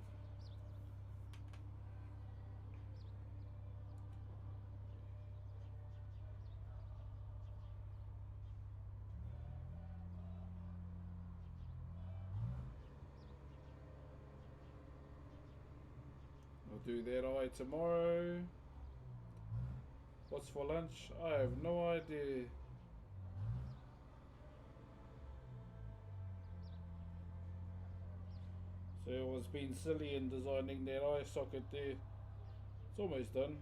I'll do that eye tomorrow. What's for lunch? I have no idea. So I was being silly in designing that eye socket there. It's almost done.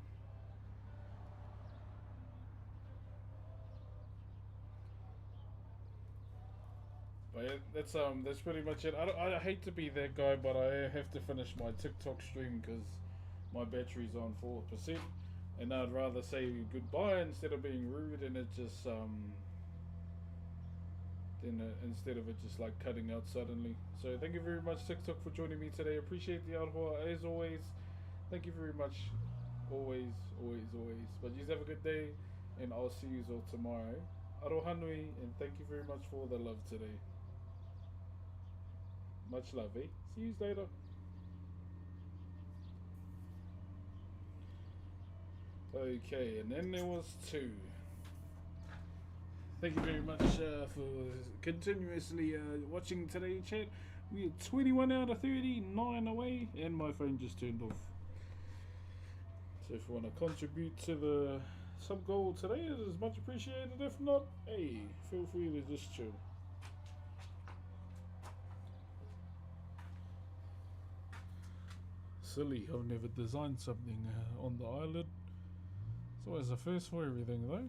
But yeah, that's pretty much it. I hate to be that guy, but I have to finish my TikTok stream because my battery's on 4%, and I'd rather say goodbye instead of being rude, and it just instead of it just like cutting out suddenly. So thank you very much, TikTok, for joining me today. Appreciate the aroha as always. Thank you very much, always. But you have a good day, and I'll see you all tomorrow. Aroha nui, and thank you very much for all the love today. Much love, eh? See you later. Okay, and then there was 2. Thank you very much for continuously watching today, chat. We are 21 out of 39 away, and my phone just turned off. So if you want to contribute to the sub goal today, it is much appreciated. If not, hey, feel free to just chill. Silly, I've never designed something on the eyelid. It's always a first for everything, though.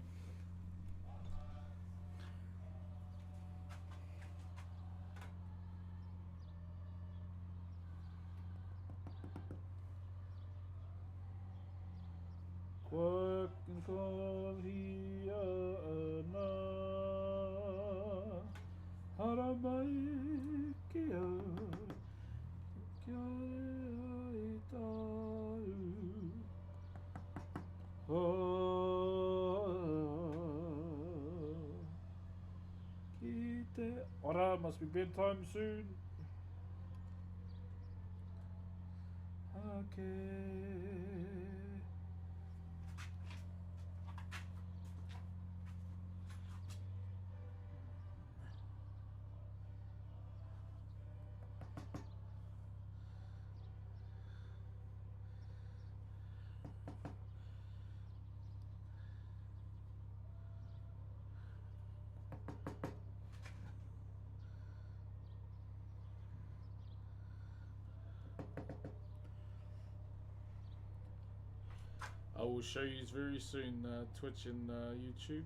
Ora, must be bedtime soon. Okay. I will show you very soon Twitch and YouTube.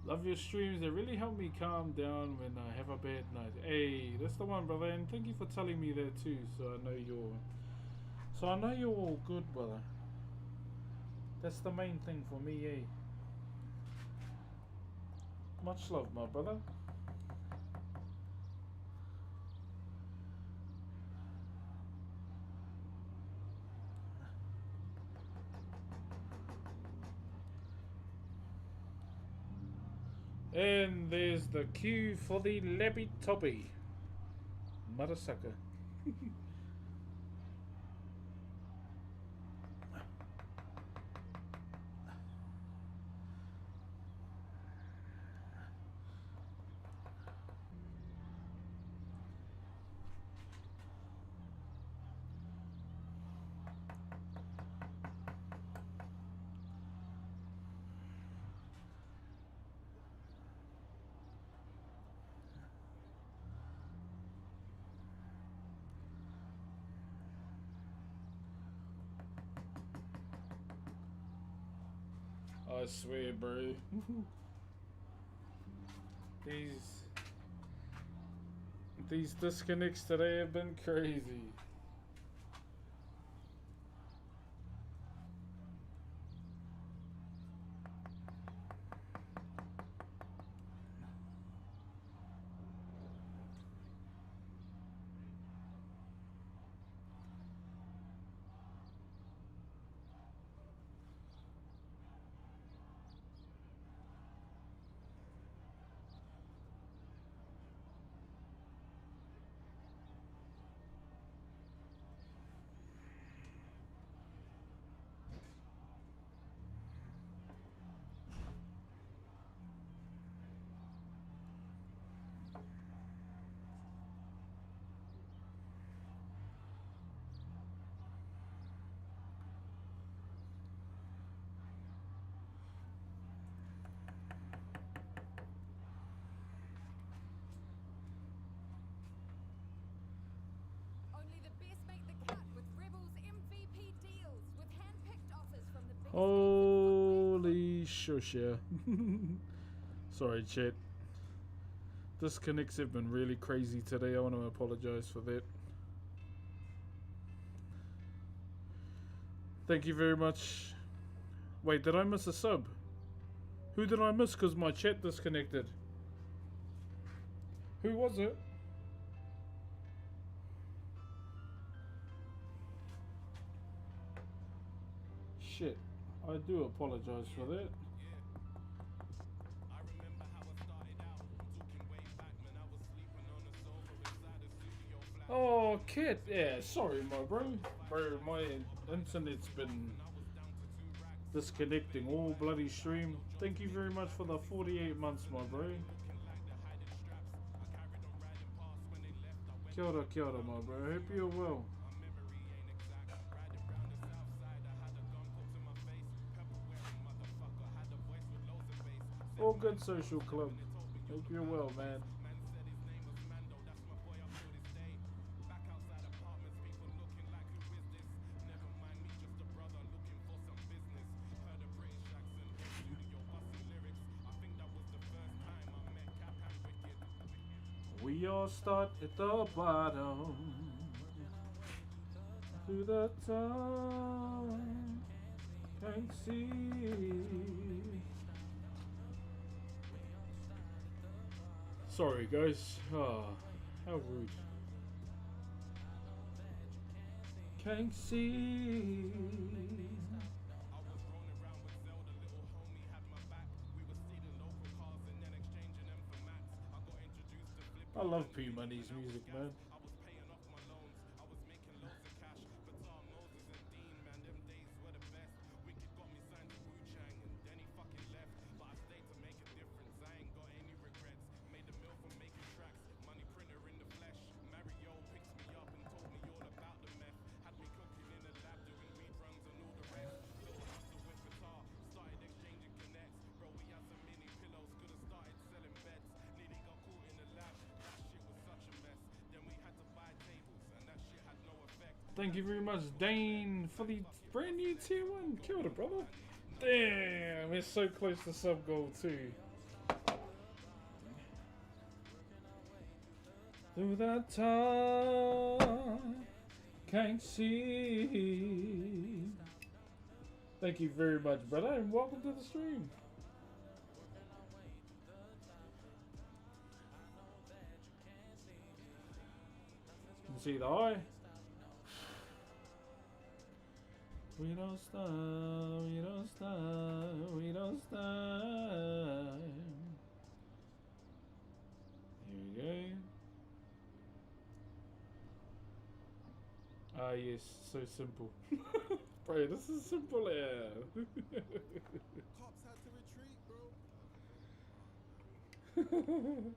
Love your streams. They really help me calm down when I have a bad night. Hey, that's the one, brother. And thank you for telling me that too. So I know you're all good, brother. That's the main thing for me, eh? Much love, my brother. And there's the queue for the Labby Tobby. Mothersucker. I swear, bro. These disconnects today have been crazy. Only the best make the cut with Rebels MVP deals with hand-picked offers from the biggest Holy shush, yeah. Sorry, chat. Disconnects have been really crazy today. I want to apologize for that. Thank you very much. Wait, did I miss a sub? Who did I miss because my chat disconnected? Who was it? Shit. I do apologize for that. Oh, Kit. Yeah, sorry, my bro. Bro, my internet's been disconnecting all bloody stream. Thank you very much for the 48 months, my bro. Kia ora, my bro. I hope you're well. All good, social club. Hope you're well, man. We all start at the bottom, to the top, can't see. Sorry guys, how rude. Can't see. I love P Money's music, man. Thank you very much, Dane, for the brand new tier 1. Kia ora, brother. Damn, it's so close to sub goal too. Through the top, can't see. Thank you very much, brother, and welcome to the stream. You can see the eye. We don't stop, we don't stop, we don't stop. Here we go. Ah, yes, so simple. Bro, this is simple, yeah. Cops had to retreat, bro.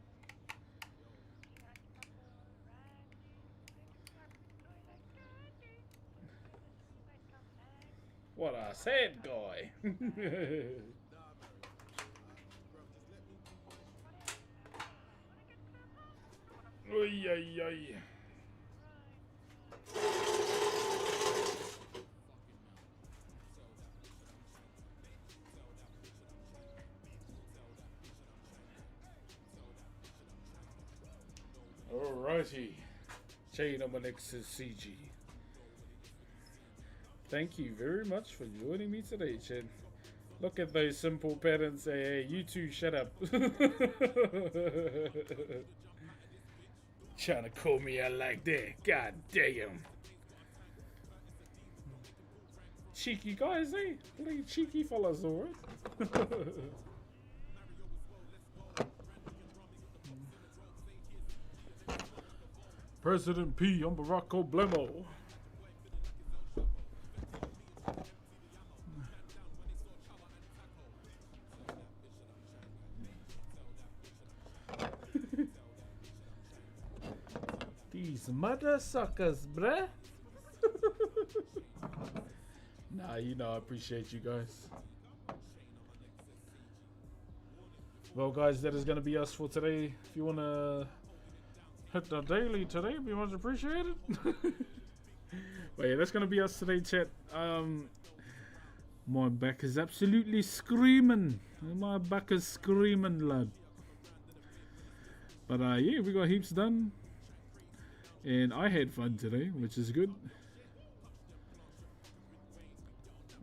What a sad guy. Nah, bro. Bro, just let me be. Oy, oy, oy. Alrighty. Chain on my next is CG. Thank you very much for joining me today, Chin. Look at those simple patterns. Hey, you two, shut up. Trying to call me out like that. God damn. Cheeky guys, eh? Bloody cheeky fellas, alright? President P, I'm Barack Obama. These mother suckers, bruh. Nah, you know I appreciate you guys. Well, guys, that is going to be us for today. If you want to hit the daily today, be much appreciated. But yeah, that's going to be us today, chat. My back is absolutely screaming. My back is screaming, lad. But yeah, we got heaps done. And I had fun today, which is good.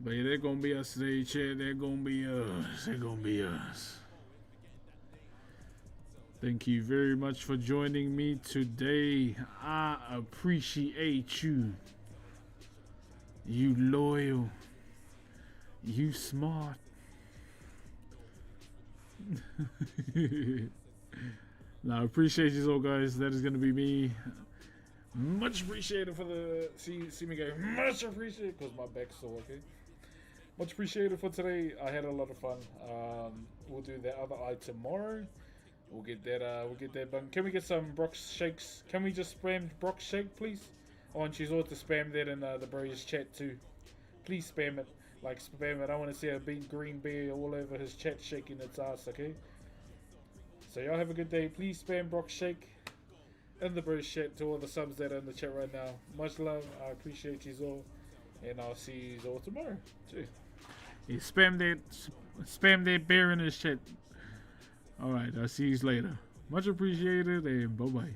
But yeah, they're gonna be us today, chat. They're gonna be us. They're gonna be us. Thank you very much for joining me today. I appreciate you. You loyal. You smart. Now, I appreciate you all, guys. That is gonna be me. Much appreciated for the see me go. Much appreciated because my back's so okay. Much appreciated for today. I had a lot of fun. We'll do that other eye tomorrow. We'll get that. We'll get that done. Can we get some Brock's shakes? Can we just spam Brock's shake, please? Oh, and she's also spam that in the bros chat too. Please spam it. Like spam it. I want to see a big green bear all over his chat shaking its ass. Okay. So y'all have a good day. Please spam Brock's shake. And the bros chat to all the subs that are in the chat right now. Much love. I appreciate you all. And I'll see you all tomorrow. Too. Yeah, spam that bear in his chat. Alright, I'll see you later. Much appreciated and bye bye.